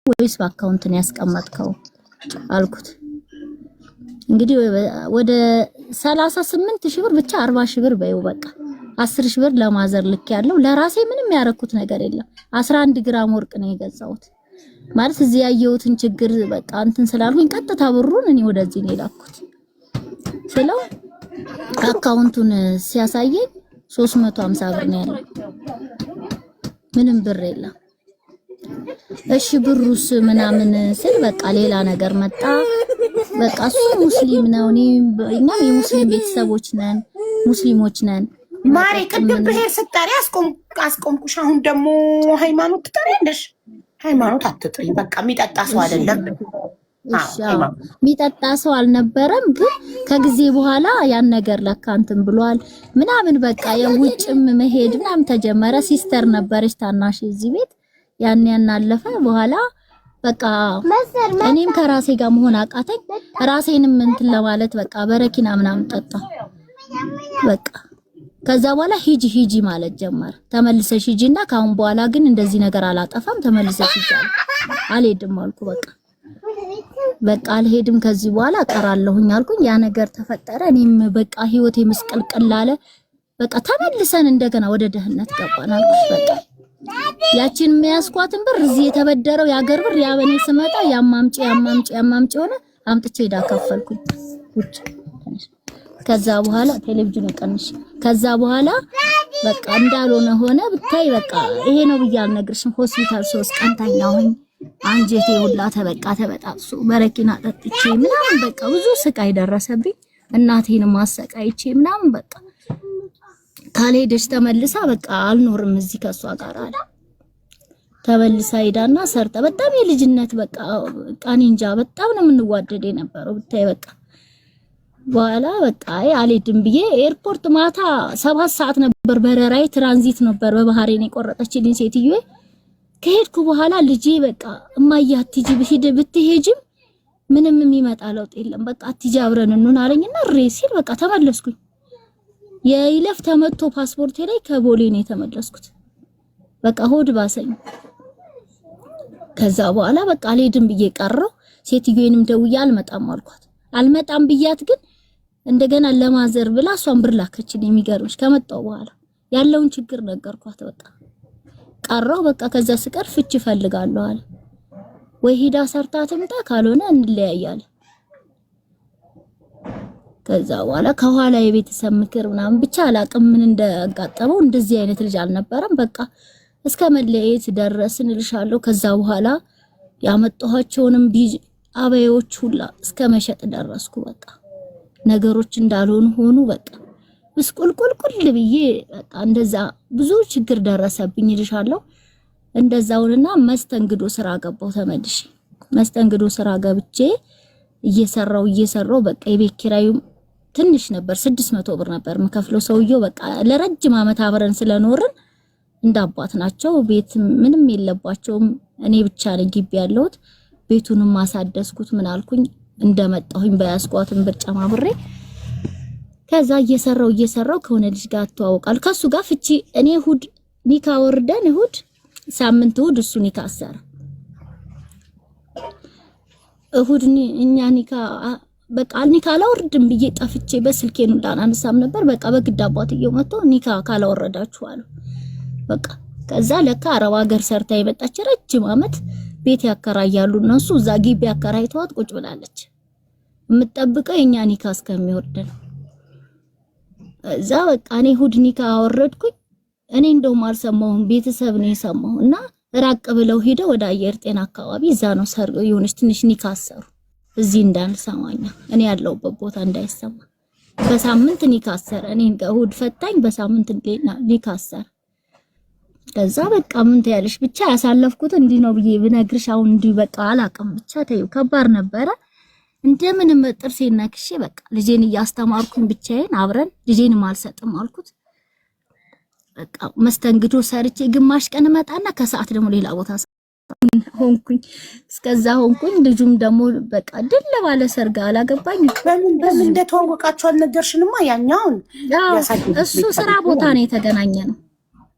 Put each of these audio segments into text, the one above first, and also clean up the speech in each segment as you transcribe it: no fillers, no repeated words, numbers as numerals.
ወይስ በአካውንት ነው ያስቀመጥከው አልኩት። እንግዲህ ወደ 38 ብር ብቻ 40 ብር በይው በቃ 10 ብር ለማዘር ልክ ያለው ለራሴ ምንም ያረኩት ነገር የለም። 11 ግራም ወርቅ ነው የገዛሁት ማለት እዚህ ያየሁትን ችግር በቃ እንትን ስላልኩኝ ቀጥታ ብሩን እኔ ወደዚህ ነው የላኩት ስለው አካውንቱን ሲያሳየኝ 350 ብር ነው ያለው። ምንም ብር የለም። እሺ ብሩስ ምናምን ስል በቃ ሌላ ነገር መጣ። በቃ እሱ ሙስሊም ነው እኛ የሙስሊም ቤተሰቦች ነን ሙስሊሞች ነን። ማሬ ቅድም ብሄር ስጠሪ አስቆምኩሽ። አሁን ደግሞ ሃይማኖት ትጠሪያለሽ። ሃይማኖት አትጥሪ። በቃ የሚጠጣ ሰው አይደለም። የሚጠጣ ሰው አልነበረም። ግን ከጊዜ በኋላ ያን ነገር ለካ እንትን ብሏል ምናምን በቃ የውጭም መሄድ ምናምን ተጀመረ። ሲስተር ነበረች ታናሽ እዚህ ቤት ያን አለፈ። በኋላ በቃ እኔም ከራሴ ጋር መሆን አቃተኝ። ራሴንም እንትን ለማለት በቃ በረኪና ምናምን ጠጣ በቃ። ከዛ በኋላ ሂጂ ማለት ጀመረ። ተመልሰሽ ሂጂና ካሁን በኋላ ግን እንደዚህ ነገር አላጠፋም ተመልሰሽ ሂጂ አልሄድም አልኩ። በቃ አልሄድም ከዚህ በኋላ እቀራለሁኝ አልኩኝ። ያ ነገር ተፈጠረ። እኔም በቃ ህይወቴ ምስቅልቅል አለ። በቃ ተመልሰን እንደገና ወደ ድህነት ገባን አልኩሽ። በቃ ያቺን የሚያስኳትን ብር እዚህ የተበደረው ያገር ብር ያበኔ ስመጣ ያማምጪ ሆነ። አምጥቼ ሄዳ ከፈልኩኝ ውጭ። ከዛ በኋላ ቴሌቪዥን ቀንሽ። ከዛ በኋላ በቃ እንዳልሆነ ሆነ። ብታይ በቃ ይሄ ነው ብዬ አልነግርሽም። ሆስፒታል 3 ቀን ተኛሁኝ። አንጀቴ ሁላ ተበጣጥሶ በረኪና ጠጥቼ ምናምን በቃ ብዙ ስቃይ ደረሰብኝ። እናቴንም አሰቃይቼ ምናምን በቃ ካልሄደች ተመልሳ በቃ አልኖርም እዚህ ከሷ ጋር አለ። ተመልሳ ሄዳና ሰርታ በጣም የልጅነት በቃ ቃኒንጃ በጣም ነው የምንዋደድ የነበረው ብታይ በቃ። በኋላ በቃ አልሄድም ብዬ ኤርፖርት ማታ 7 ሰዓት ነበር በረራይ ትራንዚት ነበር በባህሬን የቆረጠችልኝ ሴትዮ። ከሄድኩ በኋላ ልጄ በቃ እማዬ አትሂጂ ብትሄጂም ምንም የሚመጣ ለውጥ የለም በቃ አትሂጂ አብረን እንሁን አለኝና ሲል በቃ ተመለስኩኝ። የይለፍ ተመቶ ፓስፖርቴ ላይ ከቦሌ ነው የተመለስኩት። በቃ ሆድ ባሰኝ። ከዛ በኋላ በቃ አልሄድም ብዬ ቀረው። ሴትዮዬንም ደውዬ አልመጣም አልኳት። አልመጣም ብያት ግን እንደገና ለማዘር ብላ እሷን ብር ላከችልኝ። የሚገርምሽ ከመጣው በኋላ ያለውን ችግር ነገርኳት። በቃ ቀረው። በቃ ከዛ ስቀር ፍቺ ፈልጋለሁ አለ። ወይ ሂዳ ሰርታ ትምጣ ካልሆነ እንለያያለን። ከዛ በኋላ ከኋላ የቤተሰብ ምክር ምናምን ብቻ አላቅም ምን እንደጋጠመው። እንደዚህ አይነት ልጅ አልነበረም። በቃ እስከ መለየት ደረስን እልሻለሁ። ከዛ በኋላ ያመጣኋቸውንም አበዮች ሁላ እስከ መሸጥ ደረስኩ። በቃ ነገሮች እንዳልሆኑ ሆኑ። በቃ ብስቁልቁልቁል ብዬ በቃ እንደዛ ብዙ ችግር ደረሰብኝ እልሻለሁ። እንደዛውንና መስተንግዶ ስራ ገባው ተመልሼ። መስተንግዶ ስራ ገብቼ እየሰራው በቃ የቤት ኪራዩ ትንሽ ነበር 600 ብር ነበር የምከፍለው። ሰውየው በቃ ለረጅም አመት አብረን ስለኖርን እንዳባት ናቸው። ቤት ምንም የለባቸውም። እኔ ብቻ ነኝ ግቢ ያለሁት። ቤቱንም ማሳደስኩት ምን አልኩኝ እንደመጣሁኝ በያስቋትን ብር ጨማምሬ። ከዛ እየሰራው ከሆነ ልጅ ጋር ተዋውቃል። ከሱ ጋር ፍቺ እኔ እሑድ ኒካ ወርደን ሳምንት እሑድ እሱ ኒካ አሰረ። እሑድ እኛ ኒካ በቃ ኒካ አላወርድም ብዬ ጠፍቼ በስልኬ ነው እንዳናነሳም ነበር። በቃ በግድ አባትየው መጥቶ ኒካ ካላወረዳችሁ አሉ። በቃ ከዛ ለካ አረብ ሀገር ሰርታ የመጣች ረጅም አመት ቤት ያከራያሉ እነሱ። እዛ ግቢ ያከራይተዋት ቁጭ ብላለች። የምትጠብቀው የኛ ኒካ እስከሚወርድ ነው። እዛ በቃ እኔ እሑድ ኒካ አወረድኩኝ። እኔ እንደውም አልሰማሁም፣ ቤተሰብ ነው የሰማው። እና ራቅ ብለው ሄደው ወደ አየር ጤና አካባቢ እዛ ነው ሰርግ የሆነች ትንሽ ኒካ አሰሩ። እዚህ እንዳንሰማኛ እኔ ያለሁበት ቦታ እንዳይሰማ በሳምንት ኒካ አሰረ። እኔ እሑድ ፈታኝ በሳምንት ኒካ አሰረ። ከዛ በቃ ምን ትያለሽ ብቻ ያሳለፍኩት እንዲህ ነው ብዬ ብነግርሽ አሁን እንዲህ በቃ አላቅም። ብቻ ተይው ከባድ ነበረ። እንደምንም ጥርሴን ነክሼ በቃ ልጄን እያስተማርኩኝ ብቻዬን አብረን ልጄንም አልሰጥም አልኩት። በቃ መስተንግዶ ሰርቼ ግማሽ ቀን መጣና ከሰዓት ደግሞ ሌላ ቦታ ሆንኩኝ። እስከዛ ሆንኩኝ። ልጁም ደግሞ በቃ ድል ባለ ሰርግ አላገባኝ። በምን እንደተዋወቃችሁ አልነገርሽንማ። ያኛውን እሱ ስራ ቦታ ነው የተገናኘ ነው።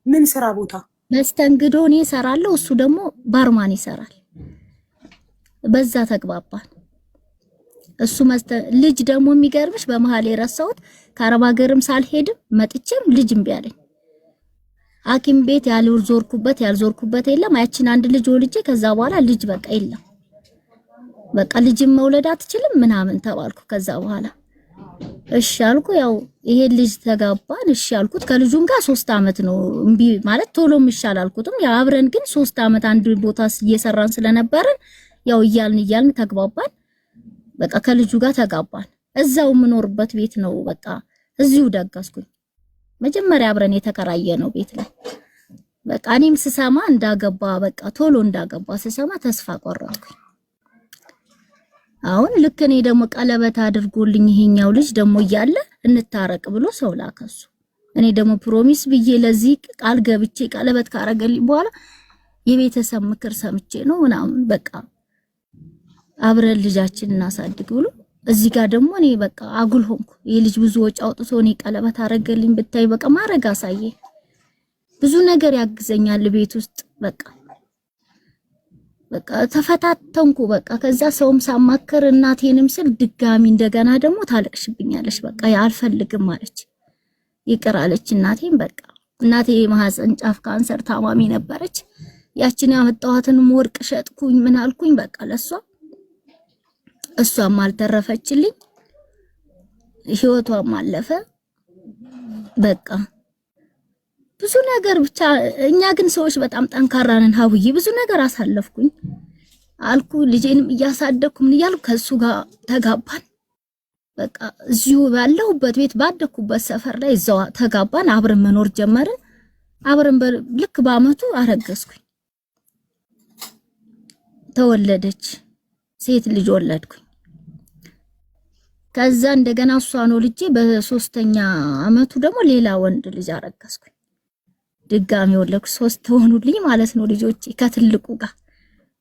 ምን ስራ ቦታ? መስተንግዶ እኔ እሰራለሁ፣ እሱ ደግሞ ባርማን ይሰራል። በዛ ተግባባን። እሱ ልጅ ደግሞ የሚገርምሽ በመሃል የረሳሁት ከአረብ ሀገርም ሳልሄድም መጥቼም ልጅ እምቢ አለኝ። ሐኪም ቤት ያልዞርኩበት የለም። ያችን አንድ ልጅ ወልጄ ከዛ በኋላ ልጅ በቃ የለም። በቃ ልጅም መውለድ አትችልም ምናምን ተባልኩ። ከዛ በኋላ እሺ አልኩ። ያው ይሄ ልጅ ተጋባን። እሺ አልኩት። ከልጁም ጋር 3 አመት ነው እምቢ ማለት ቶሎም ይሻል አልኩትም። ያው አብረን ግን 3 አመት አንድ ቦታ እየሰራን ስለነበርን ያው እያልን ተግባባን። በቃ ከልጁ ጋር ተጋባን። እዛው የምኖርበት ቤት ነው። በቃ እዚሁ ደጋስኩኝ። መጀመሪያ አብረን የተከራየነው ቤት ላይ በቃ እኔም ስሰማ እንዳገባ በቃ ቶሎ እንዳገባ ስሰማ ተስፋ ቆረጥኩኝ። አሁን ልክ እኔ ደግሞ ቀለበት አድርጎልኝ ይሄኛው ልጅ ደግሞ እያለ እንታረቅ ብሎ ሰው ላከሱ። እኔ ደግሞ ፕሮሚስ ብዬ ለዚህ ቃል ገብቼ ቀለበት ካረገልኝ በኋላ የቤተሰብ ምክር ሰምቼ ነው ምናምን በቃ አብረን ልጃችን እናሳድግ ብሎ እዚህ ጋር ደግሞ እኔ በቃ አጉል ሆንኩ። የልጅ ብዙ ወጪ አውጥቶ እኔ ቀለበት አረገልኝ ብታይ በቃ ማረግ አሳየ። ብዙ ነገር ያግዘኛል ቤት ውስጥ በቃ ተፈታተንኩ። በቃ ከዛ ሰውም ሳማከር እናቴንም ስል ድጋሚ እንደገና ደግሞ ታለቅሽብኛለሽ በቃ አልፈልግም አለች። ይቅር አለች እናቴም። በቃ እናቴ የማህፀን ጫፍ ካንሰር ታማሚ ነበረች። ያችን ያመጣኋትን ወርቅ ሸጥኩኝ ምን አልኩኝ በቃ ለሷ እሷም አልተረፈችልኝ፣ ህይወቷም አለፈ። በቃ ብዙ ነገር ብቻ እኛ ግን ሰዎች በጣም ጠንካራ ነን። ሀውዬ ብዙ ነገር አሳለፍኩኝ አልኩ። ልጄንም እያሳደግኩ ምን እያልኩ ከሱ ጋር ተጋባን። በቃ እዚሁ ባለሁበት ቤት ባደኩበት ሰፈር ላይ እዛው ተጋባን። አብረን መኖር ጀመርን። አብረን ልክ በአመቱ አረገዝኩኝ። ተወለደች፣ ሴት ልጅ ወለድኩኝ። ከዛ እንደገና እሷ ነው ልጄ በ3ኛ አመቱ ደግሞ ሌላ ወንድ ልጅ አረገዝኩኝ። ድጋሚ ወለድኩ። 3 ሆኑልኝ ማለት ነው ልጆቼ ከትልቁ ጋር።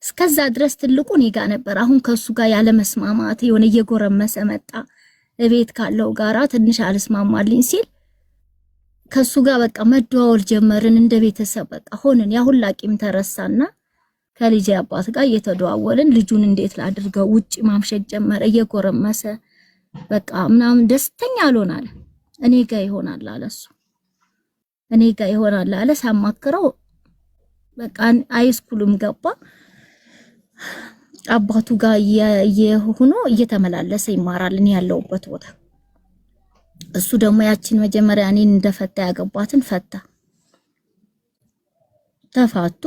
እስከዛ ድረስ ትልቁ እኔ ጋር ነበር። አሁን ከሱ ጋር ያለ መስማማት የሆነ እየጎረመሰ መጣ። እቤት ካለው ጋራ ትንሽ አልስማማልኝ ሲል ከሱ ጋር በቃ መደዋወል ጀመርን። እንደ ቤተሰብ በቃ ሆነን ያ ሁላ ቂም ተረሳና ከልጄ አባት ጋር እየተደዋወልን ልጁን እንዴት ላድርገው ውጪ ማምሸት ጀመረ። እየጎረመሰ በቃ ምናምን ደስተኛ አልሆናል። እኔ ጋር ይሆናል አለ እሱ። እኔ ጋር ይሆናል አለ። ሳማክረው በቃ ሃይስኩልም ገባ። አባቱ ጋር የሆኖ እየተመላለሰ ይማራል እኔ ያለሁበት ቦታ። እሱ ደግሞ ያችን መጀመሪያ እኔን እንደፈታ ያገባትን ፈታ። ተፋቱ።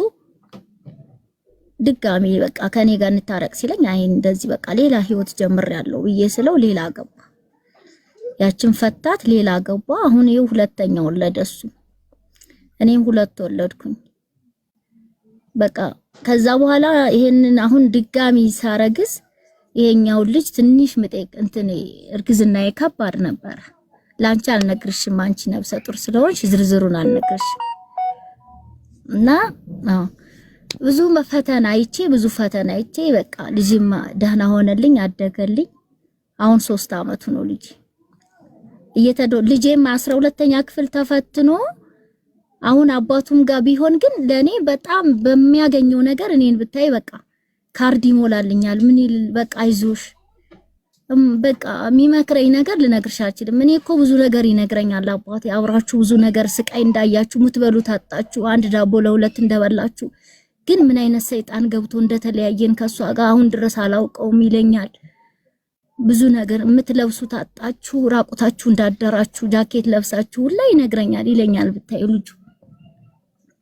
ድጋሚ በቃ ከኔ ጋር እንታረቅ ሲለኝ አይ እንደዚህ በቃ ሌላ ህይወት ጀምሬያለሁ ብዬ ስለው ሌላ ገባ። ያችን ፈታት፣ ሌላ ገባ። አሁን ይሄው ሁለተኛው ወለደ እሱ። እኔም 2 ወለድኩኝ። በቃ ከዛ በኋላ ይሄንን አሁን ድጋሚ ሳረግዝ ይሄኛው ልጅ ትንሽ ምጤቅ እርግዝናዬ ከባድ ነበር። ላንቺ አልነግርሽም አንቺ ነብሰ ጡር ስለሆንሽ ዝርዝሩን አልነግርሽም። እና ብዙ ፈተና አይቼ በቃ ልጅም ደህና ሆነልኝ፣ አደገልኝ። አሁን 3 አመቱ ነው ልጅ ልጄም 12ኛ ክፍል ተፈትኖ አሁን አባቱም ጋር ቢሆን ግን ለኔ በጣም በሚያገኘው ነገር እኔን ብታይ በቃ ካርድ ይሞላልኛል። ምን ይል በቃ አይዞሽ በቃ የሚመክረኝ ነገር ልነግርሽ አልችልም። እኔ እኮ ብዙ ነገር ይነግረኛል አባቴ። አብራችሁ ብዙ ነገር ስቃይ እንዳያችሁ፣ ምትበሉት አጣችሁ፣ አንድ ዳቦ ለሁለት እንደበላችሁ፣ ግን ምን አይነት ሰይጣን ገብቶ እንደተለያየን ከሷ ጋር አሁን ድረስ አላውቀውም ይለኛል። ብዙ ነገር የምትለብሱት አጣችሁ፣ ራቁታችሁ እንዳደራችሁ፣ ጃኬት ለብሳችሁ ሁላ ይነግረኛል ይለኛል። ብታይ ልጁ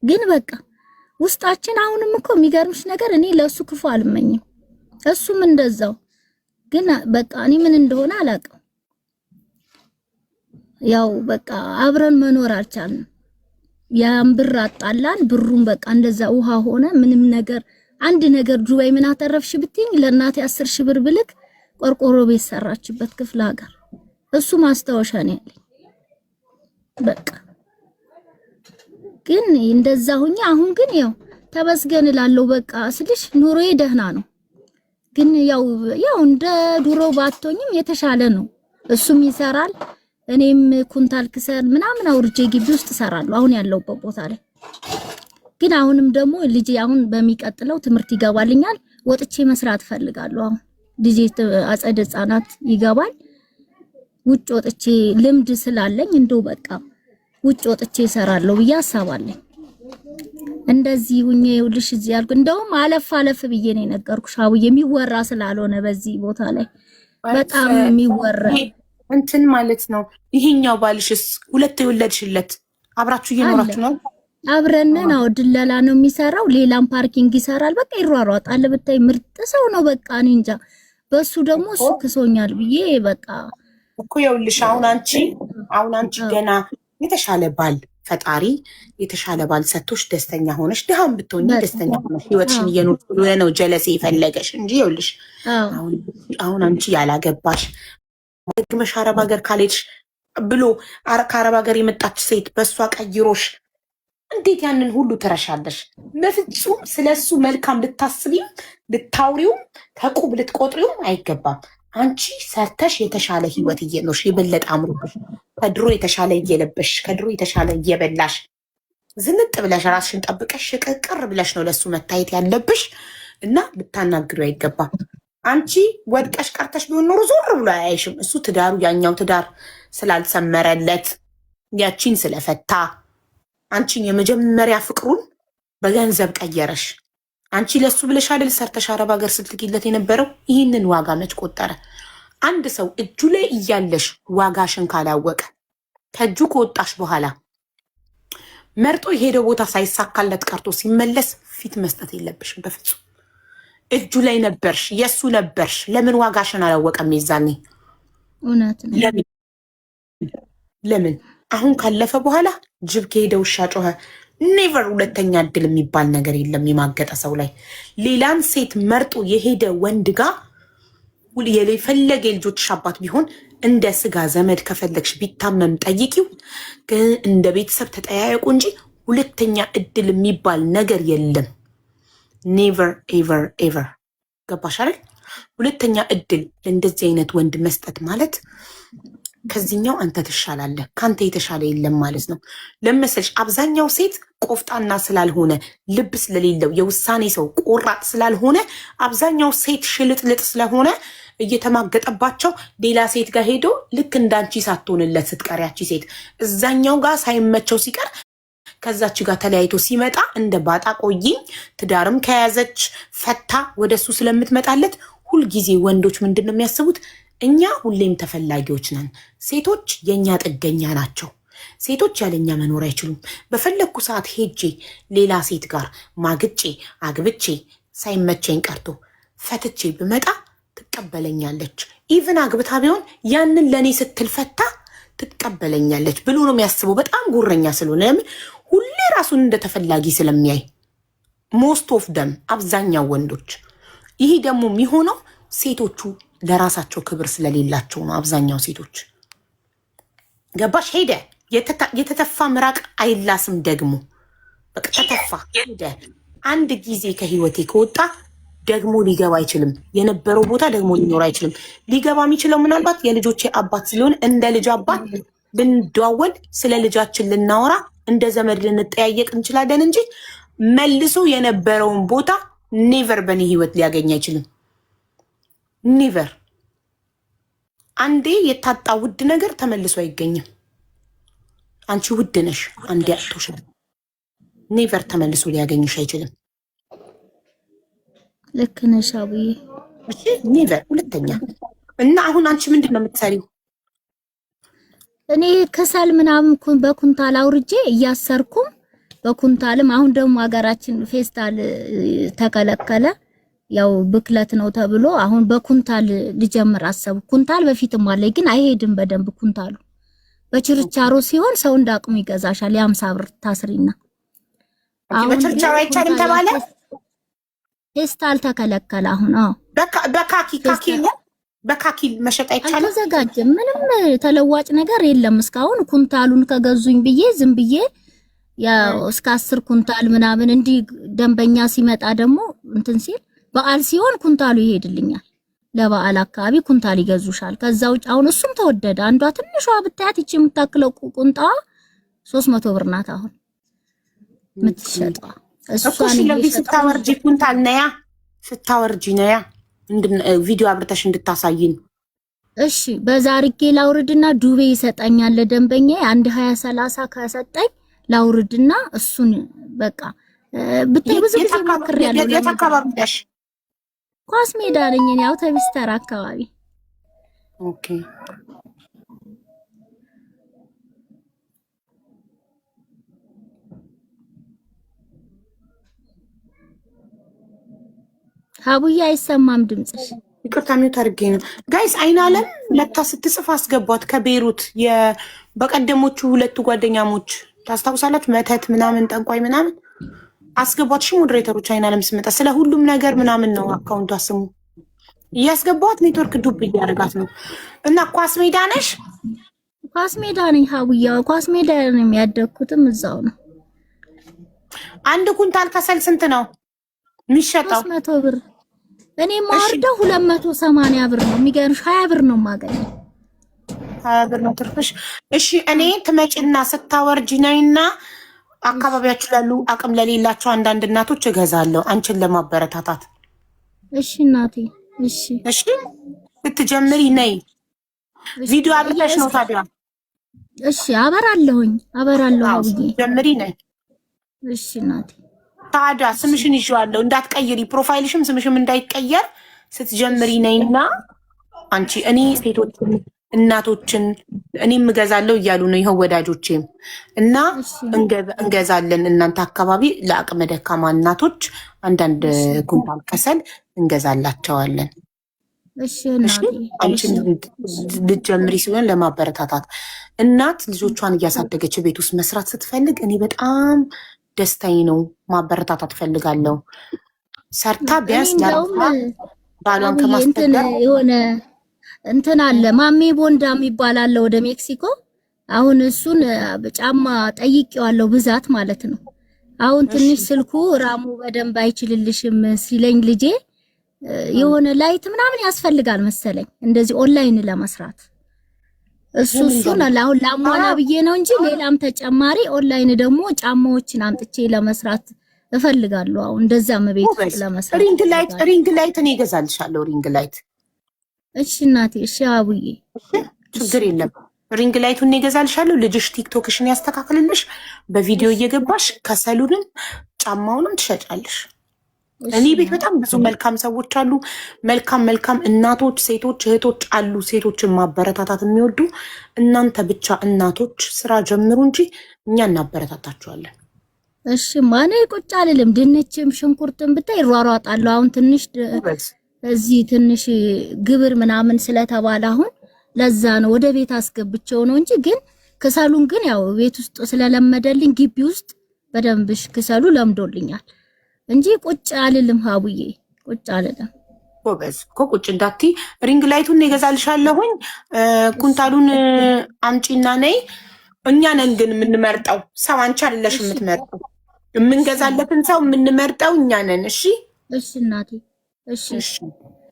ግን በቃ ውስጣችን አሁንም እኮ የሚገርምሽ ነገር እኔ ለሱ ክፉ አልመኝም፣ እሱም እንደዛው። ግን በቃ እኔ ምን እንደሆነ አላውቅም። ያው በቃ አብረን መኖር አልቻልንም። ያን ብር አጣላን። ብሩን በቃ እንደዛ ውሃ ሆነ። ምንም ነገር አንድ ነገር ዱባይ ምን አተረፍሽ ብትኝ ለእናቴ 10,000 ብር ብልክ ቆርቆሮ ቤት ሰራችበት ክፍለ ሀገር። እሱ ማስታወሻ ነው ያለኝ። በቃ ግን እንደዛ ሆኜ አሁን ግን ያው ተመስገን እላለሁ። በቃ ስልሽ ኑሮዬ ደህና ነው። ግን ያው እንደ ድሮ ባቶኝም የተሻለ ነው። እሱም ይሰራል፣ እኔም ኩንታል ክሰል ምናምን አውርጄ ግቢ ውስጥ እሰራለሁ አሁን ያለውበት ቦታ ላይ። ግን አሁንም ደግሞ ልጅ አሁን በሚቀጥለው ትምህርት ይገባልኛል። ወጥቼ መስራት ፈልጋለሁ። አሁን ልጄ አጸደ ህጻናት ይገባል። ውጭ ወጥቼ ልምድ ስላለኝ እንደው በቃ ውጭ ወጥቼ እሰራለሁ ብዬ አሳባለኝ። እንደዚህ ሁኜ ይኸውልሽ እዚህ ያልኩ እንደውም አለፍ ብዬ ነው የነገርኩሽ አቡዬ፣ የሚወራ ስላልሆነ በዚህ ቦታ ላይ በጣም የሚወራ እንትን ማለት ነው። ይሄኛው ባልሽስ ሁለት የወለድሽለት አብራችሁ እየኖራችሁ ነው? አብረን ነው። ድለላ ነው የሚሰራው፣ ሌላም ፓርኪንግ ይሰራል። በቃ ይሯሯጣል። ብታይ ምርጥ ሰው ነው። በቃ እኔ እንጃ። በሱ ደግሞ እሱ ክሶኛል ብዬ በቃ እኮ ይኸውልሽ አሁን አንቺ ገና የተሻለ ባል ፈጣሪ የተሻለ ባል ሰጥቶሽ ደስተኛ ሆነሽ ድሃም ብትሆኚ ደስተኛ ሆነሽ ህይወትሽን እየኖርሽ ነው ጀለሴ የፈለገሽ እንጂ ይኸውልሽ አሁን አንቺ ያላገባሽ ደግመሽ አረብ ሀገር ካልሄድሽ ብሎ ከአረብ ሀገር የመጣች ሴት በእሷ ቀይሮሽ እንዴት ያንን ሁሉ ትረሻለሽ? በፍጹም ስለሱ መልካም ልታስቢም ልታውሪውም ከቁብ ልትቆጥሪውም አይገባም። አንቺ ሰርተሽ የተሻለ ህይወት እየኖርሽ የበለጠ አምሮብሽ ከድሮ የተሻለ እየለበሽ ከድሮ የተሻለ እየበላሽ ዝንጥ ብለሽ ራስሽን ጠብቀሽ ሽቅቅር ብለሽ ነው ለሱ መታየት ያለብሽ እና ልታናግሪው አይገባም። አንቺ ወድቀሽ ቀርተሽ ቢሆን ኖሮ ዞር ብሎ አያይሽም። እሱ ትዳሩ ያኛው ትዳር ስላልሰመረለት ያቺን ስለፈታ አንቺን የመጀመሪያ ፍቅሩን በገንዘብ ቀየረሽ። አንቺ ለሱ ብለሽ አይደል ሰርተሽ አረብ ሀገር ስትልኪለት የነበረው? ይህንን ዋጋ መች ቆጠረ? አንድ ሰው እጁ ላይ እያለሽ ዋጋሽን ካላወቀ ከእጁ ከወጣሽ በኋላ መርጦ የሄደው ቦታ ሳይሳካለት ቀርቶ ሲመለስ ፊት መስጠት የለብሽም በፍጹም። እጁ ላይ ነበርሽ፣ የሱ ነበርሽ። ለምን ዋጋሽን አላወቀም? ይዛኔ እውነት ነው። ለምን አሁን ካለፈ በኋላ ጅብ ከሄደ ውሻ ጮኸ። ኔቨር ሁለተኛ እድል የሚባል ነገር የለም። የማገጠ ሰው ላይ ሌላን ሴት መርጦ የሄደ ወንድ ጋር የፈለገ የልጆችሽ አባት ቢሆን እንደ ስጋ ዘመድ ከፈለግሽ ቢታመም ጠይቂው፣ ግን እንደ ቤተሰብ ተጠያየቁ እንጂ ሁለተኛ እድል የሚባል ነገር የለም። ኔቨር ኤቨር ኤቨር። ገባሽ አይደል? ሁለተኛ እድል ለእንደዚህ አይነት ወንድ መስጠት ማለት ከዚህኛው አንተ ትሻላለህ፣ ከአንተ የተሻለ የለም ማለት ነው። ለመሰልሽ አብዛኛው ሴት ቆፍጣና ስላልሆነ ልብ ስለሌለው የውሳኔ ሰው ቆራጥ ስላልሆነ አብዛኛው ሴት ሽልጥልጥ ስለሆነ እየተማገጠባቸው ሌላ ሴት ጋር ሄዶ ልክ እንዳንቺ ሳትሆንለት ስትቀሪያቺ ሴት እዛኛው ጋር ሳይመቸው ሲቀር ከዛች ጋር ተለያይቶ ሲመጣ እንደ ባጣ ቆይኝ ትዳርም ከያዘች ፈታ ወደሱ ስለምትመጣለት ሁልጊዜ ወንዶች ምንድን ነው የሚያስቡት? እኛ ሁሌም ተፈላጊዎች ነን። ሴቶች የእኛ ጥገኛ ናቸው። ሴቶች ያለኛ መኖር አይችሉም። በፈለግኩ ሰዓት ሄጄ ሌላ ሴት ጋር ማግጬ አግብቼ ሳይመቸኝ ቀርቶ ፈትቼ ብመጣ ትቀበለኛለች። ኢቭን አግብታ ቢሆን ያንን ለእኔ ስትል ፈታ ትቀበለኛለች ብሎ ነው የሚያስበው። በጣም ጉረኛ ስለሆነ ለምን ሁሌ ራሱን እንደ ተፈላጊ ስለሚያይ ሞስት ኦፍ ደም አብዛኛው ወንዶች። ይህ ደግሞ የሚሆነው ሴቶቹ ለራሳቸው ክብር ስለሌላቸው ነው። አብዛኛው ሴቶች ገባሽ? ሄደ የተተፋ ምራቅ አይላስም። ደግሞ በቃ ተተፋ ሄደ። አንድ ጊዜ ከህይወቴ ከወጣ ደግሞ ሊገባ አይችልም። የነበረው ቦታ ደግሞ ሊኖር አይችልም። ሊገባ የሚችለው ምናልባት የልጆቼ አባት ስለሆነ እንደ ልጅ አባት ልንደዋወል፣ ስለ ልጃችን ልናወራ፣ እንደ ዘመድ ልንጠያየቅ እንችላለን እንጂ መልሶ የነበረውን ቦታ ኔቨር በእኔ ህይወት ሊያገኝ አይችልም። ኔቨር። አንዴ የታጣ ውድ ነገር ተመልሶ አይገኝም። አንቺ ውድ ነሽ፣ አንዴ አጥቶሻል። ኔቨር ተመልሶ ሊያገኝሽ አይችልም። ልክ ነሽ አቡዬ። እሺ ኔቨር። ሁለተኛ እና አሁን አንቺ ምንድን ነው የምትሰሪው? እኔ ከሰል ምናምን በኩንታል አውርጄ እያሰርኩም በኩንታልም አሁን ደግሞ ሀገራችን ፌስታል ተከለከለ። ያው ብክለት ነው ተብሎ አሁን በኩንታል ልጀምር አሰቡ። ኩንታል በፊትም አለ ግን አይሄድም በደንብ ኩንታሉ። በችርቻሮ ሲሆን ሰው እንዳቅሙ ይገዛሻል። የ50 ብር ታስሪና አሁን በችርቻሮ አይቻልም ተባለ። ፌስታል ተከለከለ አሁን። በካኪ መሸጥ አይቻልም። አልተዘጋጀም። ምንም ተለዋጭ ነገር የለም እስካሁን። ኩንታሉን ከገዙኝ ብዬ ዝም ብዬ ያው እስከ 10 ኩንታል ምናምን እንዲህ ደንበኛ ሲመጣ ደግሞ እንትን ሲል በዓል ሲሆን ኩንታሉ ይሄድልኛል። ለበዓል አካባቢ ኩንታል ይገዙሻል። ከዛ ውጭ አሁን እሱም ተወደደ። አንዷ ትንሿ ብታያት እቺ የምታክለው ቁንጣ 300 ብር ናት አሁን የምትሸጠው። እሷን ለዚህ ስታወርጂ ኩንታል ነያ ስታወርጂ ነያ ቪዲዮ አብርተሽ እንድታሳይን። እሺ በዛ አድርጌ ላውርድና ዱቤ ይሰጣኛል ለደንበኛ 120-30 ከሰጠኝ ላውርድና እሱን በቃ ብታይ ብዙ ጊዜ ሞክሬያለሁ። የት አካባቢ ነሽ? ኳስ ሜዳ ነኝ እኔ አውቶቡስ ተራ አካባቢ። ኦኬ ሀቡዬ አይሰማም ድምጽሽ። ይቅርታ ሚውት አድርጌ ነው። ጋይስ አይናለም ለታ ስትጽፍ አስገቧት ከቤሩት በቀደሞቹ ሁለቱ ጓደኛሞች ታስታውሳላችሁ? መተት ምናምን ጠንቋይ ምናምን አስገቧት። እሺ ሞዴሬተሮች አይናለም ስመጣ ስለ ሁሉም ነገር ምናምን ነው አካውንቷ ስሙ እያስገቧት። ኔትወርክ ዱብ እያደረጋት ነው። እና ኳስ ሜዳ ነሽ? ኳስ ሜዳ ነኝ ሀቡዬ። ኳስ ሜዳ ነው የሚያደግኩትም እዛው ነው። አንድ ኩንታል ከሰል ስንት ነው የሚሸጠው? 300 ብር። እኔ ማወርደው 280 ብር ነው። የሚገርምሽ 20 ብር ነው የማገኘው። 20 ብር ነው ትርፍሽ። እሺ እኔ ትመጪና ስታወርጂ ነይና አካባቢያችሁ ላሉ አቅም ለሌላቸው አንዳንድ እናቶች እገዛለሁ አንቺን ለማበረታታት። እሺ እናቴ። እሺ እሺ ስትጀምሪ ነይ። ቪዲዮ አብረሽ ነው ታዲያ? እሺ አበራለሁኝ አብዬ ጀምሪ ነይ። እሺ እናቴ። ታዲያ ስምሽን ይዤዋለሁ እንዳትቀይሪ፣ ፕሮፋይልሽም ስምሽም እንዳይቀየር ስትጀምሪ ነይና አንቺ እኔ ሴቶችን እናቶችን እኔም እገዛለሁ እያሉ ነው ይኸው ወዳጆቼም እና እንገዛለን። እናንተ አካባቢ ለአቅመ ደካማ እናቶች አንዳንድ ኩንታል ከሰል እንገዛላቸዋለን። እሺ እናቴ። አንቺን ልትጀምሪ ሲሆን ለማበረታታት እናት ልጆቿን እያሳደገች ቤት ውስጥ መስራት ስትፈልግ እኔ በጣም ደስታዬ ነው። ማበረታታት ፈልጋለሁ። ሰርታ ቢያንስ ባሏን ከማስጠገር የሆነ እንትን አለ ማሜ ቦንዳ የሚባል አለ ወደ ሜክሲኮ። አሁን እሱን ጫማ ጠይቄዋለሁ ብዛት ማለት ነው። አሁን ትንሽ ስልኩ ራሙ በደንብ አይችልልሽም ሲለኝ ልጄ የሆነ ላይት ምናምን ያስፈልጋል መሰለኝ እንደዚህ ኦንላይን ለመስራት እሱን አሁን ላሟላ ብዬ ነው እንጂ ሌላም ተጨማሪ ኦንላይን ደግሞ ጫማዎችን አምጥቼ ለመስራት እፈልጋለሁ። አሁን እንደዛም ቤት ለመስራት ሪንግ ላይት እኔ እገዛልሻለሁ። ሪንግ ላይት እሺ እናቴ። እሺ አቡዬ ችግር የለም። ሪንግ ላይቱን እገዛልሻለሁ። ልጅሽ ቲክቶክሽን ያስተካክልልሽ። በቪዲዮ እየገባሽ ከሰሉንም ጫማውንም ትሸጫለሽ። እኔ ቤት በጣም ብዙ መልካም ሰዎች አሉ። መልካም እናቶች፣ ሴቶች፣ እህቶች አሉ። ሴቶችን ማበረታታት የሚወዱ እናንተ ብቻ እናቶች ስራ ጀምሩ እንጂ እኛ እናበረታታችኋለን። እሺ ማኔ ቁጭ አልልም። ድንችም ሽንኩርትም ብታይ እሯሯጣለሁ። አሁን ትንሽ እዚህ ትንሽ ግብር ምናምን ስለተባለ አሁን ለዛ ነው ወደ ቤት አስገብቼው ነው እንጂ ግን ክሰሉን ግን ያው ቤት ውስጥ ስለለመደልኝ ግቢ ውስጥ በደንብ ክሰሉ ለምዶልኛል እንጂ ቁጭ አልልም ሀቡዬ፣ ቁጭ አልልም። ጎበዝ እኮ ቁጭ እንዳቲ። ሪንግ ላይቱን እገዛልሻለሁኝ። ኩንታሉን አምጪና ነይ። እኛ ነን ግን የምንመርጠው ሰው፣ አንቺ አይደለሽ የምትመርጠው። የምንገዛለትን ሰው የምንመርጠው እኛ ነን። እሺ እሺ እናቴ። እሺ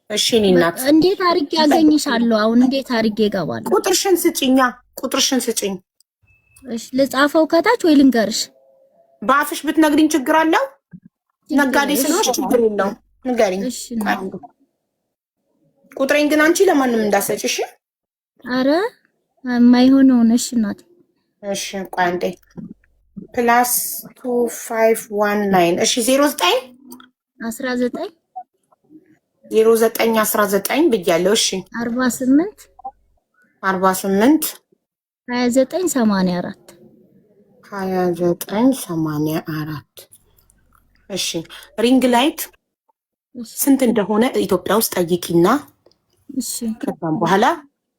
እሺ እኔ እናት እንዴት አድርጌ ያገኝሻለሁ? አሁን እንዴት አድርጌ እገባለሁ? ቁጥርሽን ስጪኛ፣ ቁጥርሽን ስጪኝ። እሺ ልጻፈው ከታች ወይ ልንገርሽ? በአፍሽ ብትነግሪኝ ችግር አለው? ነጋዴ ስለሆንሽ ችግር የለውም። ንገሪኝ። ቁጥሬን ግን አንቺ ለማንም እንዳሰጭ እሺ? አረ የማይሆነውን። እሺ እናቴ። እሺ ቆይ አንዴ። +2519 እሺ 09 19 0919 ብያለሁ። እሺ 48 2984 2984 እሺ ሪንግ ላይት ስንት እንደሆነ ኢትዮጵያ ውስጥ ጠይቂና እሺ ከዛም በኋላ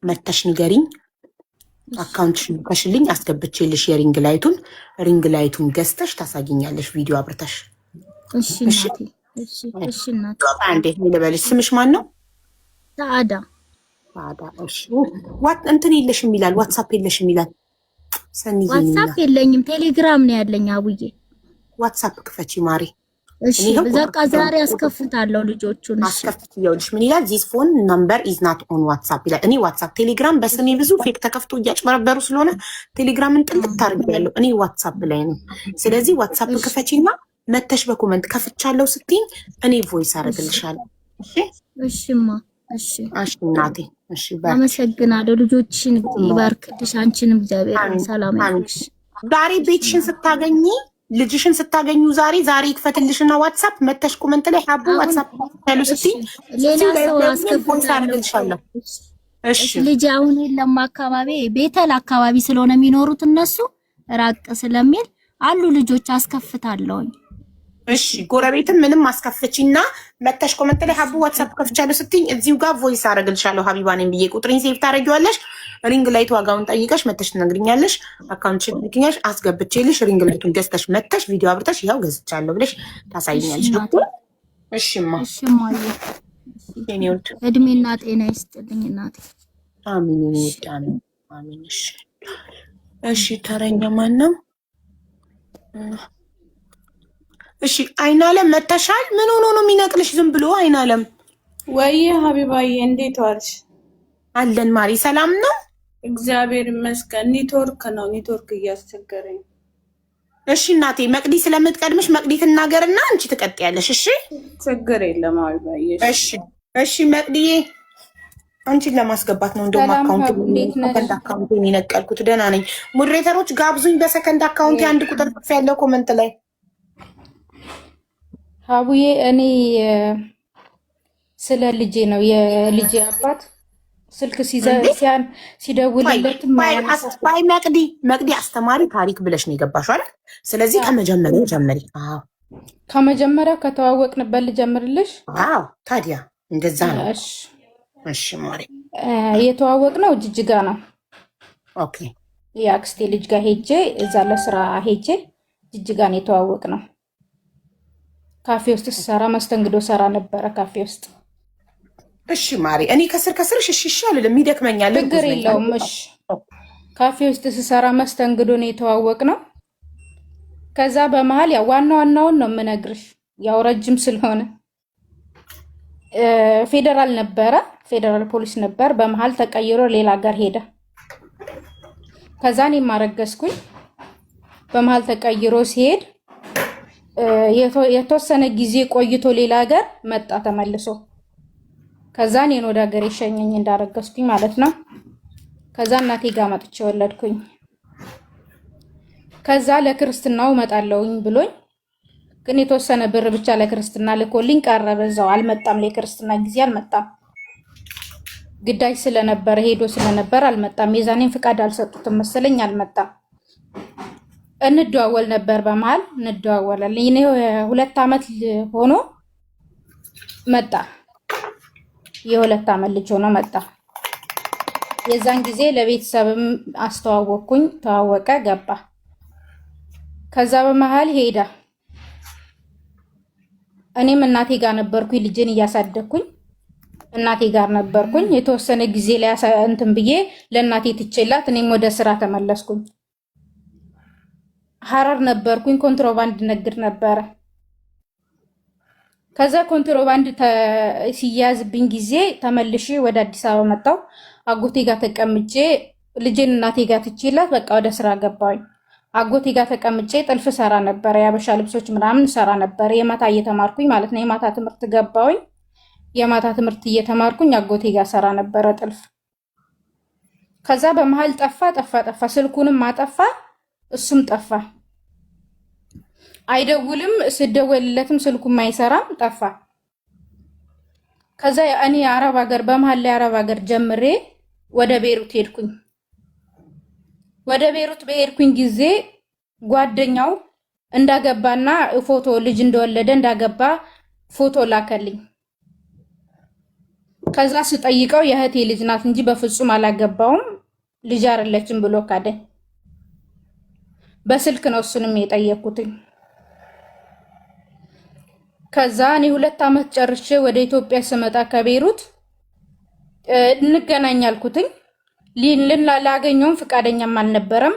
መተሽ ንገሪኝ። አካውንትሽን ከሽልኝ አስገብቼልሽ የሪንግ ላይቱን ገዝተሽ ታሳጊኛለሽ ቪዲዮ አብርተሽ። እሺ እናቴ። እሺ እናቴ። አንዴ ልበልሽ፣ ስምሽ ማን ነው? ሰዓዳ። እሺ እንትን የለሽም ይላል፣ ዋትሳፕ የለሽም ይላል። ሰኒ ዋትሳፕ የለኝም፣ ቴሌግራም ነው ያለኝ አቡዬ። ዋትሳፕ ክፈቺ ማሪ። እሺ በቃ ዛሬ አስከፍታለሁ ልጆቹን። አስከፍት ይኸውልሽ ምን ይላል? ዚስ ፎን ነምበር ኢዝ ናት ኦን ዋትሳፕ ይላል። እኔ ዋትሳፕ ቴሌግራም በስሜ ብዙ ፌክ ተከፍቶ እያጭበረበሩ ስለሆነ ቴሌግራምን ጥልቅ ታርጊያለሁ። እኔ ዋትሳፕ ላይ ነው። ስለዚህ ዋትሳፕ ክፈቺና መተሽ በኮመንት ከፍቻለሁ ስትይኝ እኔ ቮይስ አደርግልሻለሁ። እሺ እሺማ እሺ እሺ እናቴ እሺ። አመሰግናለሁ። ልጆችሽን ይባርክልሽ፣ አንቺንም እግዚአብሔር ሰላም ያድርግሽ። ዛሬ ቤትሽን ስታገኚ ልጅሽን ስታገኙ ዛሬ ይክፈትልሽና ዋትሳፕ መተሽ ኮመንት ላይ ሀቡ ዋትሳፕ ያሉ ስትይኝ ሌላ ሰው አስከፍታለሁ። እሺ ልጅ አሁን የለም አካባቢ ቤተል አካባቢ ስለሆነ የሚኖሩት እነሱ ራቅ ስለሚል አሉ ልጆች አስከፍታለሁኝ። እሺ ጎረቤትም ምንም አስከፍቺና መተሽ ኮመንት ላይ ሀቡ ዋትሳፕ ከፍቻለሁ ስትይኝ እዚሁ ጋር ቮይስ አደርግልሻለሁ። ሀቢባ ነኝ ብዬ ቁጥሬን ሴቭ ታደርጊዋለሽ። ሪንግ ላይት ዋጋውን ጠይቀሽ መተሽ ትነግሪኛለሽ። አካውንትሽን ልክኛሽ አስገብቼልሽ ሪንግ ላይቱን ገዝተሽ መተሽ ቪዲዮ አብርተሽ ይኸው ገዝቻለሁ ብለሽ ታሳይኛለሽ። እሺማ እሺማ የኔ ውድ እድሜና ጤና ይስጥልኝ እናቴ። አሚን የኔ ውድ አሚን። እሺ ተረኛ ማን ነው? እሺ አይናለም መተሻል። ምን ሆኖ ነው የሚነቅልሽ ዝም ብሎ? አይናለም ወይ ሀቢባዬ እንዴት ዋልሽ? አለን ማሪ ሰላም ነው? እግዚአብሔር ይመስገን። ኔትወርክ ነው ኔትወርክ እያስቸገረኝ። እሺ እናቴ መቅዲ ስለምትቀድምሽ መቅዲ ትናገርና አንቺ ትቀጥያለሽ። እሺ ችግር የለም ሀቢባዬ። እሺ እሺ መቅዲዬ አንቺን ለማስገባት ነው እንደውም አካውንት የነቀልኩት። ደህና ነኝ። ሞዴሬተሮች ጋብዙኝ በሰከንድ አካውንት አንድ ቁጥር ጽፍ ያለው ኮመንት ላይ ሀቡዬ እኔ ስለ ልጄ ነው የልጄ አባት ስልክ ሲደውልለት ባይ መቅዲ አስተማሪ ታሪክ ብለሽ ነው የገባሽው አይደል? ስለዚህ ከመጀመሪያው ጀምሪ። አዎ ከመጀመሪያ ከተዋወቅንበት ልጀምርልሽ? አዎ ታዲያ እንደዛ ነው። እሺ ማሪ የተዋወቅነው ጅጅጋ ነው። ኦኬ የአክስቴ ልጅ ጋር ሄጄ እዛ ለስራ ሄጄ ጅጅጋ ነው የተዋወቅነው። ካፌ ውስጥ ስሰራ መስተንግዶ ሰራ ነበረ ካፌ ውስጥ። እሺ ማሪ እኔ ከስር እሺ አልልም ይደክመኛል። ችግር የለውም። እሺ ካፌ ውስጥ ስሰራ መስተንግዶ ነው የተዋወቅነው። ከዛ በመሃል ያው ዋናውን ነው የምነግርሽ ያው ረጅም ስለሆነ ፌደራል ነበረ፣ ፌደራል ፖሊስ ነበር። በመሃል ተቀይሮ ሌላ ሀገር ሄደ። ከዛ እኔም አረገዝኩኝ። በመሃል ተቀይሮ ሲሄድ የተወሰነ ጊዜ ቆይቶ ሌላ ሀገር መጣ ተመልሶ። ከዛ እኔን ወደ ሀገር የሸኘኝ እንዳረገዝኩኝ ማለት ነው። ከዛ እናቴ ጋር መጥቼ ወለድኩኝ። ከዛ ለክርስትናው እመጣለሁኝ ብሎኝ ግን የተወሰነ ብር ብቻ ለክርስትና ልኮልኝ ቀረ። በዛው አልመጣም። ለክርስትና ጊዜ አልመጣም። ግዳጅ ስለነበረ ሄዶ ስለነበር አልመጣም። የዛኔን ፍቃድ አልሰጡትም መሰለኝ አልመጣም። እንደዋወል ነበር በመሃል እንደዋወላለን። እኔ 2 ዓመት ሆኖ መጣ። የ2 ዓመት ልጅ ሆኖ መጣ። የዛን ጊዜ ለቤተሰብም አስተዋወቅኩኝ። ተዋወቀ፣ ገባ። ከዛ በመሃል ሄዳ እኔም እናቴ ጋር ነበርኩኝ። ልጅን እያሳደግኩኝ እናቴ ጋር ነበርኩኝ። የተወሰነ ጊዜ ላይ እንትን ብዬ ለእናቴ ትቼላት እኔም ወደ ስራ ተመለስኩኝ። ሐረር ነበርኩኝ። ኮንትሮባንድ ነግድ ነበረ። ከዛ ኮንትሮባንድ ሲያዝብኝ ጊዜ ተመልሼ ወደ አዲስ አበባ መጣሁ። አጎቴ ጋር ተቀምጬ ልጄን እናቴ ጋር ትቼላት በቃ ወደ ስራ ገባሁኝ። አጎቴ ጋር ተቀምጬ ጥልፍ ሰራ ነበር። የአበሻ ልብሶች ምናምን ሰራ ነበር። የማታ እየተማርኩኝ ማለት ነው። የማታ ትምህርት ገባሁኝ። የማታ ትምህርት እየተማርኩኝ አጎቴ ጋር ሰራ ነበረ ጥልፍ። ከዛ በመሃል ጠፋ። ስልኩንም አጠፋ፣ እሱም ጠፋ። አይደውልም፣ ስደወልለትም ስልኩም አይሰራም፣ ጠፋ። ከዛ እኔ አረብ ሀገር በመሃል ላይ አረብ ሀገር ጀምሬ ወደ ቤሩት ሄድኩኝ። ወደ ቤሩት በሄድኩኝ ጊዜ ጓደኛው እንዳገባና ፎቶ ልጅ እንደወለደ እንዳገባ ፎቶ ላከልኝ። ከዛ ስጠይቀው የእህቴ ልጅ ናት እንጂ በፍጹም አላገባውም ልጅ አይደለችም ብሎ ካደኝ። በስልክ ነው እሱንም የጠየኩትኝ። ከዛ እኔ 2 ዓመት ጨርሼ ወደ ኢትዮጵያ ስመጣ ከቤሩት እንገናኝ አልኩትኝ። ላገኘውም ፍቃደኛም አልነበረም።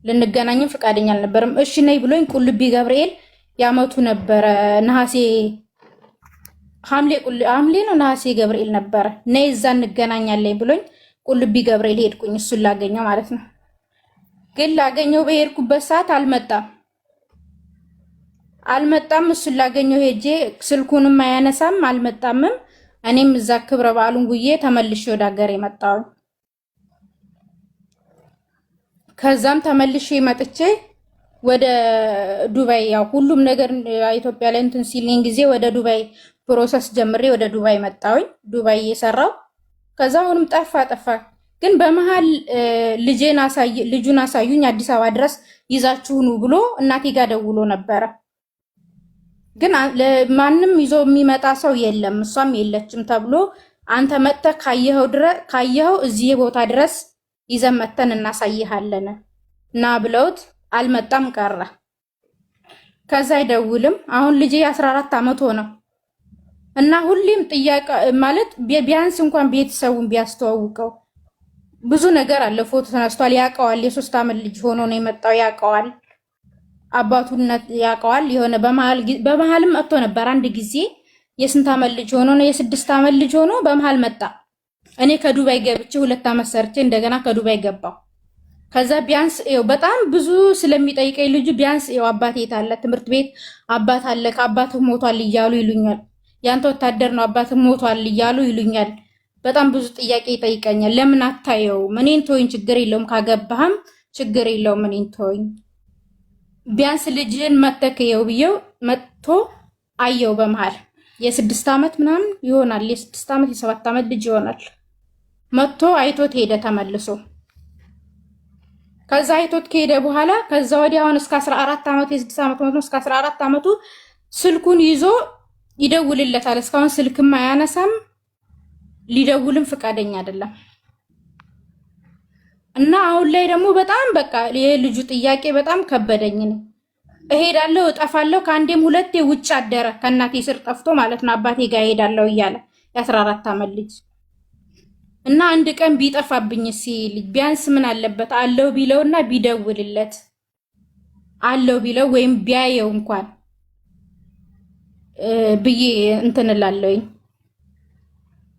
ልንገናኝም ፍቃደኛ አልነበረም። እሺ ነይ ብሎኝ ቁልቢ ገብርኤል ያመቱ ነበረ ነሐሴ ሐምሌ ነው ነሐሴ ገብርኤል ነበረ። ነይ እዛ እንገናኛለን ብሎኝ ቁልቢ ገብርኤል ሄድኩኝ እሱን ላገኘው ማለት ነው። ግን ላገኘው በሄድኩበት ሰዓት አልመጣም። እሱን ላገኘው ሄጄ ስልኩንም አያነሳም አልመጣምም። እኔም እዛ ክብረ በዓሉን ጉዬ ተመልሼ ወደ ሀገር የመጣው። ከዛም ተመልሼ መጥቼ ወደ ዱባይ ያው ሁሉም ነገር ኢትዮጵያ ላይ እንትን ሲልኝ ጊዜ ወደ ዱባይ ፕሮሰስ ጀምሬ ወደ ዱባይ መጣሁኝ። ዱባይ እየሰራው ከዛ አሁንም ጠፋ ግን በመሃል ልጁን አሳዩኝ አዲስ አበባ ድረስ ይዛችሁ ኑ ብሎ እናቴ ጋር ደውሎ ነበረ። ግን ማንም ይዞ የሚመጣ ሰው የለም እሷም የለችም ተብሎ አንተ መጥተህ ካየኸው እዚህ ቦታ ድረስ ይዘን መተን እናሳይሃለን እና ብለውት አልመጣም ቀረ። ከዛ አይደውልም። አሁን ልጄ 14 ዓመት ሆነው እና ሁሌም ጥያቄ ማለት ቢያንስ እንኳን ቤተሰቡን ቢያስተዋውቀው ብዙ ነገር አለ። ፎቶ ተነስቷል፣ ያውቀዋል። የ3 ዓመት ልጅ ሆኖ ነው የመጣው፣ ያውቀዋል። አባቱነት ያውቀዋል። የሆነ በመሃልም መጥቶ ነበር አንድ ጊዜ። የ8 ዓመት ልጅ ሆኖ ነው የ6 ዓመት ልጅ ሆኖ በመሃል መጣ። እኔ ከዱባይ ገብቼ 2 ዓመት ሰርቼ እንደገና ከዱባይ ገባው። ከዛ ቢያንስ በጣም ብዙ ስለሚጠይቀኝ ልጁ ቢያንስ አባቴ የታለ ትምህርት ቤት አባት አለ ከአባትህ ሞቷል እያሉ ይሉኛል። ያንተ ወታደር ነው አባትህ ሞቷል እያሉ ይሉኛል። በጣም ብዙ ጥያቄ ይጠይቀኛል። ለምን አታየው? እኔን ተወኝ፣ ችግር የለውም ካገባህም ችግር የለውም እኔን ተወኝ። ቢያንስ ልጅን መተከየው ብየው መጥቶ አየው። በመሃል የ6 ዓመት ምናምን ይሆናል፣ የ6 ዓመት የ7 ዓመት ልጅ ይሆናል። መጥቶ አይቶት ሄደ ተመልሶ። ከዛ አይቶት ከሄደ በኋላ ከዛ ወዲያ አሁን እስከ 14 ዓመት የ6 ዓመት ነው እስከ 14 ዓመቱ ስልኩን ይዞ ይደውልለታል። እስካሁን ስልክም አያነሳም፣ ሊደውልም ፍቃደኛ አይደለም። እና አሁን ላይ ደግሞ በጣም በቃ የልጁ ጥያቄ በጣም ከበደኝ ነው። እሄዳለሁ እጠፋለሁ፣ ከአንዴም ሁለቴ ውጭ አደረ ከእናቴ ስር ጠፍቶ ማለት ነው። አባቴ ጋር እሄዳለሁ እያለ የ14 ዓመት ልጅ እና አንድ ቀን ቢጠፋብኝ ሲል ቢያንስ ምን አለበት አለው ቢለውና ቢደውልለት አለው ቢለው ወይም ቢያየው እንኳን ብዬ እንትን እላለሁኝ።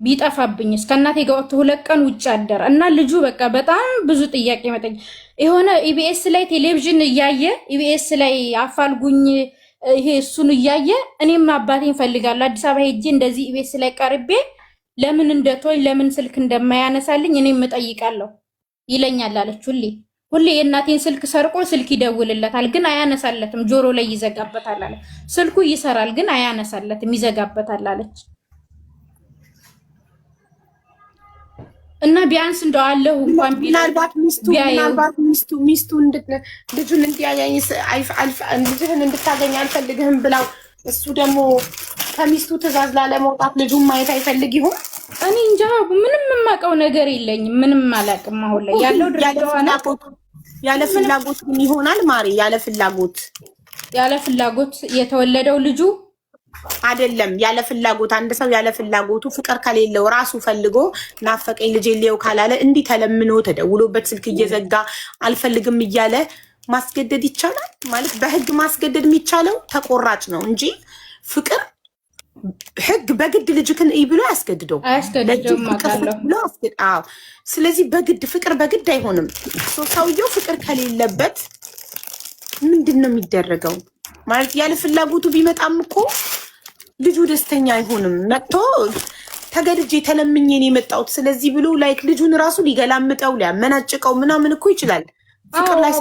ቢጠፋብኝ ከእናቴ ጋር ወጥቶ 2 ቀን ውጭ አደረ እና ልጁ በቃ በጣም ብዙ ጥያቄ መጠኝ የሆነ ኢቢኤስ ላይ ቴሌቪዥን እያየ ኢቢኤስ ላይ አፋልጉኝ ይሄ እሱን እያየ እኔም አባቴን ፈልጋለሁ አዲስ አበባ ሄጄ እንደዚህ ኢቢኤስ ላይ ቀርቤ ለምን እንደቶኝ ለምን ስልክ እንደማያነሳልኝ እኔም እጠይቃለሁ ይለኛል አለች። ሁሌ የእናቴን ስልክ ሰርቆ ስልክ ይደውልለታል ግን አያነሳለትም፣ ጆሮ ላይ ይዘጋበታል አለ። ስልኩ ይሰራል ግን አያነሳለትም፣ ይዘጋበታል አለች። እና ቢያንስ እንደው አለው እንኳን ምናልባት ሚስቱ ልጁን እንዲያያኝ ልጅህን እንድታገኝ አልፈልግህም ብላው እሱ ደግሞ ከሚስቱ ትዕዛዝ ላለመውጣት ልጁን ማየት አይፈልግ ይሆን? እኔ እንጃ፣ ምንም የማውቀው ነገር የለኝም፣ ምንም አላውቅም። አሁን ላይ ያለው ያለ ፍላጎት ግን ይሆናል ማሪ። ያለ ፍላጎት የተወለደው ልጁ አይደለም። ያለ ፍላጎት አንድ ሰው ያለ ፍላጎቱ ፍቅር ከሌለው ራሱ ፈልጎ ናፈቀኝ ልጄ ሊየው ካላለ እንዲህ ተለምኖ ተደውሎበት ስልክ እየዘጋ አልፈልግም እያለ ማስገደድ ይቻላል ማለት? በህግ ማስገደድ የሚቻለው ተቆራጭ ነው እንጂ ፍቅር ህግ በግድ ልጅክን ብሎ ያስገድደው አዎ። ስለዚህ በግድ ፍቅር በግድ አይሆንም። ሰውየው ፍቅር ከሌለበት ምንድን ነው የሚደረገው? ማለት ያለ ፍላጎቱ ቢመጣም እኮ ልጁ ደስተኛ አይሆንም። መጥቶ ተገድጄ ተለምኜን የመጣሁት ስለዚህ ብሎ ላይክ ልጁን ራሱ ሊገላምጠው ሊያመናጭቀው ምናምን እኮ ይችላል። ፍቅር ላይ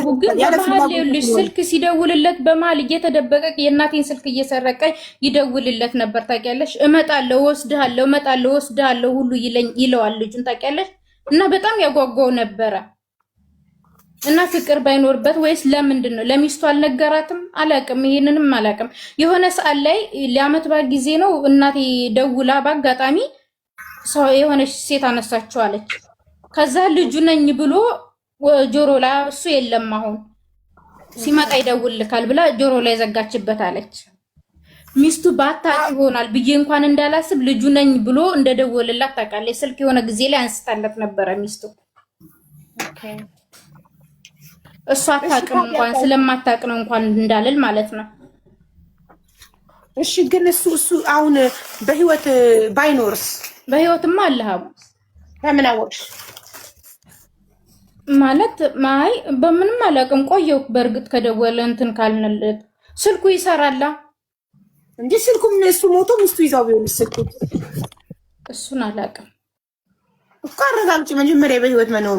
ስልክ ሲደውልለት በመሀል እየተደበቀ የእናቴን ስልክ እየሰረቀ ይደውልለት ነበር ታውቂያለሽ። እመጣለሁ ወስድሃለሁ፣ እመጣለሁ ወስድሃለሁ ሁሉ ይለዋል ልጁን ታውቂያለሽ። እና በጣም ያጓጓው ነበረ። እና ፍቅር ባይኖርበት ወይስ ለምንድን ነው ለሚስቱ አልነገራትም? አላውቅም፣ ይሄንንም አላውቅም። የሆነ ሰዓት ላይ ለአመት በዓል ጊዜ ነው እናቴ ደውላ በአጋጣሚ ሰው የሆነች ሴት አነሳችው አለች። ከዛ ልጁ ነኝ ብሎ ጆሮ ላይ እሱ የለም አሁን ሲመጣ ይደውልልካል ብላ ጆሮ ላይ ዘጋችበት አለች። ሚስቱ ባታውቅ ይሆናል ብዬ እንኳን እንዳላስብ ልጁ ነኝ ብሎ እንደደወልላት ታውቃለች። ስልክ የሆነ ጊዜ ላይ አንስታለት ነበረ ሚስቱ። እሷ አታውቅም እንኳን ስለማታውቅ ነው እንኳን እንዳልል ማለት ነው። እሺ ግን እሱ አሁን በህይወት ባይኖርስ? በህይወትማ አለሃቡ ለምን አወቅሽ? ማለት ማይ በምንም አላውቅም። ቆየው በእርግጥ ከደወለ እንትን ካልነለት ስልኩ ይሰራላ እንጂ ስልኩም እሱ ሞቶ ሚስቱ ይዛው ቢሆን ስልኩ እሱን አላውቅም እኮ አረጋግጭ መጀመሪያ በህይወት መኖሩ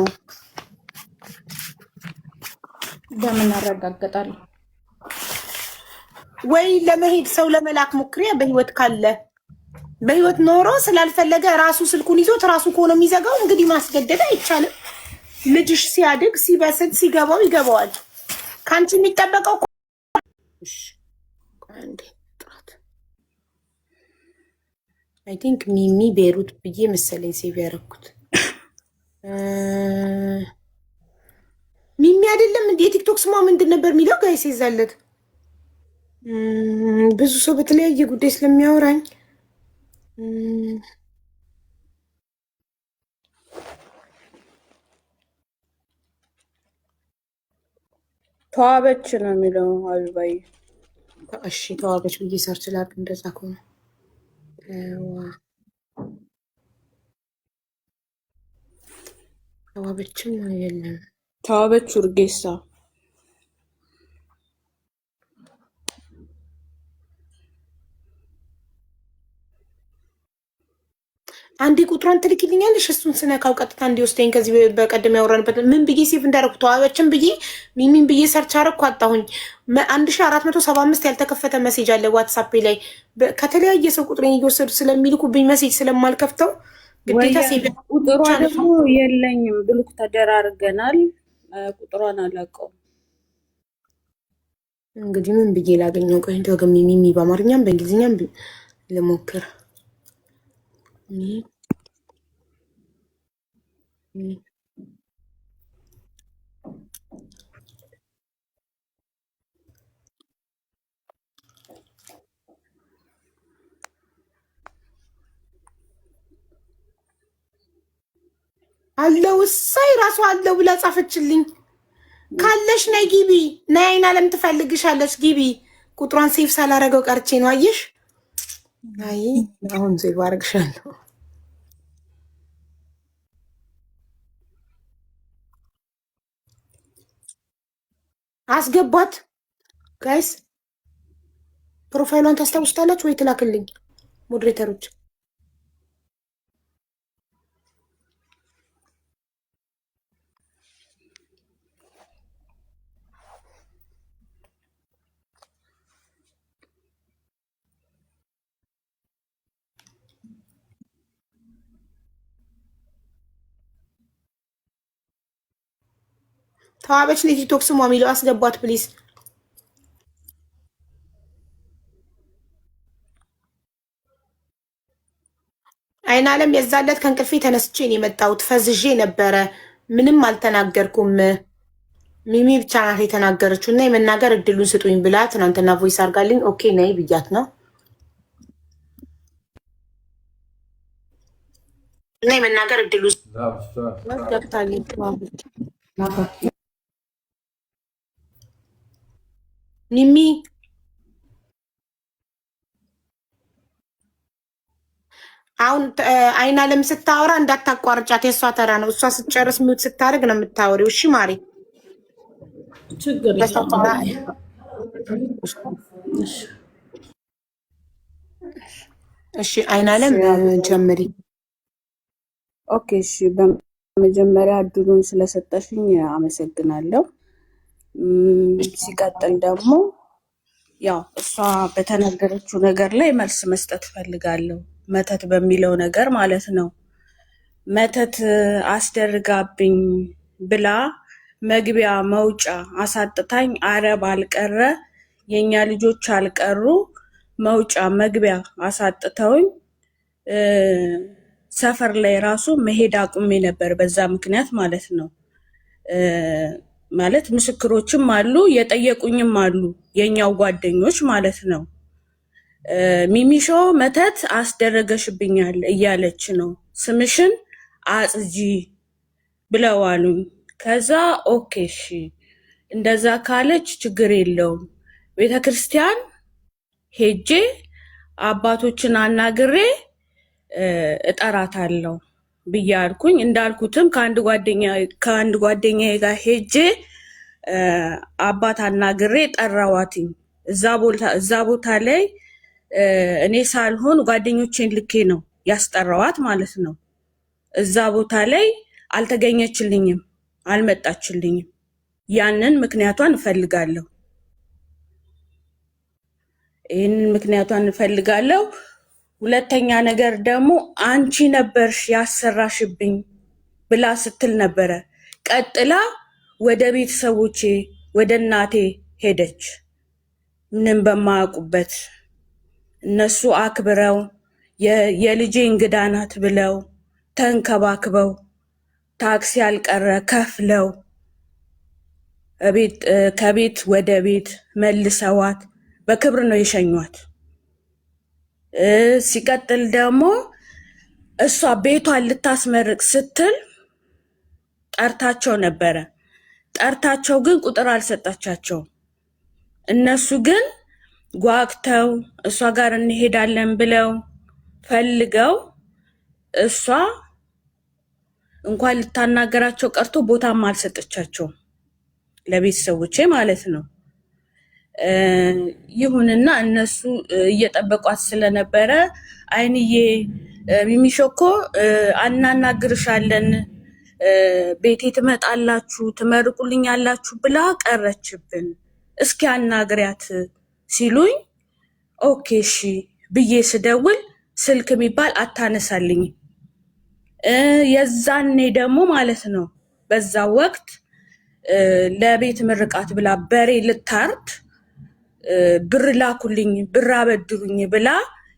በምን አረጋግጣለሁ? ወይ ለመሄድ ሰው ለመላክ ሞክሪያ በህይወት ካለ በህይወት ኖሮ ስላልፈለገ ራሱ ስልኩን ይዞት ራሱ ከሆነ የሚዘጋው እንግዲህ ማስገደድ አይቻልም። ልጅሽ ሲያድግ ሲበስል ሲገባው ይገባዋል። ካንቺ የሚጠበቀው እሺ አንዴ ጥራት አይ ቲንክ ሚሚ ቤሩት ብዬ መሰለኝ ሴቭ ያደረኩት ሚሚ አይደለም እንዴ? የቲክቶክ ስሟ ምንድን ነበር የሚለው ጋይስ ይዛለት ብዙ ሰው በተለያየ ጉዳይ ስለሚያወራኝ ተዋበች ነው የሚለው አልባይ። እሺ ተዋበች ብዬ ሰርች ላድርግ። እንደዛ ከሆነ ተዋበችም የለም። ተዋበች ኡርጌሳ አንዴ ቁጥሯን ትልክልኛለሽ? እሱን ስነካው ቀጥታ እንዲወስደኝ ከዚህ በቀደም ያወራንበት ምን ብዬ ሴቭ እንዳደረኩ ተዋበችን ብዬ ሚሚን ብዬ ሰርች አደረኩ አጣሁኝ። 1475 ያልተከፈተ ሜሴጅ አለ ዋትስአፕ ላይ ከተለያየ ሰው ቁጥሬን እየወሰዱ ስለሚልኩብኝ ሜሴጅ ስለማልከፍተው ግዴታ ሴቭ ቁጥሯ ደግሞ የለኝም ብሉክ ተደራርገናል። ቁጥሯን አላውቀውም። እንግዲህ ምን ብዬ ላገኘው? ቆይ እንደው ሚሚ በአማርኛም በእንግሊዝኛም ልሞክር። አለው እሳይ ራሱ አለው ብላ ጻፈችልኝ። ካለሽ ነይ ግቢ፣ ነይ አይን አለም ትፈልግሻለች ግቢ። ቁጥሯን ሴፍ ሳላረገው ቀርቼ ነው አየሽ። አይ አሁን ሴፍ አረግሻለሁ። አስገባት ጋይስ። ፕሮፋይሏን ታስታውስታላችሁ ወይ? ትላክልኝ ሞዴሬተሮች። ተዋበች ነው ቲክቶክ ስሟ የሚለው አስገባት ፕሊዝ። አይን አለም የዛለት ከእንቅልፌ ተነስቼ ነው የመጣሁት። ፈዝዤ ነበረ፣ ምንም አልተናገርኩም። ሚሚ ብቻ ናት የተናገረችው እና የመናገር እድሉን ስጡኝ ብላ ትናንትና ቮይስ አድርጋልኝ ኦኬ ነይ ብያት ነው እና የመናገር እድሉን ገብታለች። ሚሚ አሁን አይን አለም ስታወራ እንዳታቋርጫት፣ የእሷ ተራ ነው። እሷ ስትጨርስ ሚውት ስታደርግ ነው የምታወሪው። እሺ ማሪ ችግር እሺ አይን አለም ጀምሪ። ኦኬ እሺ። በመጀመሪያ እድሉን ስለሰጠሽኝ አመሰግናለሁ። ሲቀጥል ደግሞ ያው እሷ በተናገረችው ነገር ላይ መልስ መስጠት ፈልጋለሁ። መተት በሚለው ነገር ማለት ነው። መተት አስደርጋብኝ ብላ መግቢያ መውጫ አሳጥታኝ፣ አረብ አልቀረ የኛ ልጆች አልቀሩ መውጫ መግቢያ አሳጥተውኝ ሰፈር ላይ ራሱ መሄድ አቁሜ ነበር። በዛ ምክንያት ማለት ነው። ማለት ምስክሮችም አሉ፣ የጠየቁኝም አሉ፣ የኛው ጓደኞች ማለት ነው። ሚሚሾ መተት አስደረገሽብኛል እያለች ነው፣ ስምሽን አጽጂ ብለዋሉኝ። ከዛ ኦኬ እሺ እንደዛ ካለች ችግር የለውም ቤተክርስቲያን ሄጄ አባቶችን አናግሬ እጠራታለሁ ብዬ አልኩኝ። እንዳልኩትም ከአንድ ጓደኛዬ ጋር ሄጄ አባት አናግሬ ጠራዋትኝ። እዛ ቦታ ላይ እኔ ሳልሆን ጓደኞቼን ልኬ ነው ያስጠራዋት ማለት ነው። እዛ ቦታ ላይ አልተገኘችልኝም፣ አልመጣችልኝም። ያንን ምክንያቷን እፈልጋለሁ። ይህንን ምክንያቷን እፈልጋለሁ። ሁለተኛ ነገር ደግሞ አንቺ ነበርሽ ያሰራሽብኝ ብላ ስትል ነበረ። ቀጥላ ወደ ቤተሰቦቼ ወደ እናቴ ሄደች። ምንም በማያውቁበት እነሱ አክብረው የልጄ እንግዳ ናት ብለው ተንከባክበው ታክሲ ያልቀረ ከፍለው ከቤት ወደ ቤት መልሰዋት በክብር ነው የሸኟት። ሲቀጥል ደግሞ እሷ ቤቷን ልታስመርቅ ስትል ጠርታቸው ነበረ። ጠርታቸው ግን ቁጥር አልሰጣቻቸውም። እነሱ ግን ጓግተው እሷ ጋር እንሄዳለን ብለው ፈልገው እሷ እንኳን ልታናገራቸው ቀርቶ ቦታም አልሰጠቻቸውም፣ ለቤተሰቦቼ ማለት ነው። ይሁንና እነሱ እየጠበቋት ስለነበረ አይንዬ ሚሚሾ እኮ አናናግርሻለን፣ ቤቴ ትመጣላችሁ፣ ትመርቁልኛላችሁ ብላ ቀረችብን፣ እስኪ አናግሪያት ሲሉኝ ኦኬ እሺ ብዬ ስደውል ስልክ የሚባል አታነሳልኝ። የዛኔ ደግሞ ማለት ነው በዛ ወቅት ለቤት ምርቃት ብላ በሬ ልታርድ ብር ላኩልኝ፣ ብር አበድሩኝ ብላ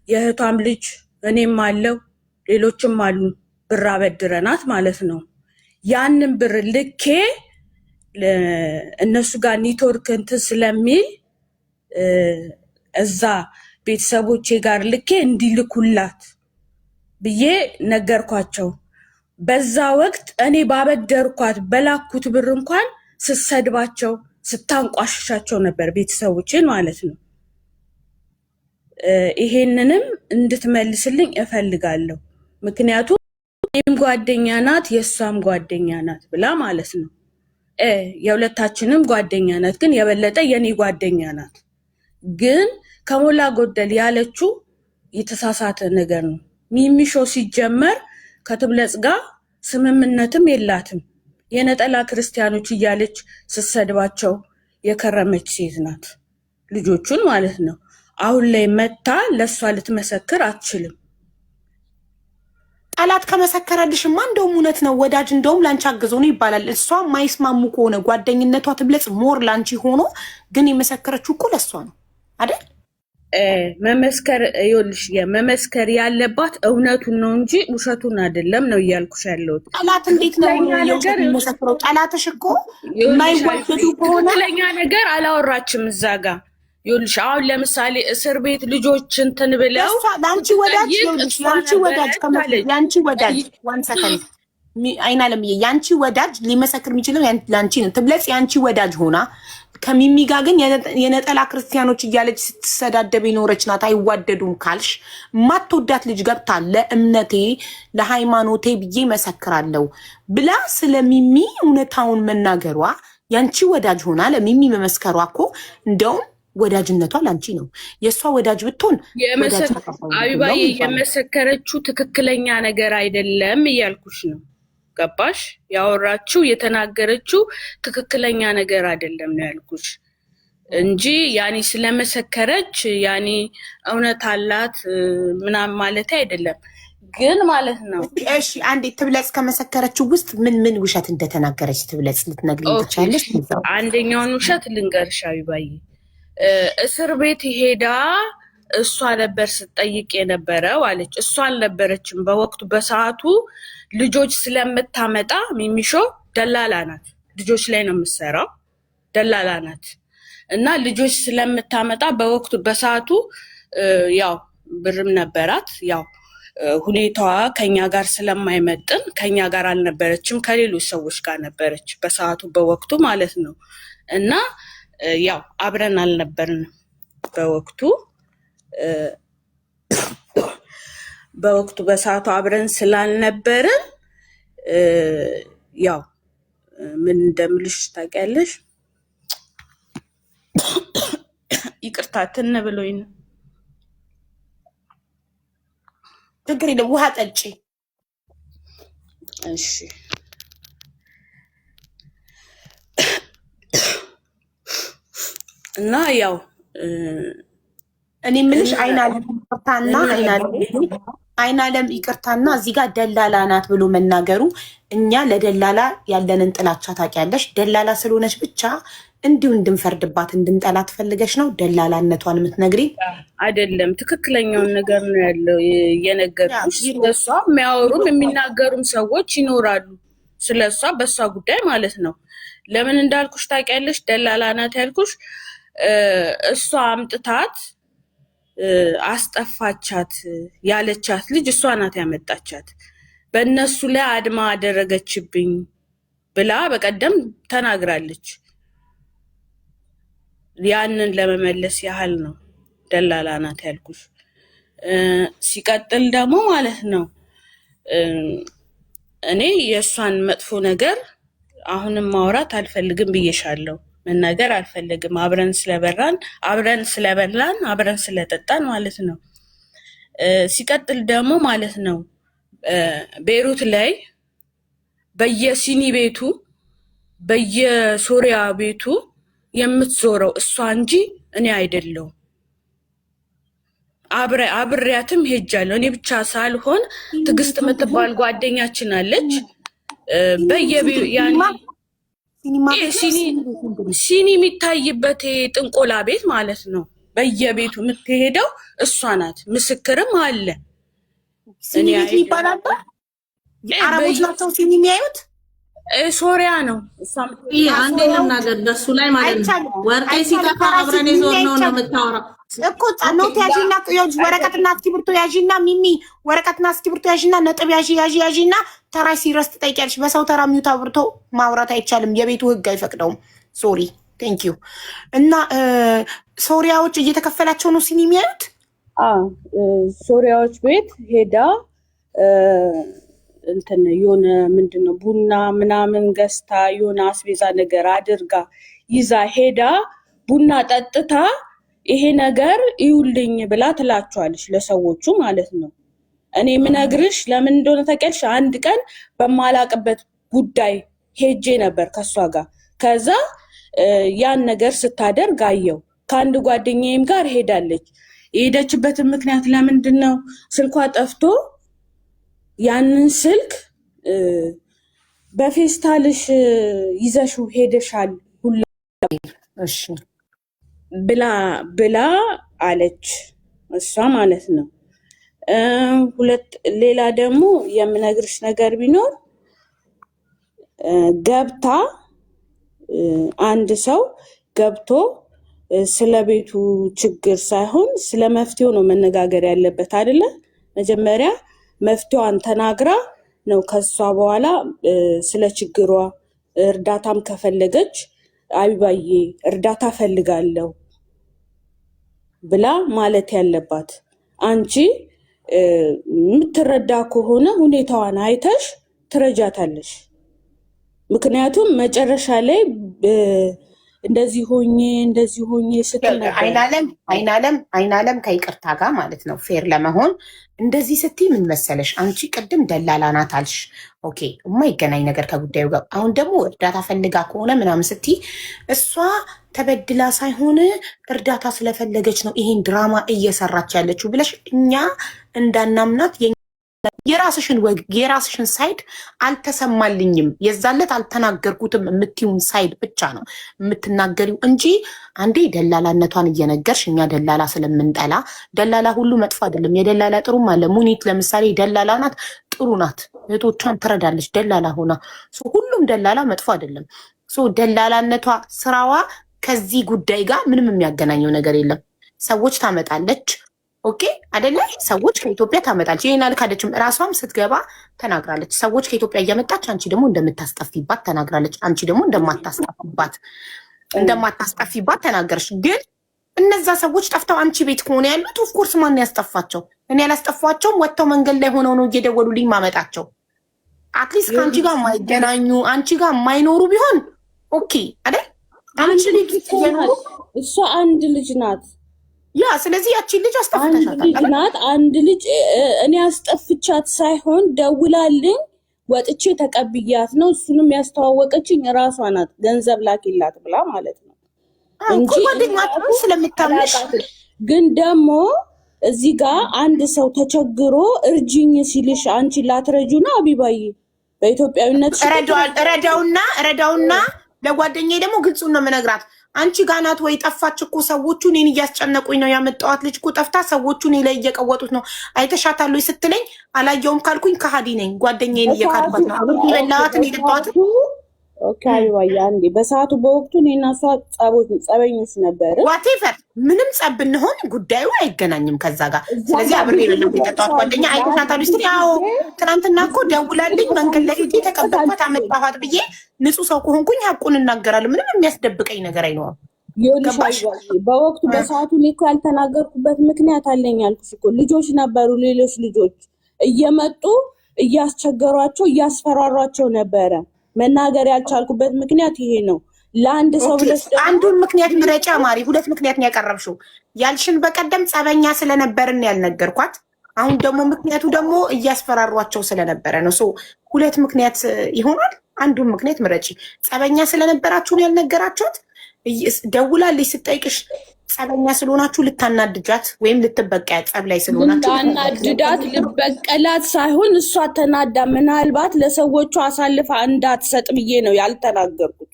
የእህቷም ልጅ እኔም አለው ሌሎችም አሉ ብር አበድረናት ማለት ነው። ያንን ብር ልኬ እነሱ ጋር ኔትወርክ እንትን ስለሚል እዛ ቤተሰቦቼ ጋር ልኬ እንዲልኩላት ብዬ ነገርኳቸው። በዛ ወቅት እኔ ባበደርኳት በላኩት ብር እንኳን ስሰድባቸው ስታንቋሽሻቸው ነበር ቤተሰቦችን ማለት ነው። ይሄንንም እንድትመልስልኝ እፈልጋለሁ። ምክንያቱም እኔም ጓደኛ ናት የእሷም ጓደኛ ናት ብላ ማለት ነው። የሁለታችንም ጓደኛ ናት፣ ግን የበለጠ የኔ ጓደኛ ናት። ግን ከሞላ ጎደል ያለችው የተሳሳተ ነገር ነው። ሚሚሾ ሲጀመር ከትብለጽ ጋር ስምምነትም የላትም። የነጠላ ክርስቲያኖች እያለች ስትሰድባቸው የከረመች ሴት ናት፣ ልጆቹን ማለት ነው። አሁን ላይ መታ ለእሷ ልትመሰክር አትችልም። ጠላት ከመሰከረልሽማ እንደውም እውነት ነው ወዳጅ እንደውም ላንቺ አግዞ ነው ይባላል። እሷ ማይስማሙ ከሆነ ጓደኝነቷ ትብለጽ ሞር ላንቺ ሆኖ ግን የመሰከረችው እኮ ለእሷ ነው አይደል? መመስከር ይኸውልሽ፣ የመመስከር ያለባት እውነቱን ነው እንጂ ውሸቱን አይደለም ነው እያልኩሽ ያለሁት። ጠላት እንዴት ነው የሚመሰክረው? ጠላትሽ እኮ የማይወደዱ ከሆነ ትክክለኛ ነገር አላወራችም እዛ ጋር። ይኸውልሽ አሁን ለምሳሌ እስር ቤት ልጆች እንትን ብለው ለአንቺ ወዳጅ ይኸውልሽ፣ ያንቺ ወዳጅ ዋን ሰከንድ አይና ለምዬ ያንቺ ወዳጅ ሊመሰክር የሚችለው ላንቺ ነው። ትብለጽ ያንቺ ወዳጅ ሆና ከሚሚ ጋር ግን የነጠላ ክርስቲያኖች እያለች ስትሰዳደብ የኖረች ናት። አይዋደዱም ካልሽ ማትወዳት ልጅ ገብታ ለእምነቴ ለሃይማኖቴ ብዬ መሰክራለሁ ብላ ስለሚሚ እውነታውን መናገሯ ያንቺ ወዳጅ ሆና ለሚሚ መመስከሯ እኮ እንደውም ወዳጅነቷ ላንቺ ነው። የእሷ ወዳጅ ብትሆን አቢባዬ የመሰከረችው ትክክለኛ ነገር አይደለም እያልኩሽ ነው። ገባሽ? ያወራችው የተናገረችው ትክክለኛ ነገር አይደለም ነው ያልኩሽ እንጂ ያኔ ስለመሰከረች ያኔ እውነት አላት ምናምን ማለት አይደለም። ግን ማለት ነው እሺ፣ አንዴ ትብለጽ ከመሰከረችው ውስጥ ምን ውሸት እንደተናገረች ትብለጽ ልትነግሪኝ ትችያለሽ? አንደኛውን ውሸት ልንገርሽ አቢባዬ። እስር ቤት ሄዳ እሷ ነበር ስትጠይቅ የነበረው አለች። እሷ አልነበረችም በወቅቱ በሰዓቱ ልጆች ስለምታመጣ ሚሚሾ ደላላ ናት፣ ልጆች ላይ ነው የምትሰራው፣ ደላላ ናት እና ልጆች ስለምታመጣ በወቅቱ በሰዓቱ ያው ብርም ነበራት። ያው ሁኔታዋ ከኛ ጋር ስለማይመጥን ከኛ ጋር አልነበረችም፣ ከሌሎች ሰዎች ጋር ነበረች በሰዓቱ በወቅቱ ማለት ነው። እና ያው አብረን አልነበርንም በወቅቱ በሰዓቱ አብረን ስላልነበርን ያው ምን እንደምልሽ ታውቂያለሽ። ይቅርታ ትን ብሎኝ ነው። ችግር የለም ውሃ ጠጪ። እሺ እና ያው እኔ ምልሽ አይናለም ይቅርታና እዚህ ጋር ደላላ ናት ብሎ መናገሩ እኛ ለደላላ ያለንን ጥላቻ ታውቂያለሽ። ደላላ ስለሆነች ብቻ እንዲሁ እንድንፈርድባት እንድንጠላት ፈልገሽ ነው ደላላነቷን የምትነግሪ አይደለም። ትክክለኛውን ነገር ነው ያለው የነገርኩሽ። ስለሷ የሚያወሩም የሚናገሩም ሰዎች ይኖራሉ። ስለሷ በሷ ጉዳይ ማለት ነው። ለምን እንዳልኩሽ ታውቂያለሽ? ደላላ ናት ያልኩሽ እሷ አምጥታት አስጠፋቻት ያለቻት ልጅ እሷ ናት ያመጣቻት። በእነሱ ላይ አድማ አደረገችብኝ ብላ በቀደም ተናግራለች። ያንን ለመመለስ ያህል ነው ደላላ ናት ያልኩሽ። ሲቀጥል ደግሞ ማለት ነው እኔ የእሷን መጥፎ ነገር አሁንም ማውራት አልፈልግም ብዬሻለሁ። መናገር አልፈልግም። አብረን ስለበላን አብረን ስለጠጣን ማለት ነው። ሲቀጥል ደግሞ ማለት ነው ቤሩት ላይ በየሲኒ ቤቱ በየሶሪያ ቤቱ የምትዞረው እሷ እንጂ እኔ አይደለሁም። አብሬያትም ሄጃለሁ። እኔ ብቻ ሳልሆን ትግስት የምትባል ጓደኛችን አለች። ሲኒ የሚታይበት ጥንቆላ ቤት ማለት ነው። በየቤቱ የምትሄደው እሷ ናት። ምስክርም አለ። ሲኒ ቤት ይባላል። አረቦች ናቸው ሲኒ የሚያዩት። ሶሪያ ነው። አንዴ ልናገር በሱ ላይ ማለት ነው። ወርቄ ሲጠፋ አብረን የዞርነው ነው የምታወራው እኮ ኖት ያዢና ወረቀትና እስክሪብቶ ያዢና ሚሚ ወረቀትና እስክሪብቶ ያዢና ነጥብ ያዢና ተራ ሲረስ ትጠይቂያለሽ። በሰው ተራ ሚውት አብርቶ ማውራት አይቻልም። የቤቱ ህግ አይፈቅደውም። ሶሪ ቴንክ ዩ። እና ሶሪያዎች እየተከፈላቸው ነው ሲኒ የሚያዩት። ሶሪያዎች ቤት ሄዳ እንትን የሆነ ምንድነው ቡና ምናምን ገዝታ የሆነ አስቤዛ ነገር አድርጋ ይዛ ሄዳ ቡና ጠጥታ ይሄ ነገር ይውልኝ ብላ ትላቸዋለች ለሰዎቹ ማለት ነው። እኔ ምነግርሽ ለምን እንደሆነ ታውቂያለሽ? አንድ ቀን በማላቅበት ጉዳይ ሄጄ ነበር ከሷ ጋር። ከዛ ያን ነገር ስታደርግ አየው። ከአንድ ጓደኛዬም ጋር ሄዳለች። የሄደችበትን ምክንያት ለምንድን ነው? ስልኳ ጠፍቶ ያንን ስልክ በፌስታልሽ ይዘሽው ሄደሻል ሁላ እሺ ብላ አለች እሷ ማለት ነው። ሌላ ደግሞ የምነግርሽ ነገር ቢኖር ገብታ አንድ ሰው ገብቶ ስለ ቤቱ ችግር ሳይሆን ስለ መፍትሄው ነው መነጋገር ያለበት አይደለ? መጀመሪያ መፍትሄዋን ተናግራ ነው ከሷ በኋላ ስለ ችግሯ እርዳታም ከፈለገች አቢባዬ እርዳታ ፈልጋለሁ ብላ ማለት ያለባት። አንቺ የምትረዳ ከሆነ ሁኔታዋን አይተሽ ትረጃታለሽ። ምክንያቱም መጨረሻ ላይ እንደዚህ ሆኜ ስትል ነበር። አይናለም ከይቅርታ ጋር ማለት ነው ፌር ለመሆን እንደዚህ ስትይ ምን መሰለሽ፣ አንቺ ቅድም ደላላ ናት አልሽ። ኦኬ የማይገናኝ ነገር ከጉዳዩ ጋር። አሁን ደግሞ እርዳታ ፈልጋ ከሆነ ምናምን ስትይ እሷ ተበድላ ሳይሆን እርዳታ ስለፈለገች ነው ይሄን ድራማ እየሰራች ያለችው ብለሽ እኛ እንዳናምናት የራስሽን ሳይድ አልተሰማልኝም፣ የዛለት አልተናገርኩትም የምትይውን ሳይድ ብቻ ነው የምትናገሪው እንጂ አንዴ ደላላነቷን እየነገርሽ እኛ ደላላ ስለምንጠላ፣ ደላላ ሁሉ መጥፎ አይደለም። የደላላ ጥሩም አለ። ሙኒት ለምሳሌ ደላላ ናት፣ ጥሩ ናት፣ እህቶቿን ትረዳለች ደላላ ሆና። ሁሉም ደላላ መጥፎ አይደለም። ደላላነቷ ስራዋ ከዚህ ጉዳይ ጋር ምንም የሚያገናኘው ነገር የለም። ሰዎች ታመጣለች። ኦኬ አይደለ? ሰዎች ከኢትዮጵያ ታመጣለች። ይሄን አልካደችም። ራሷም ስትገባ ተናግራለች። ሰዎች ከኢትዮጵያ እያመጣች አንቺ ደግሞ እንደምታስጠፊባት ተናግራለች። አንቺ ደግሞ እንደማታስጠፊባት ተናገረች። ግን እነዛ ሰዎች ጠፍተው አንቺ ቤት ከሆነ ያሉት ኦፍኮርስ ማን ያስጠፋቸው? እኔ ያላስጠፋቸውም። ወጥተው መንገድ ላይ ሆነው ነው እየደወሉልኝ ማመጣቸው። አትሊስት ከአንቺ ጋር የማይገናኙ አንቺ ጋር የማይኖሩ ቢሆን ኦኬ አይደል? አንቺ ልጅ እሷ አንድ ልጅ ናት። ያ ስለዚህ ያቺ ልጅ አስጠፍተሻታል። አንድ ልጅ ናት። አንድ ልጅ እኔ አስጠፍቻት ሳይሆን ደውላልኝ ወጥቼ ተቀብያት ነው። እሱንም ያስተዋወቀችኝ ራሷ ናት። ገንዘብ ላኪላት ብላ ማለት ነው እንጂ ጓደኛችሁ ስለምታምንሽ። ግን ደግሞ እዚህ ጋር አንድ ሰው ተቸግሮ እርጅኝ ሲልሽ አንቺ ላትረጁ ነው አቢባዬ? በኢትዮጵያዊነት ረዳውና ለጓደኛዬ ደግሞ ግልጹን ነው የምነግራት። አንቺ ጋር ናት ወይ ጠፋች እኮ ሰዎቹ እኔን እያስጨነቁኝ ነው ያመጣኋት ልጅ እኮ ጠፍታ ሰዎቹ እኔ ላይ እየቀወጡት ነው አይተሻታል ወይ ስትለኝ አላየውም ካልኩኝ ከሃዲ ነኝ። ጓደኛዬን እየካድባት ነው አብሬላዋትን የጠጣዋት። ኦኬ አቢባዬ አንዴ በሰዓቱ በወቅቱ እኔና እሷ ጸበኞች ነበር። ዋቴቨር ምንም ጸብ ብንሆን ጉዳዩ አይገናኝም ከዛ ጋር። ስለዚህ አብሬላዋት የጠጣዋት ጓደኛ አይተሻታል ስትል ያው ትናንትና እኮ ደውላልኝ መንገድ ላይ ሄጄ ተቀበልኳት አመጣኋት ብዬ ንጹህ ሰው ከሆንኩኝ ሀቁን እናገራለሁ። ምንም የሚያስደብቀኝ ነገር አይኖርም። በወቅቱ በሰዓቱ እኔ እኮ ያልተናገርኩበት ምክንያት አለኝ አልኩሽ እኮ። ልጆች ነበሩ፣ ሌሎች ልጆች እየመጡ እያስቸገሯቸው እያስፈራሯቸው ነበረ። መናገር ያልቻልኩበት ምክንያት ይሄ ነው። ለአንድ ሰው ብለሽ አንዱን ምክንያት ምረጫ ማሪ። ሁለት ምክንያት ነው ያቀረብሽው። ያልሽን በቀደም ጸበኛ ስለነበርን ያልነገርኳት፣ አሁን ደግሞ ምክንያቱ ደግሞ እያስፈራሯቸው ስለነበረ ነው። ሁለት ምክንያት ይሆናል። አንዱን ምክንያት ምረጪ። ጸበኛ ስለነበራችሁን ያልነገራችሁት ደውላለች ስጠይቅሽ ጸበኛ ስለሆናችሁ ልታናድጃት ወይም ልትበቀያ ጸብ ላይ ስለሆናችሁ ልታናድዳት ልበቀላት ሳይሆን እሷ ተናዳ ምናልባት ለሰዎቹ አሳልፋ እንዳትሰጥ ብዬ ነው ያልተናገርኩት።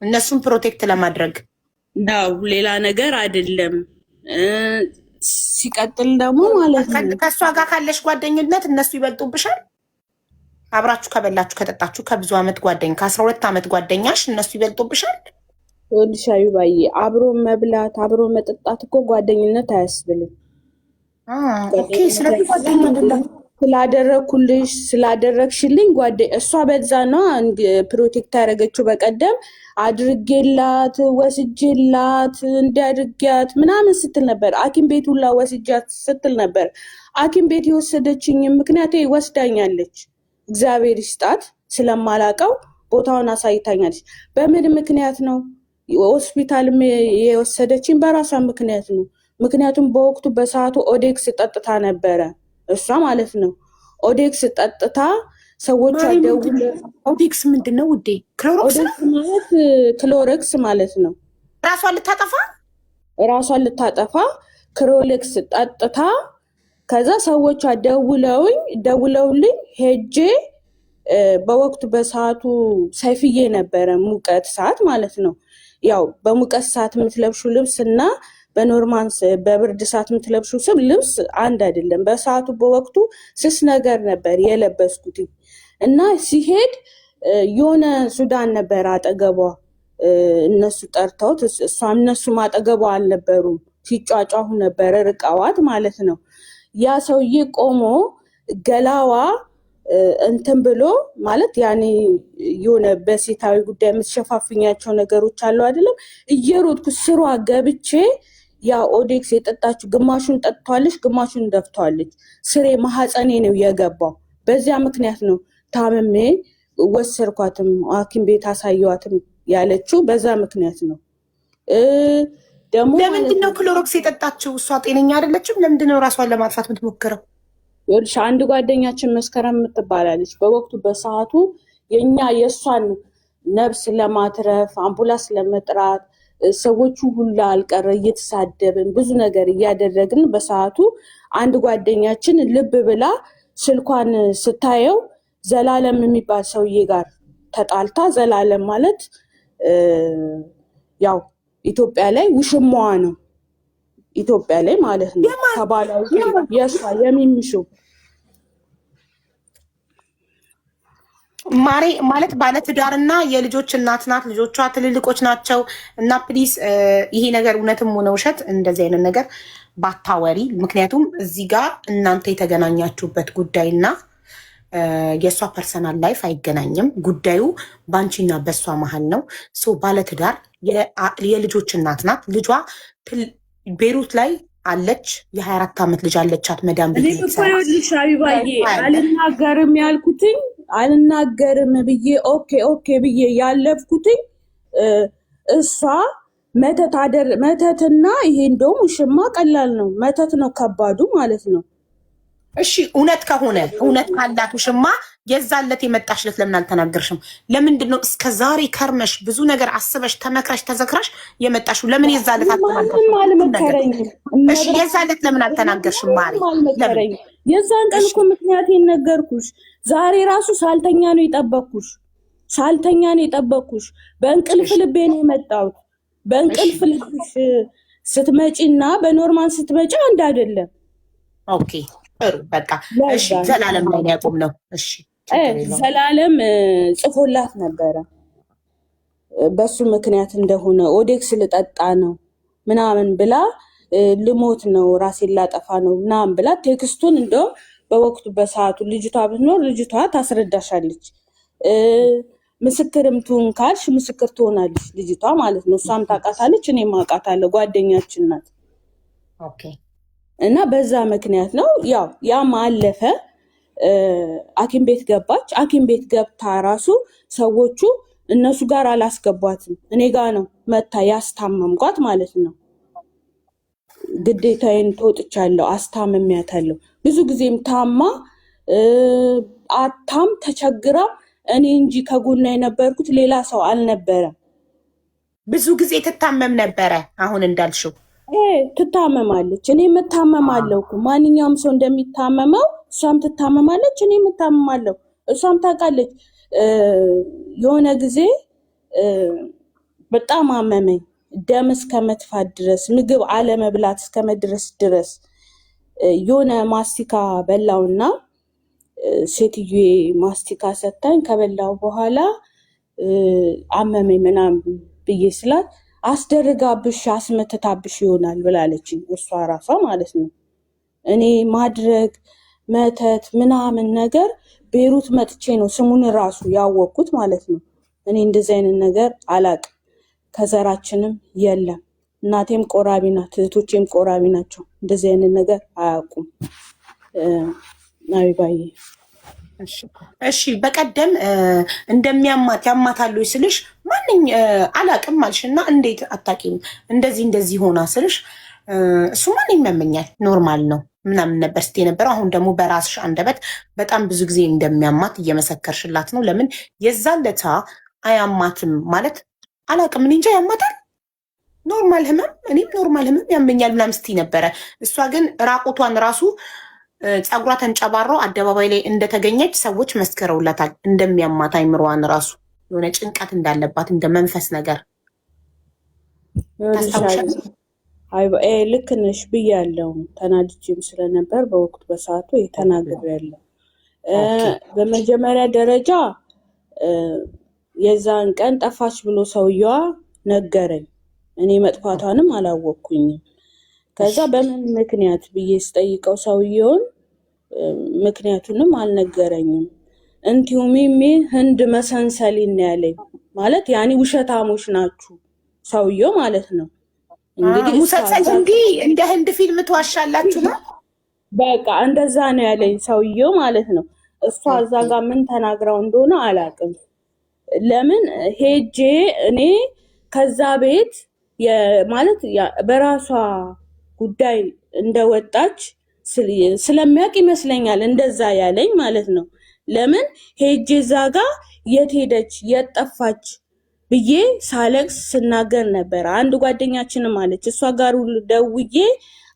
እነሱን ፕሮቴክት ለማድረግ ነው፣ ሌላ ነገር አይደለም። ሲቀጥል ደግሞ ማለት ነው ከእሷ ጋር ካለሽ ጓደኝነት እነሱ ይበልጡብሻል። አብራችሁ ከበላችሁ ከጠጣችሁ ከብዙ ዓመት ጓደኛ ከ12 ዓመት ጓደኛሽ እነሱ ይበልጡብሻል። ወልሻ ይባዬ አብሮ መብላት አብሮ መጠጣት እኮ ጓደኝነት አያስብልም። ኦኬ ስለዚህ ጓደኛ ስላደረኩልሽ ስላደረግሽልኝ እሷ በዛ ነው ፕሮቴክት ያደረገችው። በቀደም አድርጌላት ወስጄላት እንዲያድርጊያት ምናምን ስትል ነበር። ሐኪም ቤት ሁላ ወስጃት ስትል ነበር። ሐኪም ቤት የወሰደችኝ ምክንያት ወስዳኛለች። እግዚአብሔር ይስጣት። ስለማላቀው ቦታውን አሳይታኛለች። በምን ምክንያት ነው ሆስፒታል የወሰደችኝ? በራሷ ምክንያት ነው። ምክንያቱም በወቅቱ በሰዓቱ ኦዴክስ ጠጥታ ነበረ እሷ ማለት ነው። ኦዴክስ ጠጥታ ሰዎች አደውል። ኦዴክስ ምንድነው ውዴ? ኦዴክስ ማለት ክሎሬክስ ማለት ነው። ራሷን ልታጠፋ ክሎሬክስ ጠጥታ ከዛ ሰዎች ደውለውልኝ ሄጄ በወቅቱ በሰዓቱ ሰይፍዬ ነበረ ሙቀት ሰዓት ማለት ነው። ያው በሙቀት ሰዓት የምትለብሹ ልብስ እና በኖርማል በብርድ ሰዓት የምትለብሹ ልብስ አንድ አይደለም። በሰዓቱ በወቅቱ ስስ ነገር ነበር የለበስኩት እና ሲሄድ የሆነ ሱዳን ነበር አጠገቧ። እነሱ ጠርተውት እነሱም አጠገቧ አልነበሩም። ሲጫጫሁ ነበረ ርቀዋት ማለት ነው። ያ ሰውዬ ቆሞ ገላዋ እንትን ብሎ ማለት ያኔ የሆነ በሴታዊ ጉዳይ የምትሸፋፍኛቸው ነገሮች አሉ አይደለም። እየሮጥኩ ስሯ ገብቼ ያ ኦዴክስ የጠጣችው ግማሹን ጠጥቷለች፣ ግማሹን ደፍቷለች። ስሬ ማህፀኔ ነው የገባው። በዚያ ምክንያት ነው ታመሜ ወሰድኳትም ሐኪም ቤት አሳየዋትም ያለችው በዛ ምክንያት ነው። ደግሞ ለምንድን ነው ክሎሮክስ የጠጣችው? እሷ ጤነኛ አይደለችም። ለምንድን ነው ራሷን ለማጥፋት የምትሞክረው? ይኸውልሽ አንድ ጓደኛችን መስከረም የምትባላለች በወቅቱ በሰዓቱ የእሷን ነብስ ለማትረፍ አምቡላንስ ለመጥራት ሰዎቹ ሁላ አልቀረ እየተሳደብን ብዙ ነገር እያደረግን በሰዓቱ አንድ ጓደኛችን ልብ ብላ ስልኳን ስታየው ዘላለም የሚባል ሰውዬ ጋር ተጣልታ፣ ዘላለም ማለት ያው ኢትዮጵያ ላይ ውሽማዋ ነው። ኢትዮጵያ ላይ ማለት ነው ከባላው የሷ የሚምሹ ማሬ ማለት ባለትዳርና የልጆች እናት ናት። ልጆቿ ትልልቆች ናቸው። እና ፕሊስ ይሄ ነገር እውነትም ሆነ ውሸት እንደዚህ አይነት ነገር ባታወሪ። ምክንያቱም እዚህ ጋር እናንተ የተገናኛችሁበት ጉዳይና የእሷ ፐርሰናል ላይፍ አይገናኝም። ጉዳዩ ባንቺና በእሷ መሀል ነው። ባለትዳር የልጆች እናት ናት። ልጇ ቤሩት ላይ አለች። የ24 ዓመት ልጅ አለቻት። መዳም ቤት ልጅ አቢባዬ አልናገርም ያልኩትኝ አልናገርም ብዬ ኦኬ ብዬ ያለፍኩትኝ እሷ መተትና ይሄ እንደውም ውሽማ ቀላል ነው፣ መተት ነው ከባዱ ማለት ነው። እሺ እውነት ከሆነ እውነት ካላት ውሽማ የዛለት የመጣሽለት ለምን አልተናገርሽም? ለምንድን ነው እስከ ዛሬ ከርመሽ ብዙ ነገር አስበሽ ተመክረሽ ተዘክረሽ የመጣሽው? ለምን የዛለት አልተናገርሽም? እሺ የዛለት ለምን አልተናገርሽም? ማሪ ለምን የዛን ቀን እኮ ምክንያት ነገርኩሽ። ዛሬ ራሱ ሳልተኛ ነው የጠበቅኩሽ። በእንቅልፍ ልቤ ነው የመጣሁት። በእንቅልፍ ልብሽ ስትመጪና በኖርማል ስትመጪ አንድ አይደለም። ኦኬ ጥሩ በቃ እሺ። ዘላለም ላይ ያቆም ነው። እሺ ዘላለም ጽፎላት ነበረ በሱ ምክንያት እንደሆነ ኦዴክስ ልጠጣ ነው ምናምን ብላ ልሞት ነው ራሴን ላጠፋ ነው ምናምን ብላ ቴክስቱን እንደውም በወቅቱ በሰዓቱ ልጅቷ ብትኖር ልጅቷ ታስረዳሻለች። ምስክርም ትሁን ካልሽ ምስክር ትሆናለች ልጅቷ ማለት ነው። እሷም ታውቃታለች፣ እኔም አውቃታለሁ፣ ጓደኛችን ናት። ኦኬ እና በዛ ምክንያት ነው ያው ያም አለፈ። ሐኪም ቤት ገባች። ሐኪም ቤት ገብታ ራሱ ሰዎቹ እነሱ ጋር አላስገቧትም፣ እኔ ጋር ነው መታ ያስታመምኳት ማለት ነው። ግዴታዬን ተወጥቻለሁ፣ አስታምሚያታለሁ። ብዙ ጊዜም ታማ አታም ተቸግራ እኔ እንጂ ከጎኗ የነበርኩት ሌላ ሰው አልነበረም። ብዙ ጊዜ ትታመም ነበረ። አሁን እንዳልሽው ትታመማለች፣ እኔም እታመማለሁ እኮ ማንኛውም ሰው እንደሚታመመው እሷም ትታመማለች፣ እኔም እታመማለሁ። እሷም ታውቃለች። የሆነ ጊዜ በጣም አመመኝ፣ ደም እስከ መጥፋት ድረስ፣ ምግብ አለመብላት እስከ መድረስ ድረስ የሆነ ማስቲካ በላውና ሴትዬ ማስቲካ ሰታኝ ከበላው በኋላ አመመኝ ምናምን ብዬ ስላት አስደርጋብሽ አስመተታብሽ ይሆናል ብላለችኝ። እሷ ራሷ ማለት ነው። እኔ ማድረግ መተት ምናምን ነገር ቤሩት መጥቼ ነው ስሙን ራሱ ያወቅኩት ማለት ነው። እኔ እንደዚህ አይነት ነገር አላቅም፣ ከዘራችንም የለም። እናቴም ቆራቢ ናት፣ እህቶቼም ቆራቢ ናቸው። እንደዚህ አይነት ነገር አያውቁም። ናቢባዬ እሺ በቀደም ያማታሉ ስልሽ ማንኝ አላቅም አልሽና እንዴት አታቂም እንደዚህ ሆና ስልሽ እሱ ማንኝ ያመኛል ኖርማል ነው ምናምን ነበር ስትይ የነበረው። አሁን ደግሞ በራስሽ አንደበት በጣም ብዙ ጊዜ እንደሚያማት እየመሰከርሽላት ነው። ለምን የዛለታ አያማትም ማለት አላቅም፣ እኔ እንጃ ያማታል። ኖርማል ህመም፣ እኔም ኖርማል ህመም ያመኛል ምናምን ስትይ ነበረ። እሷ ግን ራቁቷን ራሱ ፀጉሯ ተንጨባሮ አደባባይ ላይ እንደተገኘች ሰዎች መስከረውላታል። እንደሚያማት አይምሯን ራሱ የሆነ ጭንቀት እንዳለባት እንደ መንፈስ ነገር ልክ ነሽ ብያለሁ። ተናድጄም ስለነበር በወቅቱ በሰዓቱ የተናግሬያለሁ። በመጀመሪያ ደረጃ የዛን ቀን ጠፋች ብሎ ሰውየዋ ነገረኝ። እኔ መጥፋቷንም አላወቅኩኝም። ከዛ በምን ምክንያት ብዬ ስጠይቀው ሰውየውን ምክንያቱንም አልነገረኝም። እንዲሁ ሚሚ ህንድ መሰንሰሊን ያለኝ ማለት ያኔ ውሸታሞች ናችሁ ሰውየው ማለት ነው። እንግዲህ ሙሰልሰል እንደ ህንድ ፊልም ትዋሻላችሁ ነው በቃ እንደዛ ነው ያለኝ ሰውየው ማለት ነው። እሷ እዛ ጋር ምን ተናግራው እንደሆነ አላውቅም። ለምን ሄጄ እኔ ከዛ ቤት ማለት በራሷ ጉዳይ እንደወጣች ስለሚያውቅ ይመስለኛል እንደዛ ያለኝ ማለት ነው። ለምን ሄጄ እዛ ጋር የት ሄደች የት ጠፋች ብዬ ሳለቅስ ስናገር ነበር። አንድ ጓደኛችንም አለች እሷ ጋር ደውዬ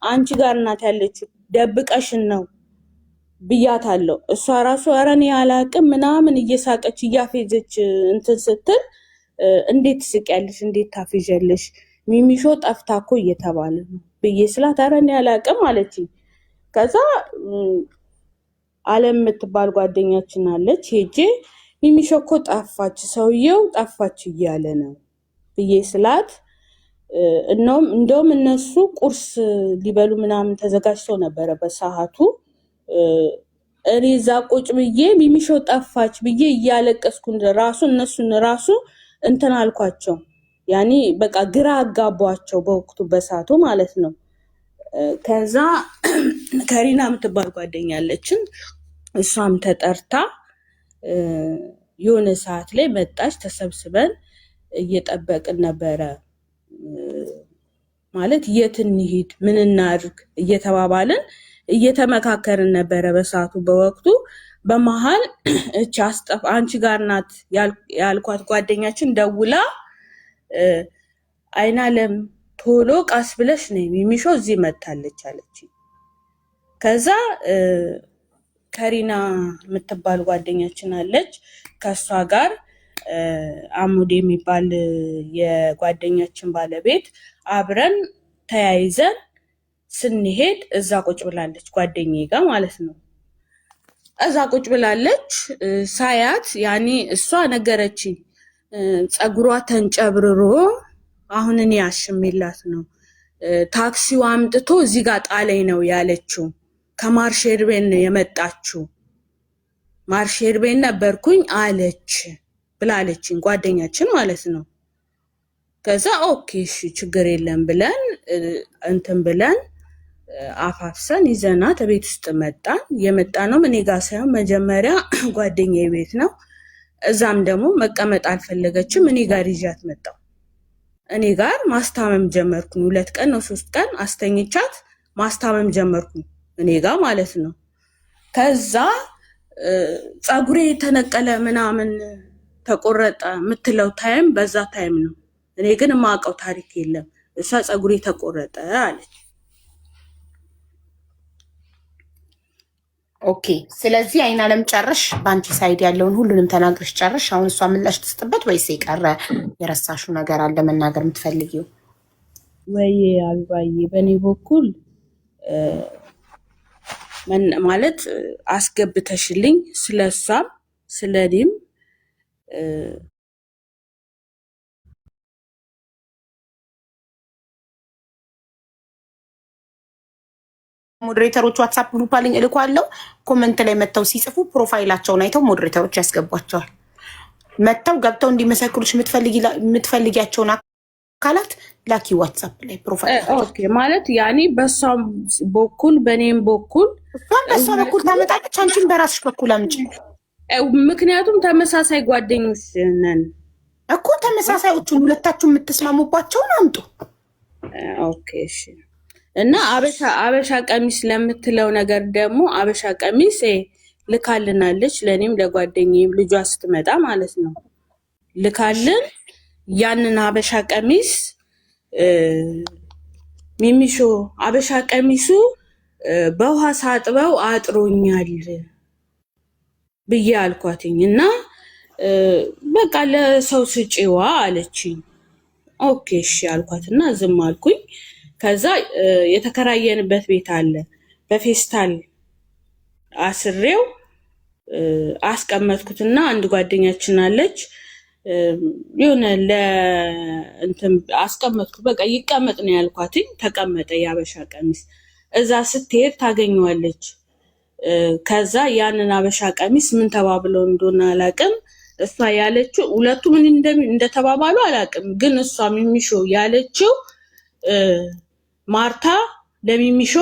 አንቺ ጋር እናት ያለች ደብቀሽን ነው ብያታለሁ። እሷ ራሱ ኧረ እኔ አላቅም ምናምን እየሳቀች እያፌዘች እንትን ስትል እንዴት ትስቂያለሽ እንዴት ታፌዣለሽ ሚሚሾ ጠፍታ እኮ እየተባለ ነው ብዬ ስላት ኧረ እኔ አላቅም አለችኝ። ከዛ አለም የምትባል ጓደኛችን አለች ሄጄ ሚሚሾ እኮ ጠፋች ሰውየው ጠፋች እያለ ነው ብዬ ስላት እንደውም እነሱ ቁርስ ሊበሉ ምናምን ተዘጋጅተው ነበረ በሰዓቱ። እኔ እዛ ቁጭ ብዬ ሚሚሾ ጠፋች ብዬ እያለቀስኩ ራሱ እነሱን ራሱ እንትን አልኳቸው። ያኔ በቃ ግራ አጋቧቸው በወቅቱ በሰዓቱ ማለት ነው። ከዛ ከሪና የምትባል ጓደኛለችን እሷም ተጠርታ የሆነ ሰዓት ላይ መጣች። ተሰብስበን እየጠበቅን ነበረ። ማለት የት እንሂድ ምን እናድርግ እየተባባልን እየተመካከርን ነበረ በሰዓቱ በወቅቱ። በመሃል እቺ አስጠፍ አንቺ ጋር ናት ያልኳት ጓደኛችን ደውላ አይናለም ቶሎ ቃስ ብለሽ ነይ ሚሚሾ እዚህ መታለች አለች። ከዛ ከሪና የምትባል ጓደኛችን አለች። ከሷ ጋር አሙድ የሚባል የጓደኛችን ባለቤት አብረን ተያይዘን ስንሄድ እዛ ቁጭ ብላለች፣ ጓደኛዬ ጋር ማለት ነው። እዛ ቁጭ ብላለች ሳያት፣ ያኔ እሷ ነገረችኝ። ፀጉሯ ተንጨብርሮ አሁን እኔ አሽሜላት ነው ታክሲው አምጥቶ እዚህ ጋር ጣለኝ ነው ያለችው። ከማርሼርቤን ነው የመጣችው፣ ማርሼርቤን ነበርኩኝ አለች ብላለችኝ ጓደኛችን ማለት ነው። ከዛ ኦኬ እሺ ችግር የለም ብለን እንትን ብለን አፋፍሰን ይዘናት ቤት ውስጥ መጣን። የመጣነው እኔ ጋር ሳይሆን መጀመሪያ ጓደኛዬ ቤት ነው። እዛም ደግሞ መቀመጥ አልፈለገችም፣ እኔ ጋር ይዣት መጣሁ። እኔ ጋር ማስታመም ጀመርኩኝ። 2 ቀን ነው 3 ቀን አስተኝቻት ማስታመም ጀመርኩኝ እኔ ጋር ማለት ነው። ከዛ ፀጉሬ ተነቀለ ምናምን ተቆረጠ የምትለው ታይም በዛ ታይም ነው። እኔ ግን የማውቀው ታሪክ የለም። እሷ ፀጉሬ ተቆረጠ አለች። ኦኬ ስለዚህ አይናለም ጨርሽ፣ በአንቺ ሳይድ ያለውን ሁሉንም ተናግረሽ ጨርሽ። አሁን እሷ ምላሽ ትስጥበት ወይስ የቀረ የረሳሽው ነገር አለ መናገር የምትፈልጊው? ወይ አልባዬ በእኔ በኩል ማለት አስገብተሽልኝ ስለሷም ስለኔም ሞዴሬተሮች ዋትስአፕ ግሩፕ አለኝ እልኳለሁ። ኮመንት ላይ መተው ሲጽፉ ፕሮፋይላቸውን አይተው ሞዴሬተሮች ያስገቧቸዋል። መተው ገብተው እንዲመሰክሩሽ የምትፈልጊያቸውን አካላት ላኪ ዋትስአፕ ላይ ፕሮፋይል። ኦኬ ማለት ያኔ በሷም በኩል በኔም በኩል እሷም በሷ በኩል ታመጣለች፣ አንቺም በራስሽ በኩል አምጪ። ምክንያቱም ተመሳሳይ ጓደኞች ነን እኮ። ተመሳሳዮቹን ሁለታችሁ የምትስማሙባቸውን አምጡ። ኦኬ እሺ። እና አበሻ ቀሚስ ለምትለው ነገር ደግሞ አበሻ ቀሚስ ልካልናለች፣ ለኔም ለጓደኛዬም ልጇ ስትመጣ ማለት ነው ልካልን። ያንን አበሻ ቀሚስ ሚሚሾ አበሻ ቀሚሱ በውሃ ሳጥበው አጥሮኛል ብዬ አልኳትኝ እና በቃ ለሰው ስጪዋ አለችኝ። ኦኬ እሺ አልኳትና ዝም አልኩኝ። ከዛ የተከራየንበት ቤት አለ፣ በፌስታል አስሬው አስቀመጥኩትና አንድ ጓደኛችን አለች የሆነ ለእንትን አስቀመጥኩ። በቃ ይቀመጥ ነው ያልኳትኝ። ተቀመጠ የአበሻ ቀሚስ። እዛ ስትሄድ ታገኘዋለች። ከዛ ያንን አበሻ ቀሚስ ምን ተባብለው እንደሆነ አላቅም። እሷ ያለችው ሁለቱ ምን እንደተባባሉ አላቅም፣ ግን እሷ ሚሚሾ ያለችው ማርታ ለሚሚሾ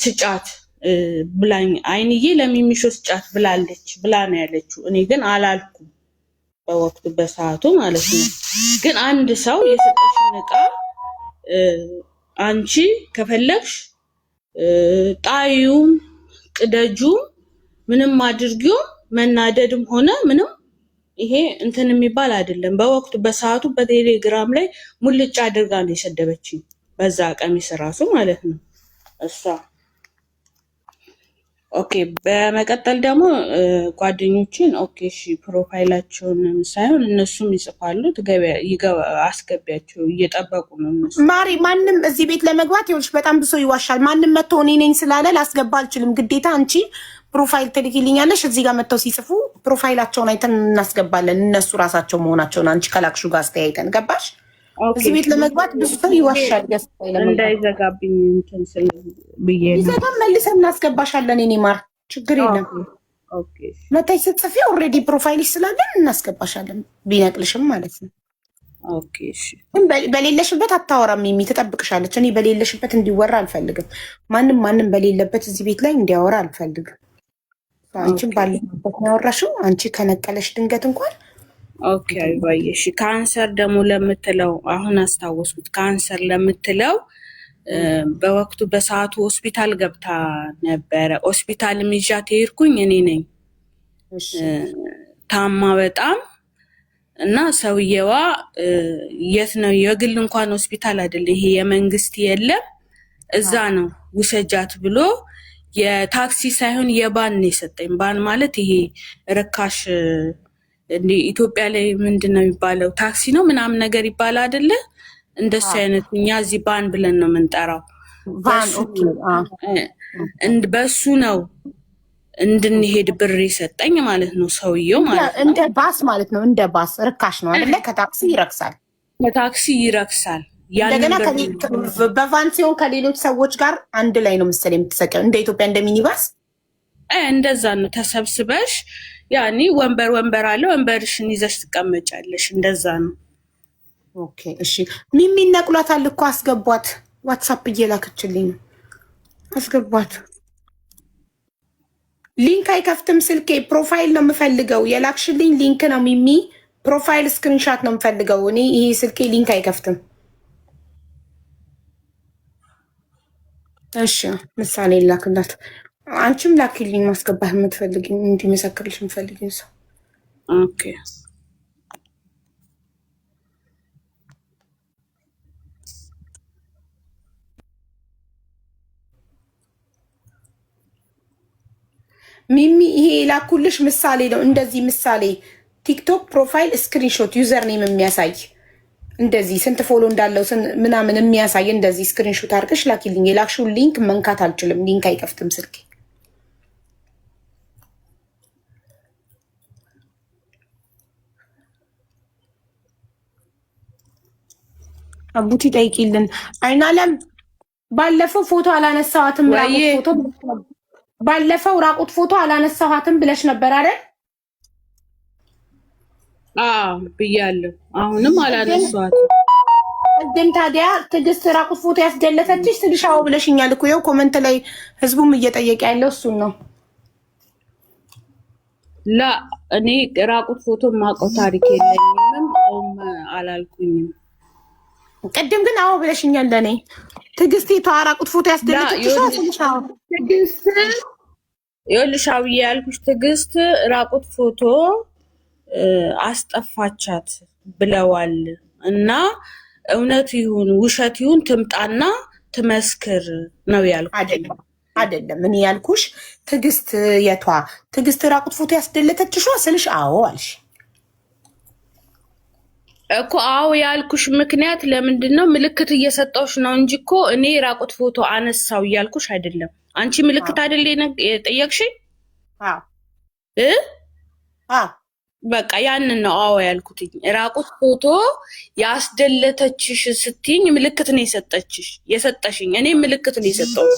ስጫት ብላኝ፣ አይንዬ ለሚሚሾ ስጫት ብላለች ብላ ነው ያለችው። እኔ ግን አላልኩም በወቅቱ በሰዓቱ ማለት ነው። ግን አንድ ሰው የሰጠሽን ዕቃ አንቺ ከፈለግሽ ጣዩም ቅደጁም ምንም አድርጊው መናደድም ሆነ ምንም ይሄ እንትን የሚባል አይደለም። በወቅቱ በሰዓቱ በቴሌግራም ላይ ሙልጭ አድርጋ ነው የሰደበችኝ፣ በዛ ቀሚስ ራሱ ማለት ነው እሷ። ኦኬ በመቀጠል ደግሞ ጓደኞችን ኦኬ እሺ ፕሮፋይላቸውን ሳይሆን እነሱም ይጽፋሉ፣ አስገቢያቸው እየጠበቁ ነው እነሱ። ማሪ ማንም እዚህ ቤት ለመግባት ይኸውልሽ በጣም ብሶ ይዋሻል። ማንም መጥቶ እኔ ነኝ ስላለ ላስገባ አልችልም። ግዴታ አንቺ ፕሮፋይል ትልኪልኛለሽ። እዚህ ጋር መጥተው ሲጽፉ ፕሮፋይላቸውን አይተን እናስገባለን፣ እነሱ ራሳቸው መሆናቸውን አንቺ ከላክሹ ጋር አስተያይተን። ገባሽ? እዚህ ቤት ለመግባት ብዙ ሰው ይዋሻል። እንዳይዘጋብኝ እንትን ስለ ብዬ ነው። ይዘጋም መልሰን እናስገባሻለን። እኔ ማር ችግር የለም። ኦኬ መታይ ስትጽፊ ኦልሬዲ ፕሮፋይልሽ ስላለን እናስገባሻለን፣ ቢነቅልሽም ማለት ነው። ኦኬ እሺ። በሌለሽበት አታወራም የሚል ትጠብቅሻለች። እኔ በሌለሽበት እንዲወራ አልፈልግም። ማንም በሌለበት እዚህ ቤት ላይ እንዲያወራ አልፈልግም። አንቺም ባለበት ነው ያወራሽው። አንቺ ከነቀለሽ ድንገት እንኳን ኦኬ አባዬ እሺ። ካንሰር ደግሞ ለምትለው አሁን አስታወስኩት። ካንሰር ለምትለው በወቅቱ በሰዓቱ ሆስፒታል ገብታ ነበረ። ሆስፒታል ይዣት ሄድኩኝ እኔ ነኝ ታማ በጣም እና ሰውየዋ የት ነው የግል እንኳን ሆስፒታል አይደለም ይሄ የመንግስት የለም እዛ ነው ውሰጃት ብሎ የታክሲ ሳይሆን የባን ነው የሰጠኝ። ባን ማለት ይሄ ርካሽ እንደ ኢትዮጵያ ላይ ምንድነው የሚባለው ታክሲ ነው ምናምን ነገር ይባላል አይደለ? እንደሱ አይነት እኛ እዚህ ባን ብለን ነው የምንጠራው። በሱ ነው እንድንሄድ ብር የሰጠኝ ማለት ነው ሰውየው ማለት ነው። እንደ ባስ ማለት ነው። እንደ ባስ ርካሽ ነው አይደለ? ከታክሲ ይረክሳል። ከታክሲ ይረክሳል። እንደገና በቫን ሲሆን ከሌሎች ሰዎች ጋር አንድ ላይ ነው መሰለኝ የምትሰቀው። እንደ ኢትዮጵያ እንደ ሚኒባስ እንደዛ ነው። ተሰብስበሽ ያኔ ወንበር አለ ወንበርሽን ይዘሽ ትቀመጫለሽ። እንደዛ ነው። ኦኬ እሺ። ሚሚ ነቅሏታል እኮ አስገቧት። ዋትስአፕ እየላከችልኝ ነው። አስገቧት። ሊንክ አይከፍትም ስልኬ። ፕሮፋይል ነው የምፈልገው። የላክሽልኝ ሊንክ ነው ሚሚ። ፕሮፋይል ስክሪንሻት ነው የምፈልገው እኔ። ይሄ ስልኬ ሊንክ አይከፍትም። እሺ ምሳሌ ላክላት። አንቺም ላኪልኝ ማስገባት የምትፈልጊኝ እንዲመሰክርልሽ የምትፈልጊኝ ሰው። ኦኬ ሚሚ ይሄ ላኩልሽ ምሳሌ ነው። እንደዚህ ምሳሌ ቲክቶክ ፕሮፋይል ስክሪንሾት ዩዘር ኔም የሚያሳይ እንደዚህ ስንት ፎሎ እንዳለው ምናምን የሚያሳይ እንደዚህ ስክሪንሾት አድርገሽ ላኪልኝ። የላክሽውን ሊንክ መንካት አልችልም። ሊንክ አይከፍትም ስልኬ። አቡቲ ጠይቂልን። አይናለም ባለፈው ፎቶ አላነሳዋትም። ባለፈው ራቁት ፎቶ አላነሳኋትም ብለሽ ነበር አይደል? ብያለሁ። አሁንም አላነሳኋትም። ግን ታዲያ ትዕግስት ራቁት ፎቶ ያስደለተችሽ ትልሻው ብለሽኛል እኮ። ይኸው ኮመንት ላይ ህዝቡም እየጠየቀ ያለው እሱን ነው። ላ እኔ ራቁት ፎቶ ማውቀው ታሪክ የለኝም። አላልኩኝም። ቅድም ግን አዎ ብለሽኛል። ለኔ ትዕግስት ራቁት ፎቶ ያስደለተችሽ ትልሻው ትዕግስት ይኸውልሽ አብዬ ያልኩሽ ትዕግስት ራቁት ፎቶ አስጠፋቻት ብለዋል እና እውነት ይሁን ውሸት ይሁን ትምጣና ትመስክር ነው ያልኩት። አይደለም እኔ ያልኩሽ ትዕግስት የቷ ትዕግስት ራቁት ፎቶ ያስደለተችሽ ስልሽ አዎ አልሽ እኮ። አዎ ያልኩሽ ምክንያት ለምንድን ነው? ምልክት እየሰጠሁሽ ነው እንጂ እኮ እኔ ራቁት ፎቶ አነሳው እያልኩሽ አይደለም። አንቺ ምልክት አይደል የጠየቅሽኝ? በቃ ያንን ነው አዎ ያልኩትኝ። ራቁት ፎቶ ያስደለተችሽ ስትይኝ ምልክት ነው የሰጠሽኝ። እኔ ምልክት ነው የሰጠው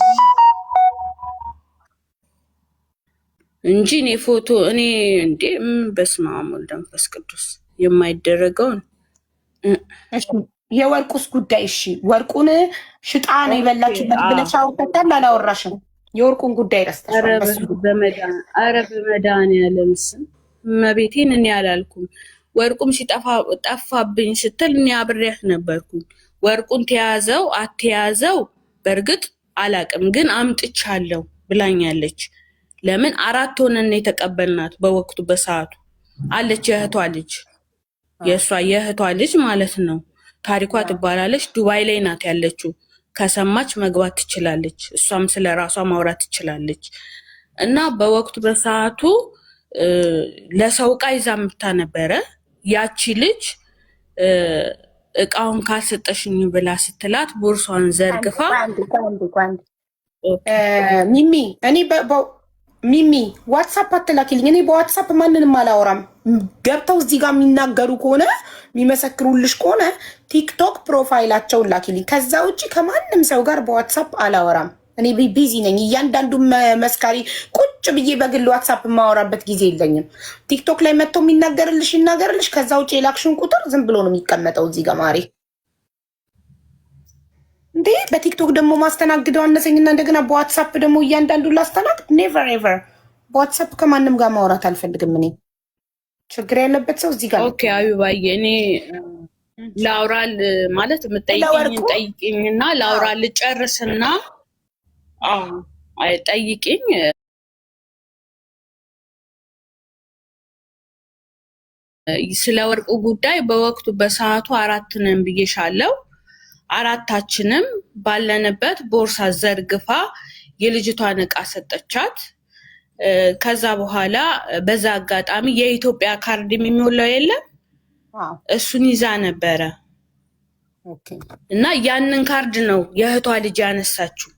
እንጂ እኔ ፎቶ እኔ እንዴ በስመ አብ ወወልድ ወመንፈስ ቅዱስ የማይደረገውን። የወርቁስ ጉዳይ እሺ፣ ወርቁን ሽጣ ነው የበላችበት ብለሽ አውርተሻል አላወራሽም? የወርቁን ጉዳይ ረስተሻል። ኧረ በመድኃኒዓለም ስም መቤቴን እኔ አላልኩም። ወርቁም ጠፋብኝ ስትል እኔ አብሬያት ነበርኩኝ። ወርቁን ተያዘው አትያዘው በእርግጥ አላቅም፣ ግን አምጥቻለሁ ብላኛለች። ለምን 4 ሆነን የተቀበልናት በወቅቱ በሰዓቱ አለች የእህቷ ልጅ የእሷ የእህቷ ልጅ ማለት ነው። ታሪኳ ትባላለች። ዱባይ ላይ ናት ያለችው። ከሰማች መግባት ትችላለች። እሷም ስለ ራሷ ማውራት ትችላለች። እና በወቅቱ በሰዓቱ ለሰው ዕቃ ይዛ ምታ ነበረ። ያቺ ልጅ እቃውን ካልሰጠሽኝ ብላ ስትላት ቦርሷን ዘርግፋ ሚሚ ዋትሳፕ አትላኪልኝ። እኔ በዋትሳፕ ማንንም አላወራም። ገብተው እዚህ ጋር የሚናገሩ ከሆነ የሚመሰክሩልሽ ከሆነ ቲክቶክ ፕሮፋይላቸውን ላኪልኝ። ከዛ ውጭ ከማንም ሰው ጋር በዋትሳፕ አላወራም። እኔ ቢዚ ነኝ። እያንዳንዱ መስካሪ ቁጭ ብዬ በግል ዋትሳፕ የማወራበት ጊዜ የለኝም። ቲክቶክ ላይ መጥተው የሚናገርልሽ ይናገርልሽ። ከዛ ውጭ የላክሽን ቁጥር ዝም ብሎ ነው የሚቀመጠው እዚህ ጋር ማሬ። እንዴ በቲክቶክ ደግሞ ማስተናግደው አነሰኝና እንደገና በዋትሳፕ ደግሞ እያንዳንዱ ላስተናግድ። ኔቨር ኤቨር በዋትሳፕ ከማንም ጋር ማውራት አልፈልግም እኔ። ችግር ያለበት ሰው እዚህ ጋር ኦኬ አቢባዬ፣ እኔ ላውራል ማለት የምጠይቅኝን ጠይቅኝና ላውራ ልጨርስና ጠይቅኝ። ስለ ወርቁ ጉዳይ በወቅቱ በሰዓቱ 4 ነን ብዬሻለሁ። 4ታችንም ባለንበት ቦርሳ ዘርግፋ የልጅቷን ዕቃ ሰጠቻት። ከዛ በኋላ በዛ አጋጣሚ የኢትዮጵያ ካርድ የሚሞላው የለም እሱን ይዛ ነበረ እና ያንን ካርድ ነው የእህቷ ልጅ ያነሳችው።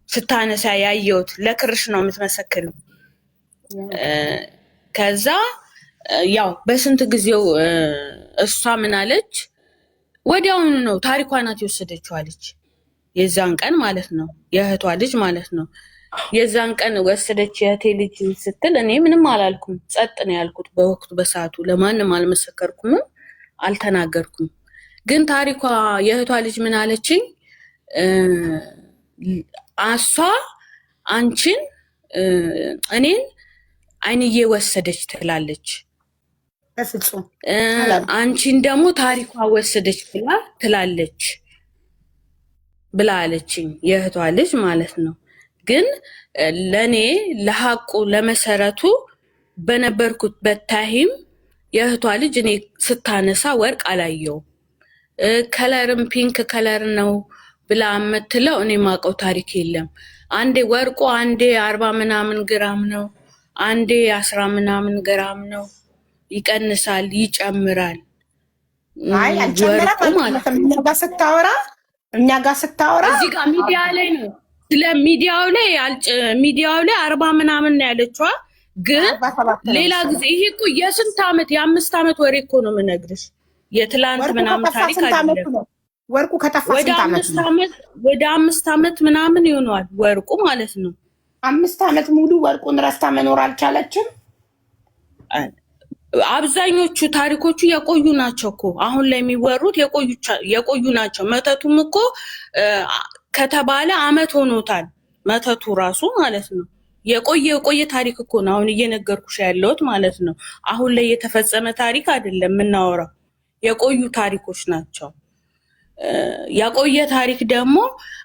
ስታነሳ ያየሁት ለክርሽ ነው የምትመሰክሪው። ከዛ ያው በስንት ጊዜው እሷ ምን አለች? ወዲያውኑ ነው ታሪኳ ናት የወሰደችው አለች። የዛን ቀን ማለት ነው የእህቷ ልጅ ማለት ነው። የዛን ቀን ወሰደች የእህቴ ልጅ ስትል እኔ ምንም አላልኩም፣ ጸጥ ነው ያልኩት። በወቅቱ በሰዓቱ ለማንም አልመሰከርኩም፣ አልተናገርኩም። ግን ታሪኳ የእህቷ ልጅ ምን አለችኝ? እሷ አንቺን እኔን አይንዬ ወሰደች ትላለች፣ በፍጹም አንቺን ደግሞ ታሪኳ ወሰደች ትላለች ብላ አለችኝ፣ የእህቷ ልጅ ማለት ነው። ግን ለኔ ለሐቁ ለመሰረቱ በነበርኩት በታይም የእህቷ ልጅ እኔ ስታነሳ ወርቅ አላየው። ከለርም ፒንክ ከለር ነው ብላ የምትለው እኔ ማውቀው ታሪክ የለም። አንዴ ወርቁ አንዴ 40 ምናምን ግራም ነው፣ አንዴ 10 ምናምን ግራም ነው። ይቀንሳል ይጨምራል። አይ አልጨመረም ማለት ነው። እኛ ጋር ስታወራ እዚህ ጋር ሚዲያ ላይ ነው ስለ ሚዲያው ላይ 40 ምናምን ነው ያለችዋ። ግን ሌላ ጊዜ ይሄ እኮ የስንት ዓመት የ5 ዓመት ወሬ እኮ ነው የምነግርሽ። የትላንት ምናምን ታሪክ አይደለም። ወርቁ ከጠፋ ስንት ዓመት ነው? ወደ 5 ዓመት ምናምን ይሆናል ወርቁ ማለት ነው። 5 ዓመት ሙሉ ወርቁን ረስታ መኖር አልቻለችም። አብዛኞቹ ታሪኮቹ የቆዩ ናቸው እኮ አሁን ላይ የሚወሩት የቆዩ ናቸው። መተቱም እኮ ከተባለ አመት ሆኖታል። መተቱ ራሱ ማለት ነው የቆየ ታሪክ እኮ ነው አሁን እየነገርኩሽ ያለሁት ማለት ነው። አሁን ላይ የተፈጸመ ታሪክ አይደለም የምናወራው፣ የቆዩ ታሪኮች ናቸው። የቆየ ታሪክ ደግሞ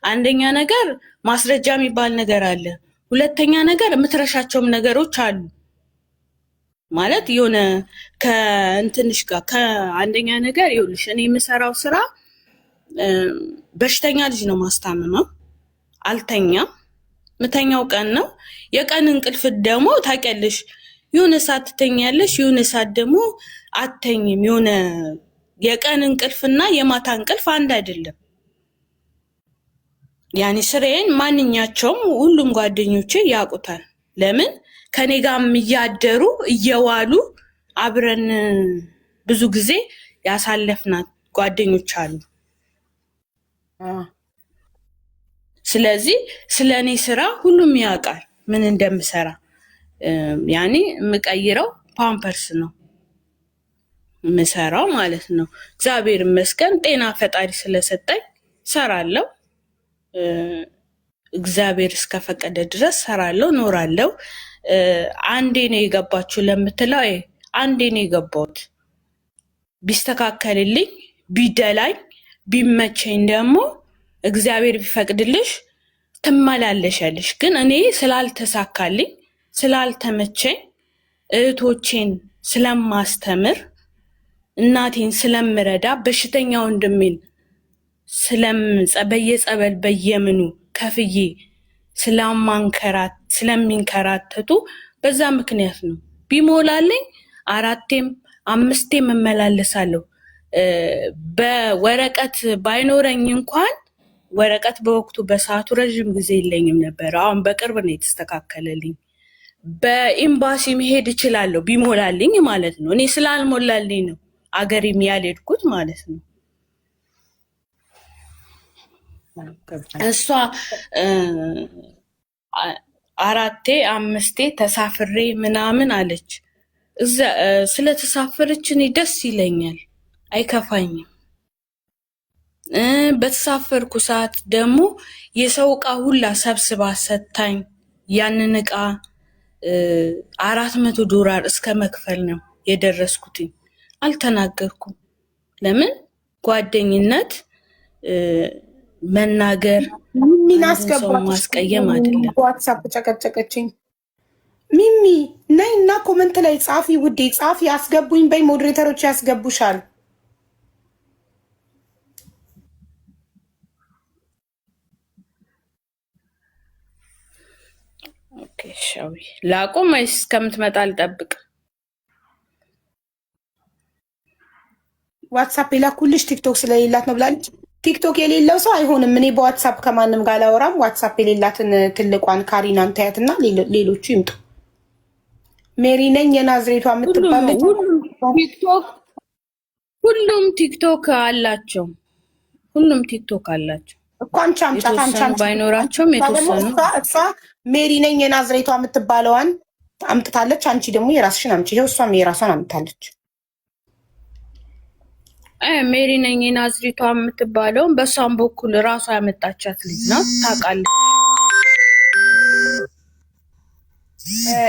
አንደኛ ነገር ማስረጃ የሚባል ነገር አለ። ሁለተኛ ነገር የምትረሻቸውም ነገሮች አሉ ማለት የሆነ ከእንትንሽ ጋር ከአንደኛ ነገር ይኸውልሽ እኔ የምሰራው ስራ በሽተኛ ልጅ ነው ማስታመመው። አልተኛም፣ ምተኛው ቀን ነው። የቀን እንቅልፍ ደግሞ ታውቂያለሽ የሆነ ሰዓት ትተኛለሽ፣ የሆነ ሰዓት ደግሞ አትተኝም። የሆነ የቀን እንቅልፍና የማታ እንቅልፍ አንድ አይደለም። ያኔ ስራዬን ማንኛቸውም ሁሉም ጓደኞቼ ያውቁታል። ለምን ከኔ ጋር እያደሩ እየዋሉ አብረን ብዙ ጊዜ ያሳለፍናት ጓደኞች አሉ። ስለዚህ ስለኔ ስራ ሁሉም ያውቃል ምን እንደምሰራ። ያኔ የምቀይረው ፓምፐርስ ነው የምሰራው ማለት ነው። እግዚአብሔር ይመስገን ጤና ፈጣሪ ስለሰጠኝ ሰራለሁ። እግዚአብሔር እስከፈቀደ ድረስ ሰራለሁ፣ ኖራለሁ። አንዴ ነው የገባችሁ ለምትለው አንዴ ነው የገባሁት። ቢስተካከልልኝ ቢደላኝ ቢመቸኝ ደግሞ እግዚአብሔር ቢፈቅድልሽ ትመላለሻለሽ። ግን እኔ ስላልተሳካልኝ ስላልተመቸኝ እህቶቼን ስለማስተምር እናቴን ስለምረዳ በሽተኛ ወንድሜን በየጸበል በየምኑ ከፍዬ ስለሚንከራተቱ በዛ ምክንያት ነው። ቢሞላልኝ 4ቴም 5ቴም እመላለሳለሁ። በወረቀት ባይኖረኝ እንኳን ወረቀት በወቅቱ በሰዓቱ ረዥም ጊዜ የለኝም ነበር። አሁን በቅርብ ነው የተስተካከለልኝ። በኤምባሲ መሄድ እችላለሁ ቢሞላልኝ ማለት ነው። እኔ ስላልሞላልኝ ነው አገሬም ያልሄድኩት ማለት ነው። እሷ 4ቴ 5ቴ ተሳፍሬ ምናምን አለች። ስለተሳፈረች እኔ ደስ ይለኛል፣ አይከፋኝም። በተሳፈርኩ ሰዓት ደግሞ የሰው ዕቃ ሁላ ሰብስባ ሰታኝ ያንን ዕቃ $400 እስከ መክፈል ነው የደረስኩትኝ። አልተናገርኩም። ለምን ጓደኝነት መናገር ምን አንድን ሰው ማስቀየም አይደለም። ዋትስአፕ ጨቀጨቀችኝ። ሚሚ ነይ እና ኮመንት ላይ ጻፊ ውዴ፣ ጻፊ አስገቡኝ በይ። ሞዴሬተሮች ያስገቡሻል። ኦኬ ሻዊ ላቁም ወይስ እስከምትመጣ ልጠብቅ? ዋትስአፕ የላኩልሽ ቲክቶክ ስለሌላት ነው ብላለች። ቲክቶክ የሌለው ሰው አይሆንም። እኔ በዋትስአፕ ከማንም ጋር አላወራም። ዋትስአፕ የሌላትን ትልቋን ካሪናን ታያትና ሌሎቹ ይምጡ። ሜሪ ነኝ የናዝሬቷ የምትባለች ሁሉም ቲክቶክ አላቸው። ሁሉም ቲክቶክ አላቸው እኮ አንቺ አምጫት። አንቺ ባይኖራቸውም የተወሰኑ እሷ ሜሪ ነኝ የናዝሬቷ የምትባለዋን አምጥታለች። አንቺ ደግሞ የራስሽን አምጪ። ይኸው እሷም የራሷን አምጥታለች። ሜሪ ነኝ የናዝሬቷ የምትባለውን በሷም በኩል ራሷ ያመጣቻት ልጅ ናት። ታውቃለች።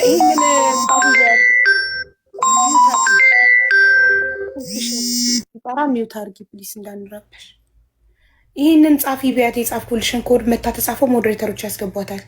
ይህንን ሚውት አድርጊ ፕሊስ እንዳንረበሽ። ይህንን ጻፊ ቢያት የጻፍኩልሽን ኮድ መታ ተጻፈው ሞዴሬተሮች ያስገቧታል።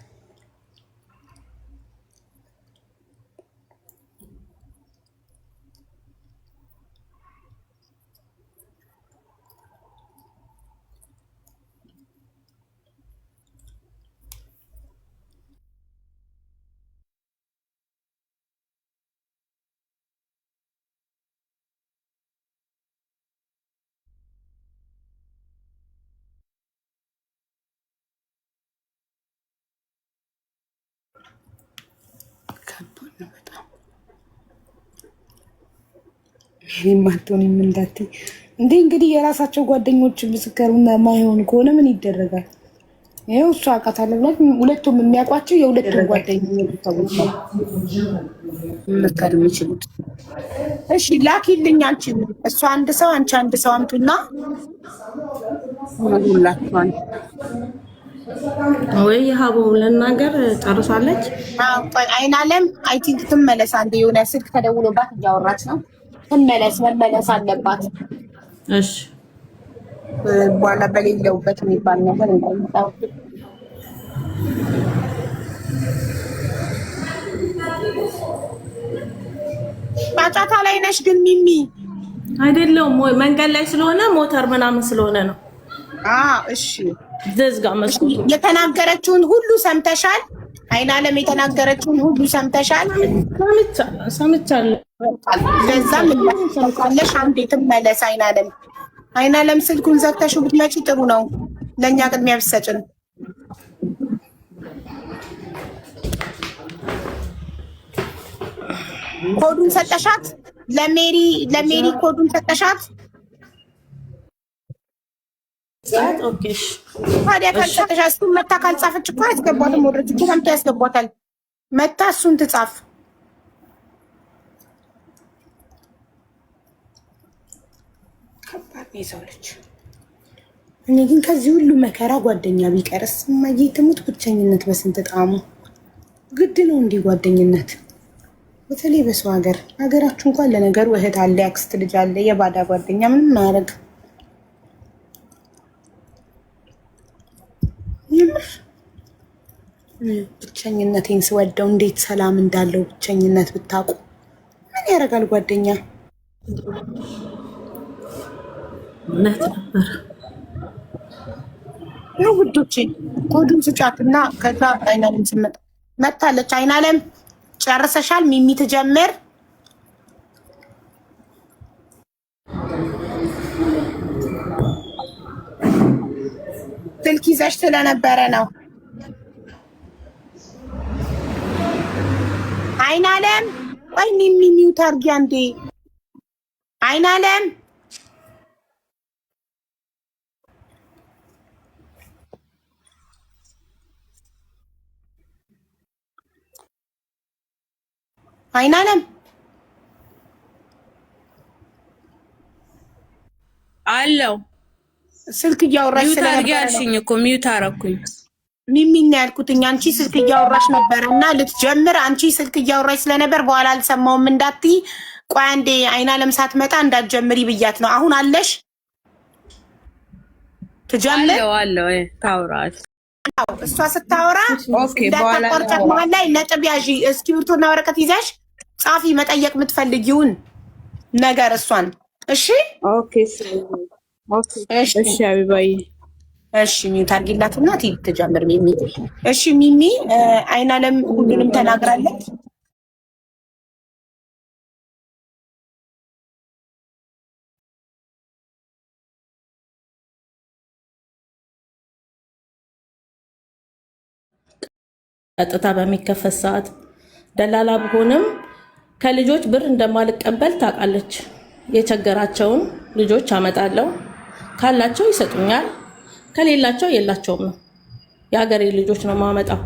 ማቶን የምንዳት እንዴ እንግዲህ የራሳቸው ጓደኞች ምስክር ማይሆን ከሆነ ምን ይደረጋል? ይኸው እሱ አውቃታለሁ ብሏት ሁለቱም የሚያውቋቸው የሁለቱም ጓደኞች ሰዎች ነው መስከር የሚችሉት። እሺ ላኪልኝ። አንቺ እሱ አንድ ሰው አንቺ አንድ ሰው አምጡና ሁላችኋል ወይ ሀቦ ለናገር ጨርሳለች። አይናለም አይ ቲንክ ትመለስ። አንዴ የሆነ ስልክ ተደውሎባት እያወራች ነው። መመለስ አለባት። እሺ በኋላ በሌለውበት የሚባል ነገር እንዳይመጣው። ጫጫታ ላይ ነሽ ግን ሚሚ? አይደለም ወይ መንገድ ላይ ስለሆነ ሞተር ምናምን ስለሆነ ነው። እሺ ዘዝጋ መስኮት። የተናገረችውን ሁሉ ሰምተሻል? አይናለም የተናገረችውን ሁሉ ሰምተሻል? ሰምቻለሁ። ለዛም ታውቃለሽ። አንዴ ትመለስ። አይናለም ስልኩን ዘግተሽው ብትመጪ ጥሩ ነው። ለእኛ ቅድሚያ ብትሰጭን። ኮዱን ሰጠሻት? ለሜሪ ኮዱን ሰጠሻት? ታዲያ ካልሰጠሻት እሱን መታ ካልጻፈች እኮ አያስገቧትም። ወደች እኮ ሰምታ ያስገቧታል። መታ እሱን ትጻፍ። ከባድ ነው የሰው ልጅ። እኔ ግን ከዚህ ሁሉ መከራ ጓደኛ ቢቀርስ እማዬ ትሙት። ብቸኝነት በስንት ጣሙ። ግድ ነው እንዲህ ጓደኝነት፣ በተለይ በሰው ሀገር። ሀገራችሁ እንኳን ለነገሩ እህት አለ፣ ያክስት ልጅ አለ። የባዳ ጓደኛ ምንም አያደርግ። ብቸኝነቴን ስወደው እንዴት ሰላም እንዳለው ብቸኝነት ብታውቁ። ምን ያደርጋል ጓደኛ? እውነት ነበር ነው ውዶቼ። ኮዱን ስጫት እና ከዛ አይናለም ስመጣ መታለች። አይናለም ጨርሰሻል? ሚሚ ትጀምር። ስልክ ይዘሽ ስለነበረ ነው። አይናለም ወይ ሚሚ ሚውት አድርጊ አንዴ። አይናለም አይናለም አለው ስልክ እያወራሽ ስለነበረ ያልሽኝ እኮ ሚውት አደረኩኝ። ሚሚና ያልኩትኝ አንቺ ስልክ እያወራሽ ነበረ እና ልትጀምር አንቺ ስልክ እያወራሽ ስለነበር በኋላ አልሰማውም እንዳትይ ቆይ አንዴ አይና ለምሳት መጣ እንዳትጀምሪ ብያት ነው። አሁን አለሽ ትጀምር አለው ታውራት እሷ ስታወራ እንዳታቋርጫት መሀል ላይ ነጥብ ያዢ። እስክሪብቶና ወረቀት ይዘሽ ጻፊ መጠየቅ የምትፈልጊውን ነገር እሷን። እሺ ኦኬ እሺ አቢባዬ እሺ ሚዩት አድርጊላትና ትጀምር ሚሚ። እሺ ሚሚ አይናለም ሁሉንም ተናግራለች። ቀጥታ በሚከፈት ሰዓት ደላላ ብሆንም ከልጆች ብር እንደማልቀበል ታውቃለች። የቸገራቸውን ልጆች አመጣለሁ፣ ካላቸው ይሰጡኛል፣ ከሌላቸው የላቸውም ነው። የሀገሬ ልጆች ነው ማመጣው።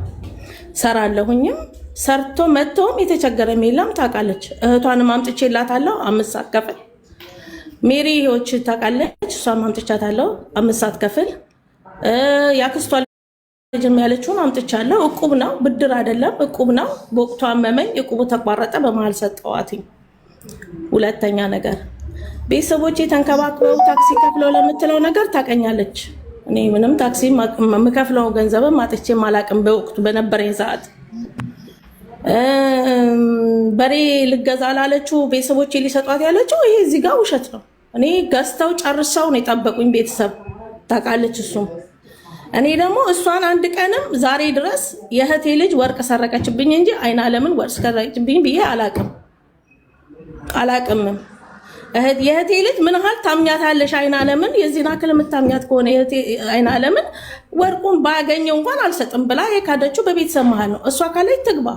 ሰራለሁኝም ሰርቶ መጥቶም የተቸገረም የለም ታውቃለች። እህቷንም አምጥቼላታለሁ 5 ሰዓት ከፍል። ሜሪዎች ታውቃለች፣ እሷም አምጥቻታለሁ 5 ሰዓት ከፍል። ያክስቷ ልጅም ያለችውን አምጥቻለሁ። እቁብ ነው፣ ብድር አይደለም፣ እቁብ ነው። በወቅቱ አመመኝ፣ እቁቡ ተቋረጠ፣ በመሀል ሰጠዋትኝ። ሁለተኛ ነገር ቤተሰቦቼ ተንከባክበው ታክሲ ከፍለው ለምትለው ነገር ታቀኛለች። እኔ ምንም ታክሲ የምከፍለው ገንዘብም አጥቼም አላቅም። በወቅቱ በነበረኝ ሰዓት በሬ ልገዛ ላለችው ቤተሰቦቼ ሊሰጧት ያለችው ይሄ እዚህ ጋር ውሸት ነው። እኔ ገዝተው ጨርሰው ነው የጠበቁኝ ቤተሰብ ታውቃለች። እሱም እኔ ደግሞ እሷን አንድ ቀንም ዛሬ ድረስ የእህቴ ልጅ ወርቅ ሰረቀችብኝ እንጂ አይናለምን ወርቅ ሰረቀችብኝ ብዬ አላቅምም። የእህቴ ልጅ ምን ያህል ታምኛታለሽ? አይናለምን የዚህን አክል የምታምኛት ከሆነ አይናለምን ወርቁን ባገኘው እንኳን አልሰጥም ብላ የካደችው በቤተሰብ መሀል ነው። እሷ ካለች ትግባ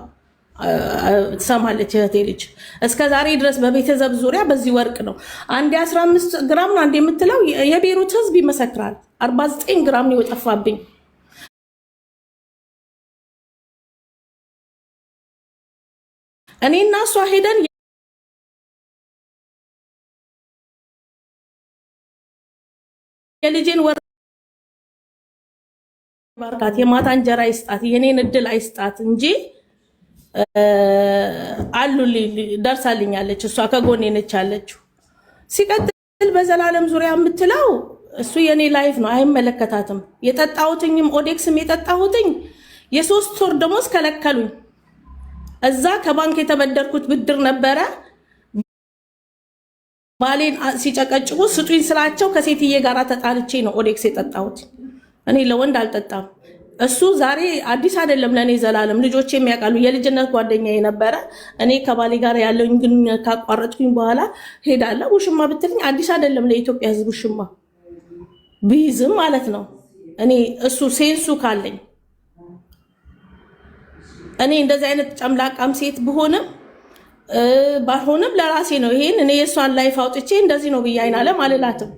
ትሰማለች። የእህቴ ልጅ እስከ ዛሬ ድረስ በቤተሰብ ዙሪያ በዚህ ወርቅ ነው አንዴ 15 ግራም ነው አንዴ የምትለው የቤሩት ህዝብ ይመሰክራል። 49 ግራም ነው የጠፋብኝ። እኔና እሷ ሄደን የልጄን ወርቅ ባርካት፣ የማታ እንጀራ ይስጣት፣ የኔን እድል አይስጣት እንጂ አሉ ደርሳልኛለች። እሷ ከጎኔ ነች ያለችው። ሲቀጥል በዘላለም ዙሪያ የምትለው እሱ የኔ ላይፍ ነው፣ አይመለከታትም። የጠጣሁትኝም ኦዴክስም የጠጣሁትኝ የ3 ወር ደሞዝ ከለከሉኝ። እዛ ከባንክ የተበደርኩት ብድር ነበረ። ባሌን ሲጨቀጭቁ ስጡኝ ስላቸው ከሴትዬ ጋር ተጣልቼ ነው ኦዴክስ የጠጣሁት። እኔ ለወንድ አልጠጣም። እሱ ዛሬ አዲስ አይደለም ለእኔ ዘላለም፣ ልጆች የሚያውቃሉ። የልጅነት ጓደኛዬ ነበረ። እኔ ከባሌ ጋር ያለውን ግንኙነት ካቋረጥኩኝ በኋላ ሄዳለሁ። ውሽማ ብትልኝ አዲስ አይደለም ለኢትዮጵያ ሕዝብ ውሽማ ቢይዝም ማለት ነው። እኔ እሱ ሴንሱ ካለኝ እኔ እንደዚህ አይነት ጨምላቃም ሴት ብሆንም ባልሆንም ለራሴ ነው። ይሄን እኔ የእሷን ላይፍ አውጥቼ እንደዚህ ነው ብዬ አይናለም አልላትም።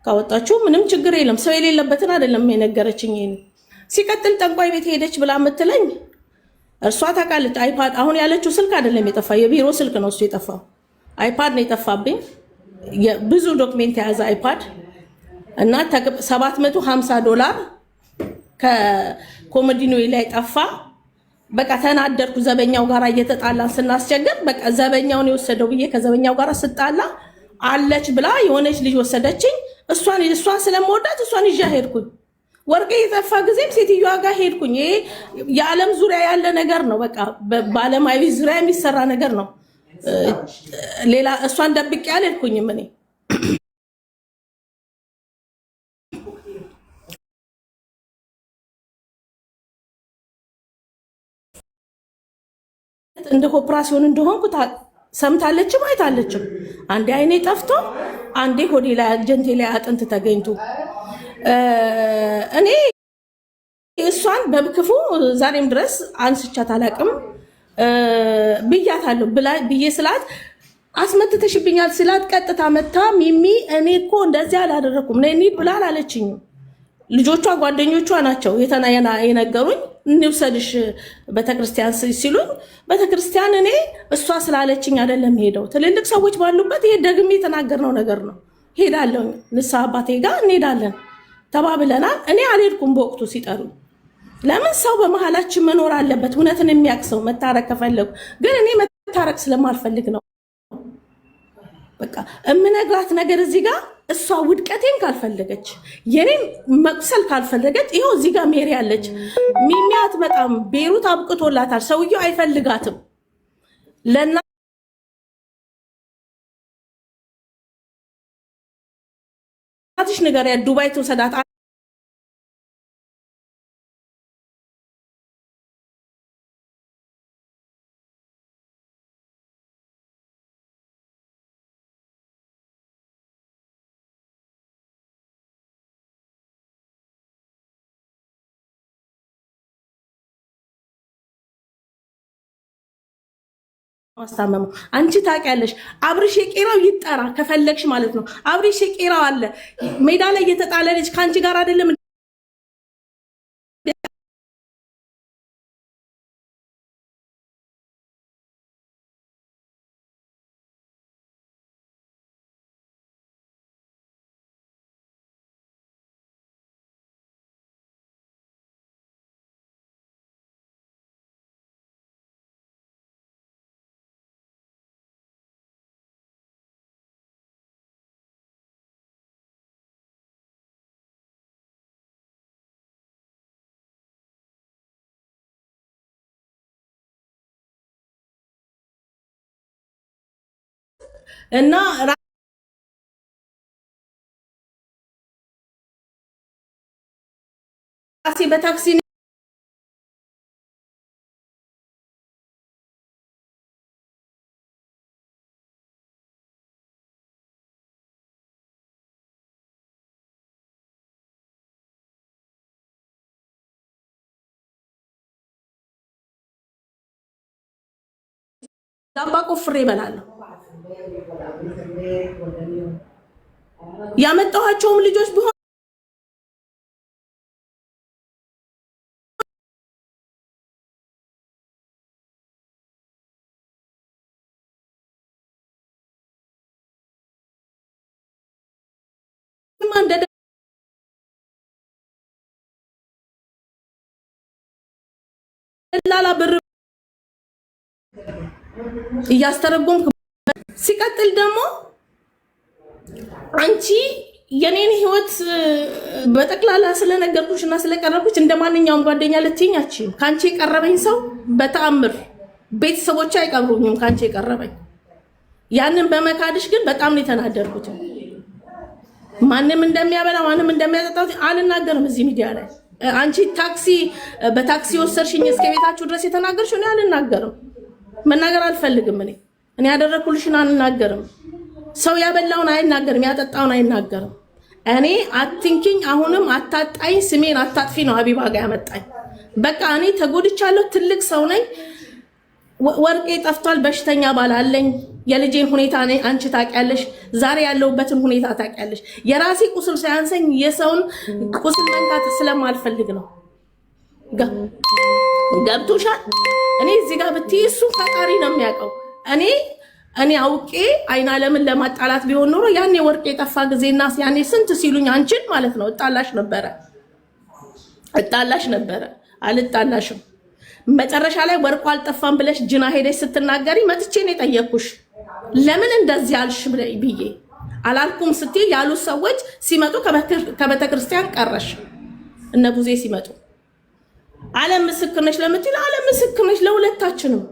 ካወጣችሁ ምንም ችግር የለም። ሰው የሌለበትን አይደለም የነገረችኝ። ይሄን ሲቀጥል ጠንቋይ ቤት ሄደች ብላ የምትለኝ እርሷ ታውቃለች። አይፓድ አሁን ያለችው ስልክ አይደለም የጠፋ፣ የቢሮ ስልክ ነው እሱ የጠፋው። አይፓድ ነው የጠፋብኝ፣ ብዙ ዶክሜንት የያዘ አይፓድ እና $750 ከኮሞዲኖ ላይ ጠፋ። በቃ ተናደርኩ። ዘበኛው ጋር እየተጣላን ስናስቸግር በቃ ዘበኛውን የወሰደው ብዬ ከዘበኛው ጋር ስጣላ አለች ብላ የሆነች ልጅ ወሰደችኝ። እሷን ስለምወዳት እሷን ይዣ ሄድኩኝ። ወርቄ የጠፋ ጊዜም ሴትዮዋ ጋር ሄድኩኝ። ይሄ የዓለም ዙሪያ ያለ ነገር ነው። በቃ በዓለማዊ ዙሪያ የሚሰራ ነገር ነው። ሌላ እሷን ደብቄ አልሄድኩኝም እኔ እንደ ኦፕራሲዮን እንደሆንኩ ሰምታለችም አይታለችም። አንዴ አይኔ ጠፍቶ አንዴ ሆዴ ላይ አጀንቴ ላይ አጥንት ተገኝቶ እኔ እሷን በክፉ ዛሬም ድረስ አንስቻት አላቅም ብያታለሁ ብዬ ስላት አስመትተሽብኛል ስላት ቀጥታ መታ ሚሚ እኔ እኮ እንደዚህ አላደረኩም ነይ እንሂድ ብላ አላለችኝም። ልጆቿ ጓደኞቿ ናቸው የነገሩኝ። እንውሰድሽ ቤተክርስቲያን ሲሉኝ ቤተክርስቲያን እኔ እሷ ስላለችኝ አይደለም ሄደው ትልልቅ ሰዎች ባሉበት ይሄ ደግሜ የተናገርነው ነገር ነው። ሄዳለሁ ንስሐ አባቴ ጋር እንሄዳለን ተባብለናል። እኔ አልሄድኩም በወቅቱ ሲጠሩ። ለምን ሰው በመሀላችን መኖር አለበት። እውነትን የሚያውቅ ሰው መታረቅ ከፈለጉ ግን እኔ መታረቅ ስለማልፈልግ ነው በቃ እምነግራት ነገር እዚህ ጋር እሷ ውድቀቴን ካልፈለገች የኔን መቁሰል ካልፈለገች ይኸው እዚህ ጋር ሜሪ ያለች ሚሚያት በጣም ቤሩት አብቅቶላታል። ሰውየው አይፈልጋትም። ለእናትሽ ነገር ያ ዱባይ ተወሰዳት ማስታመሙ አንቺ ታውቂያለሽ። አብርሽ የቄራው ይጠራ ከፈለግሽ ማለት ነው። አብርሽ የቄራው አለ ሜዳ ላይ እየተጣለ ልጅ ከአንቺ ጋር አይደለም እና ራሴ በታክሲ ዳባ ቆፍሬ እበላለሁ። ያመጣኋቸውም ልጆች ቢሆን ላላ ብር እያስተረጎምኩ ሲቀጥል ደግሞ አንቺ የኔን ህይወት በጠቅላላ ስለነገርኩሽ እና ስለቀረብኩሽ እንደማንኛውም ጓደኛ ልትይኛች ካንቺ የቀረበኝ ሰው በተአምር ቤተሰቦቼ አይቀርቡኝም። ካንቺ የቀረበኝ ያንን በመካድሽ ግን በጣም ነው የተናደርኩት። ማንንም እንደሚያበላ ማንንም እንደሚያጠጣው አልናገርም እዚህ ሚዲያ ላይ። አንቺ በታክሲ ወሰርሽኝ እስከ ቤታችሁ ድረስ የተናገርሽው እኔ አልናገርም። መናገር አልፈልግም። እኔ ያደረኩልሽን አልናገርም። ሰው ያበላውን አይናገርም፣ ያጠጣውን አይናገርም። እኔ አትንኪኝ፣ አሁንም አታጣኝ፣ ስሜን አታጥፊ ነው ሀቢባ ጋር ያመጣኝ። በቃ እኔ ተጎድቻለሁ፣ ትልቅ ሰው ነኝ። ወርቄ ጠፍቷል፣ በሽተኛ ባል አለኝ። የልጄን ሁኔታ ነኝ አንቺ ታውቂያለሽ፣ ዛሬ ያለሁበትን ሁኔታ ታውቂያለሽ። የራሴ ቁስል ሳያንሰኝ የሰውን ቁስል መንካት ስለማልፈልግ ነው። ገብቶሻል? እኔ እዚህ ጋር ብትይ እሱ ፈጣሪ ነው የሚያውቀው። እኔ አውቄ አይን አለምን ለማጣላት ቢሆን ኖሮ ያኔ ወርቅ የጠፋ ጊዜና ያኔ ስንት ሲሉኝ አንቺን ማለት ነው እጣላሽ ነበረ። አልጣላሽም። መጨረሻ ላይ ወርቁ አልጠፋም ብለሽ ጅና ሄደሽ ስትናገሪ መጥቼ ነው የጠየኩሽ። ለምን እንደዚህ አልሽ ብዬ አላልኩም ስትይ ያሉት ሰዎች ሲመጡ ከቤተክርስቲያን ቀረሽ። እነ ቡዜ ሲመጡ ዓለም ምስክር ነሽ ለምትል ዓለም ምስክር ነሽ ለሁለታችንም።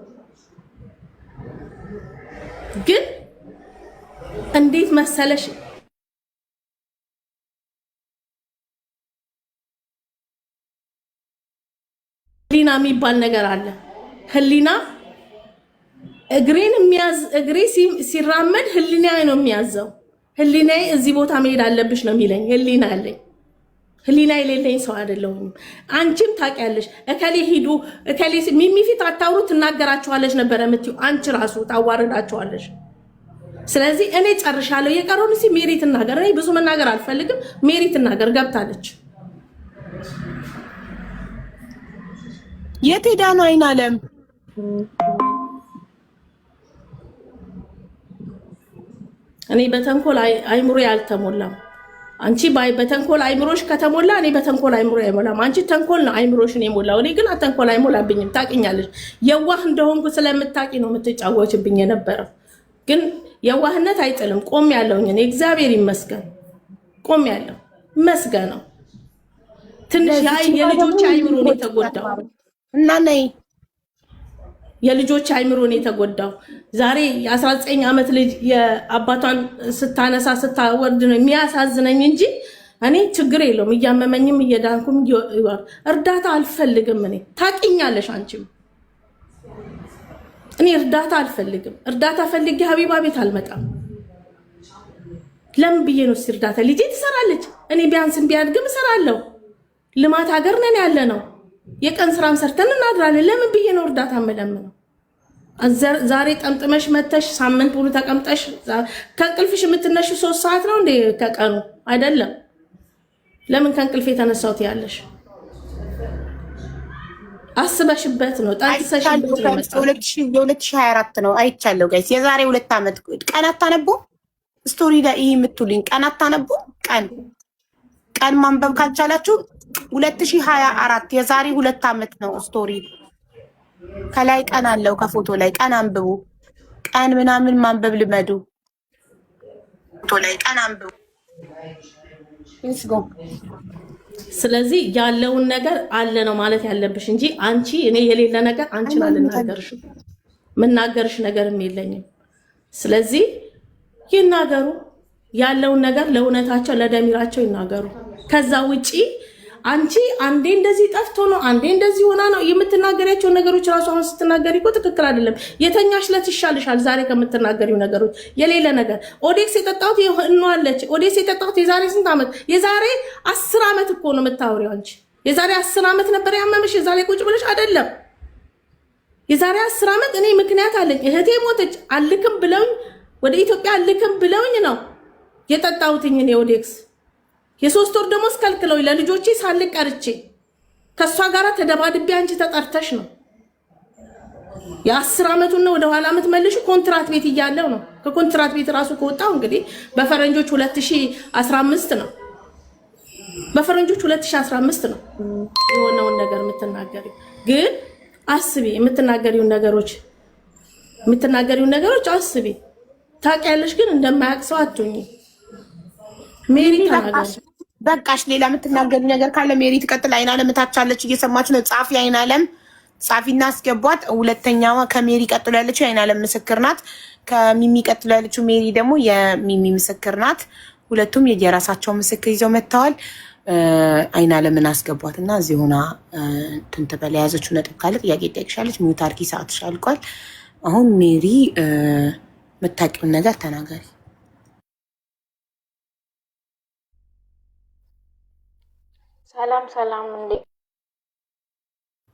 ግን እንዴት መሰለሽ ህሊና የሚባል ነገር አለ። ህሊና እግሬ ሲራመድ ህሊናዬ ነው የሚያዘው። ህሊናዬ እዚህ ቦታ መሄድ አለብሽ ነው የሚለኝ። ህሊና አለኝ። ህሊና የሌለኝ ሰው አይደለሁም። አንቺም ታውቂያለሽ። እከሌ ሂዱ እከሌ ሚሚ ፊት አታውሩ ትናገራቸዋለሽ ነበር የምትይው። አንቺ ራሱ ታዋርዳቸዋለሽ። ስለዚህ እኔ ጨርሻለሁ። የቀረውን ሜሪ ትናገር። እኔ ብዙ መናገር አልፈልግም። ሜሪ ትናገር። ገብታለች። የት ሄዳ ነው አይን አለም? እኔ በተንኮል አይምሮ ያልተሞላም። አንቺ በተንኮል አይምሮሽ ከተሞላ እኔ በተንኮል አይምሮ አይሞላም። አንቺ ተንኮል ነው አይምሮሽን የሞላው። እኔ ግን ተንኮል አይሞላብኝም። ታውቂኛለሽ። የዋህ እንደሆንኩ ስለምታውቂ ነው የምትጫወችብኝ የነበረው። ግን የዋህነት አይጥልም። ቆም ያለውኝ እኔ እግዚአብሔር ይመስገን ቆም ያለው መስገን ነው። ትንሽ የልጆች አይምሮ ነው የተጎዳው እና ነይ የልጆች አይምሮ ነው የተጎዳው። ዛሬ የ19 ዓመት ልጅ የአባቷን ስታነሳ ስታወርድ ነው የሚያሳዝነኝ እንጂ እኔ ችግር የለውም። እያመመኝም እየዳንኩም እርዳታ አልፈልግም። እኔ ታቂኛለሽ አንቺም እኔ እርዳታ አልፈልግም። እርዳታ ፈልጌ ሀቢባ ቤት አልመጣም። ለምን ብዬ ነው እርዳታ? ልጄ ትሰራለች፣ እኔ ቢያንስም ቢያድግም እሰራለሁ። ልማት ሀገር ነን ያለ ነው። የቀን ስራም ሰርተን እናድራለን። ለምን ብዬ ነው እርዳታ መለምነው? ዛሬ ጠምጥመሽ መተሽ ሳምንት ሙሉ ተቀምጠሽ ከእንቅልፍሽ የምትነሽ 3 ሰዓት ነው እንዴ ከቀኑ? አይደለም። ለምን ከእንቅልፍ የተነሳሁት ያለሽ አስበሽበት ነው። ጣጥሰሽበት ነው። 2024 ነው አይቻለሁ ጋይስ። የዛሬ 2 ዓመት ቀን አታነቡ ስቶሪ ላይ ይሄ የምትሉኝ ቀን አታነቡ። ቀን ማንበብ ካልቻላችሁ 2024 የዛሬ 2 ዓመት ነው ስቶሪ። ከላይ ቀን አለው ከፎቶ ላይ ቀን አንብቡ። ቀን ምናምን ማንበብ ልመዱ። ፎቶ ላይ ቀን አንብቡ። ስለዚህ ያለውን ነገር አለ ነው ማለት ያለብሽ እንጂ አንቺ እኔ የሌለ ነገር አንቺን አልናገርሽ። ምናገርሽ ነገርም የለኝም። ስለዚህ ይናገሩ፣ ያለውን ነገር ለእውነታቸው ለደሚራቸው ይናገሩ። ከዛ ውጪ አንቺ አንዴ እንደዚህ ጠፍቶ ነው አንዴ እንደዚህ ሆና ነው የምትናገሪያቸው ነገሮች ራሱ አሁን ስትናገሪ እኮ ትክክል አይደለም። የተኛሽ ለት ይሻልሻል ዛሬ ከምትናገሪው ነገሮች። የሌለ ነገር ኦዴክስ የጠጣሁት እንዋለች ኦዴክስ የጠጣሁት የዛሬ ስንት ዓመት? የዛሬ 10 ዓመት እኮ ነው የምታወሪው አንቺ። የዛሬ 10 ዓመት ነበር ያመመሽ። የዛሬ ቁጭ ብለሽ አይደለም። የዛሬ 10 ዓመት እኔ ምክንያት አለኝ። እህቴ ሞተች አልክም ብለውኝ ወደ ኢትዮጵያ አልክም ብለውኝ ነው የጠጣሁትኝ እኔ ኦዴክስ። የ3 ወር ደሞዝ ከልክለው ለልጆቼ ሳልቅ ቀርቼ ከሷ ጋር ተደባድቤ አንቺ ተጠርተሽ ነው። የ10 ዓመቱን ነው ወደ ኋላ የምትመልሺ። ኮንትራት ቤት እያለው ነው። ከኮንትራት ቤት ራሱ ከወጣው እንግዲህ በፈረንጆች 2015 ነው። በፈረንጆች 2015 ነው የሆነውን ነገር የምትናገሪው። ግን አስቢ፣ የምትናገሪውን ነገሮች አስቢ። ታውቂያለሽ፣ ግን እንደማያውቅ ሰው አትሁኚ። ሜሪ ተናገር በቃሽ። ሌላ የምትናገሩ ነገር ካለ ሜሪ ትቀጥል። አይናለም ታቻለች እየሰማች ነው። ጻፊ አይናለም ጻፊና አስገቧት። ሁለተኛዋ ከሜሪ ቀጥሎ ያለችው አይናለም ምስክር ናት። ከሚሚ ቀጥሎ ያለችው ሜሪ ደግሞ የሚሚ ምስክር ናት። ሁለቱም የየራሳቸው ምስክር ይዘው መጥተዋል። አይናለምን አስገቧት እና እዚህ ሆና እንትን ትበል። የያዘችው ነጥብ ካለ ጥያቄ ትጠይቅሻለች። ሚዩት አድርጊ፣ ሰዓትሽ አልቋል። አሁን ሜሪ የምታውቂውን ነገር ተናገሪ።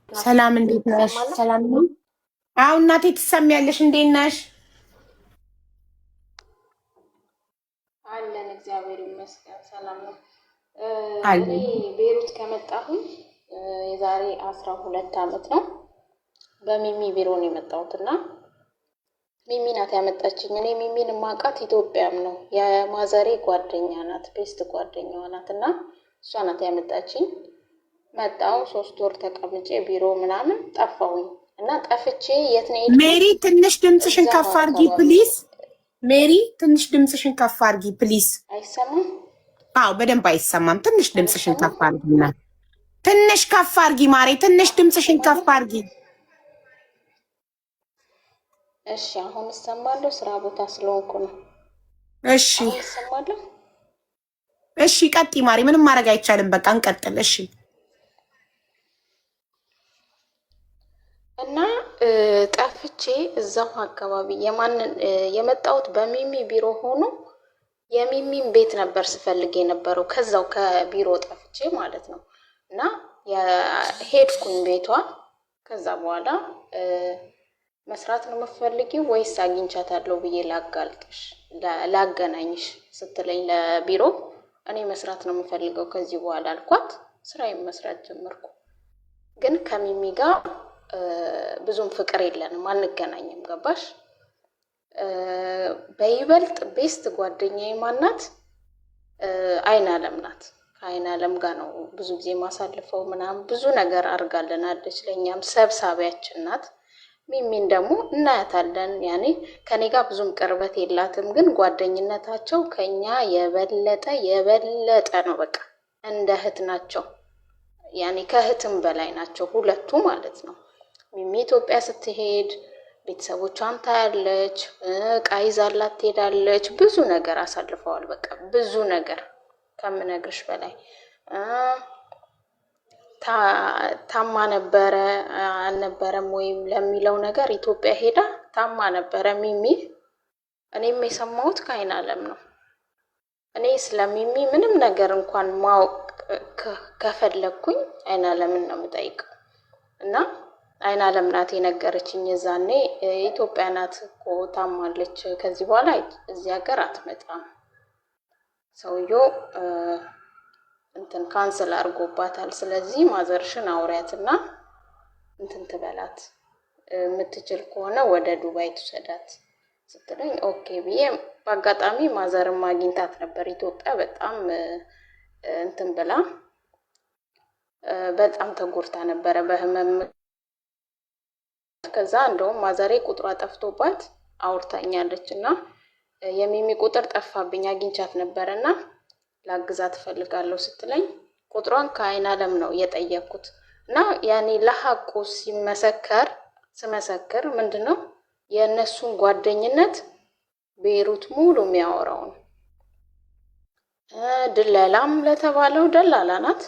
ሰላም እንዴት ነሽ? ሰላም ነው። አዎ እናቴ ትሰሚያለሽ? እንዴት ነሽ? አለን እግዚአብሔር ይመስገን ሰላም ነው። አለን። እኔ ቤሩት ከመጣሁኝ የዛሬ 12 ዓመት ነው። በሚሚ ቢሮ ነው የመጣሁት እና ሚሚ ናት ያመጣችኝ። እኔ ሚሚን ማውቃት ኢትዮጵያም ነው። የማዘሬ ጓደኛ ናት፣ ቤስት ጓደኛዋ ናት እና እሷ ናት ያመጣችኝ። መጣሁ 3 ወር ተቀምጬ ቢሮ ምናምን ጠፋሁኝ እና ጠፍቼ የት ነው የሄድኩት? ሜሪ ትንሽ ድምፅሽን ከፍ አድርጊ ፕሊዝ። ሜሪ ትንሽ ድምፅሽን ከፍ አድርጊ ፕሊዝ። አይሰማም? አዎ በደንብ አይሰማም። ትንሽ ድምፅሽን ከፍ አድርጊና ትንሽ ከፍ አድርጊ ማሬ፣ ትንሽ ድምፅሽን ከፍ አድርጊ። እሺ አሁን እሰማለሁ። ስራ ቦታ ስለሆንኩ ነው። እሺ እሰማለሁ። እሺ ቀጥይ ማሪ፣ ምንም ማድረግ አይቻልም። በቃ እንቀጥል። እሺ እና ጠፍቼ እዛው አካባቢ የመጣሁት በሚሚ ቢሮ ሆኖ የሚሚን ቤት ነበር ስፈልግ የነበረው። ከዛው ከቢሮ ጠፍቼ ማለት ነው። እና ሄድኩኝ ቤቷ። ከዛ በኋላ መስራት ነው የምትፈልጊው ወይስ አግኝቻታለሁ ብዬ ላገናኝሽ ስትለኝ ለቢሮ እኔ መስራት ነው የምፈልገው ከዚህ በኋላ አልኳት። ስራዬን መስራት ጀመርኩ። ግን ከሚሚ ጋር ብዙም ፍቅር የለንም፣ አንገናኝም። ገባሽ? በይበልጥ ቤስት ጓደኛዬ ማናት? አይናለም ናት። ከአይናለም ጋር ነው ብዙ ጊዜ ማሳልፈው ምናምን ብዙ ነገር አድርጋለናለች። ለእኛም ሰብሳቢያችን ናት። ሚሚን ደግሞ እናያታለን። ያኔ ከኔ ጋር ብዙም ቅርበት የላትም፣ ግን ጓደኝነታቸው ከኛ የበለጠ ነው። በቃ እንደ እህት ናቸው። ያኔ ከእህትም በላይ ናቸው ሁለቱ ማለት ነው። ሚሚ ኢትዮጵያ ስትሄድ ቤተሰቦቿን ታያለች፣ ዕቃ ይዛላት ትሄዳለች። ብዙ ነገር አሳልፈዋል። በቃ ብዙ ነገር ከምነግርሽ በላይ ታማ ነበረ አልነበረም ወይም ለሚለው ነገር ኢትዮጵያ ሄዳ ታማ ነበረ ሚሚ። እኔም የሰማሁት ከአይን አለም ነው። እኔ ስለሚሚ ምንም ነገር እንኳን ማወቅ ከፈለኩኝ አይን አለምን ነው የምጠይቀው። እና አይን አለም ናት የነገረችኝ የዛኔ ኢትዮጵያ ናት እኮ ታማለች፣ ከዚህ በኋላ እዚህ ሀገር አትመጣም፣ ሰውየው እንትን ካንስል አድርጎባታል፣ ስለዚህ ማዘርሽን አውሪያትና እንትን ትበላት፣ የምትችል ከሆነ ወደ ዱባይ ትሰዳት ስትለኝ ኦኬ ብዬ፣ በአጋጣሚ ማዘርን ማግኝታት ነበር ኢትዮጵያ። በጣም እንትን ብላ በጣም ተጎድታ ነበረ በህመም። ከዛ እንደውም ማዘሬ ቁጥሯ ጠፍቶባት አውርታኛለች እና የሚሚ ቁጥር ጠፋብኝ አግኝቻት ነበረና ላግዛት እፈልጋለሁ ስትለኝ ቁጥሯን ከአይን አለም ነው የጠየቅኩት። እና ያኔ ለሐቁ ስመሰክር ምንድነው የእነሱን ጓደኝነት ቤይሩት ሙሉ የሚያወራው ነው። ድለላም ለተባለው ደላላ ናት፣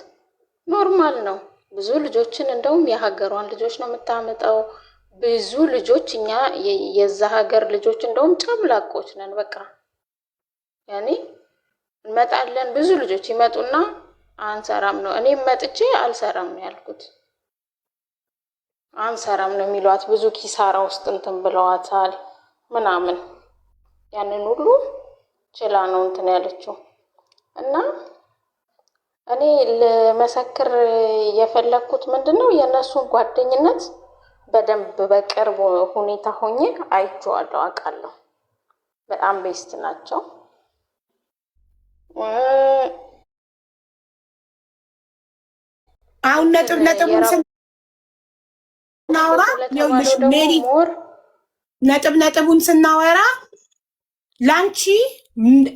ኖርማል ነው። ብዙ ልጆችን እንደውም የሀገሯን ልጆች ነው የምታመጣው። ብዙ ልጆች እኛ የዛ ሀገር ልጆች እንደውም ጨምላቆች ነን። በቃ ያኔ እንመጣለን፣ ብዙ ልጆች ይመጡና አንሰራም ነው። እኔም መጥቼ አልሰራም ነው ያልኩት። አንሰራም ነው የሚሏት። ብዙ ኪሳራ ውስጥ እንትን ብለዋታል ምናምን። ያንን ሁሉ ችላ ነው እንትን ያለችው። እና እኔ ለመሰክር የፈለኩት ምንድነው የእነሱን ጓደኝነት በደንብ በቅርብ ሁኔታ ሆኜ አይቼዋለሁ፣ አውቃለሁ። በጣም ቤስት ናቸው። አሁን ነጥቡን ስናወራ ይኸውልሽ ሜሪ፣ ነጥቡን ስናወራ ላንቺ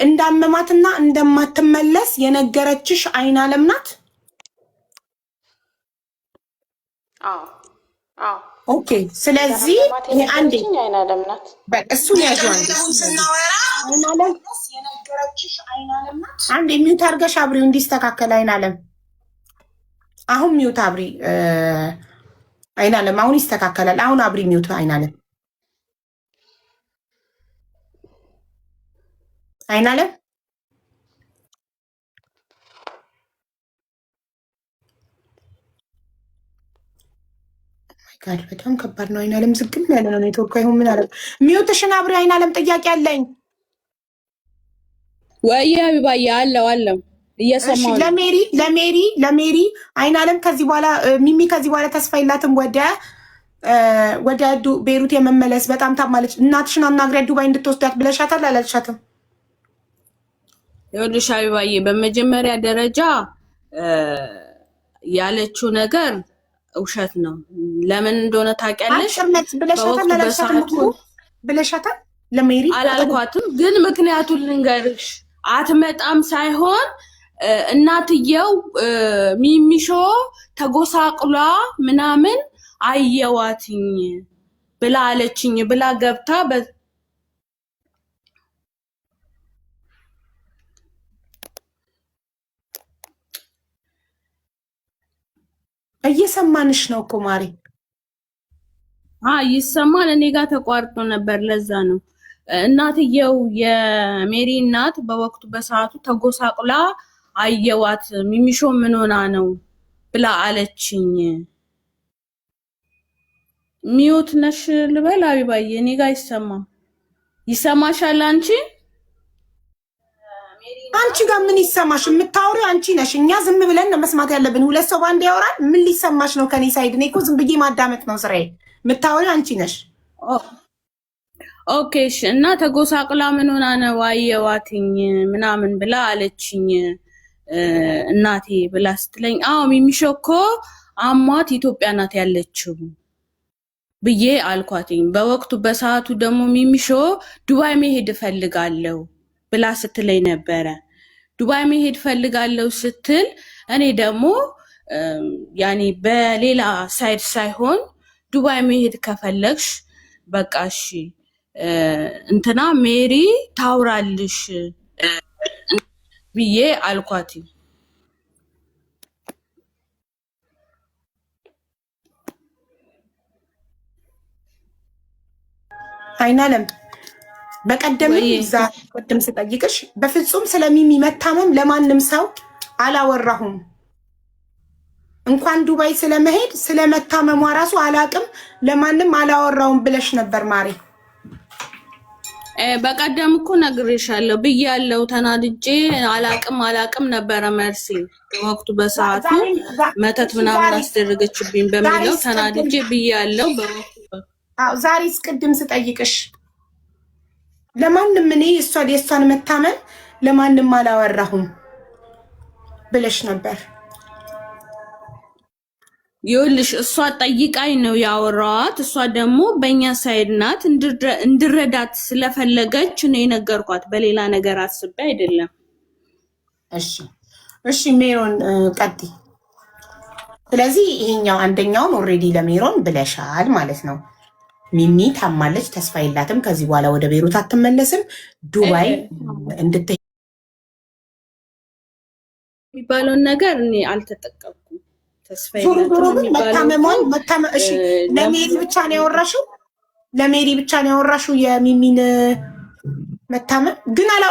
እንዳመማትና እንደማትመለስ የነገረችሽ አይን አለም ናት። ኦኬ። ስለዚህ አንዴ አይን አለም ናት። እሱን ያዥው። አይን አለም የነገረችሽ አይን አለም ናት። አንዴ ሚውት አድርገሽ አብሪው እንዲስተካከል። አይን አለም አሁን ሚውት አብሪ። አይን አለም አሁን ይስተካከላል። አሁን አብሪ ሚውት። አይን አለም አይን አለም ጋር በጣም ከባድ ነው። አይን አለም ዝግም ያለ ነው ኔትወርክ። አይሁን ምን አለ ሚውትሽን አብሪ። አይን አለም ጥያቄ አለኝ። ወይ አቢባዬ አለው እየሰማሁ ነው። ለሜሪ አይን አለም ከዚህ በኋላ ሚሚ ከዚህ በኋላ ተስፋ የላትም ወደ ቤይሩት የመመለስ። በጣም ታማለች። እናትሽን አናግሪያት ዱባይ እንድትወስዳት ብለሻታል አላልሻትም? ይኸውልሽ አቢባዬ በመጀመሪያ ደረጃ ያለችው ነገር ውሸት ነው። ለምን እንደሆነ ታውቂያለሽ? ብለሻታል ለሜሪ? አላልኳትም፣ ግን ምክንያቱን ልንገርሽ። አትመጣም ሳይሆን እናትየው ሚሚሾ ተጎሳቅሏ ምናምን አየዋትኝ ብላ አለችኝ ብላ ገብታ እየሰማንሽ ነው እኮ ማሪ። ይሰማል። እኔ ጋር ተቋርጦ ነበር፣ ለዛ ነው። እናትየው የሜሪ እናት በወቅቱ በሰዓቱ ተጎሳቅላ አየዋት፣ ሚሚሾ ምን ሆና ነው ብላ አለችኝ። ሚውት ነሽ ልበል አቢባዬ? እኔ ጋር አይሰማም። ይሰማሻል አንቺ? አንቺ ጋር ምን ይሰማሽ? የምታወሪው አንቺ ነሽ። እኛ ዝም ብለን ነው መስማት ያለብን። ሁለት ሰው ባንድ ያወራል። ምን ሊሰማሽ ነው ከኔ ሳይድ? እኔ እኮ ዝም ብዬ ማዳመጥ ነው ስራዬ። የምታወሪው አንቺ ነሽ። ኦኬ እሺ። እና ተጎሳቅላ ምን ሆና ነው አየዋትኝ ምናምን ብላ አለችኝ እናቴ ብላ ስትለኝ፣ አዎ ሚሚሾ እኮ አሟት ኢትዮጵያ ናት ያለችው ብዬ አልኳትኝ። በወቅቱ በሰዓቱ ደግሞ ሚሚሾ ዱባይ መሄድ እፈልጋለሁ ብላ ስትለኝ ነበረ። ዱባይ መሄድ እፈልጋለሁ ስትል እኔ ደግሞ ያኔ በሌላ ሳይድ ሳይሆን ዱባይ መሄድ ከፈለግሽ በቃ እሺ እንትና ሜሪ ታውራልሽ ብዬ አልኳትኝ። አይናለም በቀደም ቅድም ስጠይቅሽ በፍጹም ስለሚሚ መታመም ለማንም ሰው አላወራሁም። እንኳን ዱባይ ስለመሄድ ስለመታመሟ ራሱ አላቅም ለማንም አላወራውም ብለሽ ነበር ማሪ። በቀደም እኮ ነግሬሻለሁ ብያለሁ። ተናድጄ አላቅም ነበረ መርሲ ወቅቱ በሰዓቱ መተት ምናምን አስደረገችብኝ በሚለው ተናድጄ ብያለሁ። ዛሬስ ቅድም ስጠይቅሽ ለማንም እኔ የእሷን መታመን ለማንም አላወራሁም ብለሽ ነበር። ይኸውልሽ እሷ ጠይቃኝ ነው ያወራኋት። እሷ ደግሞ በእኛ ሳይድ ናት እንድረዳት ስለፈለገች ነው የነገርኳት። በሌላ ነገር አስቤ አይደለም። እሺ ሜሮን ቀጥይ። ስለዚህ ይሄኛው አንደኛውን ኦልሬዲ ለሜሮን ብለሻል ማለት ነው። ሚሚ ታማለች፣ ተስፋ የላትም፣ ከዚህ በኋላ ወደ ቤሩት አትመለስም። ዱባይ እንድትሄድ የሚባለውን ነገር እኔ አልተጠቀምኩም። ተስፋ መታመሟን እሺ፣ ለሜሪ ብቻ ነው ያወራሽው? ለሜሪ ብቻ ነው ያወራሽው የሚሚን መታመም ግን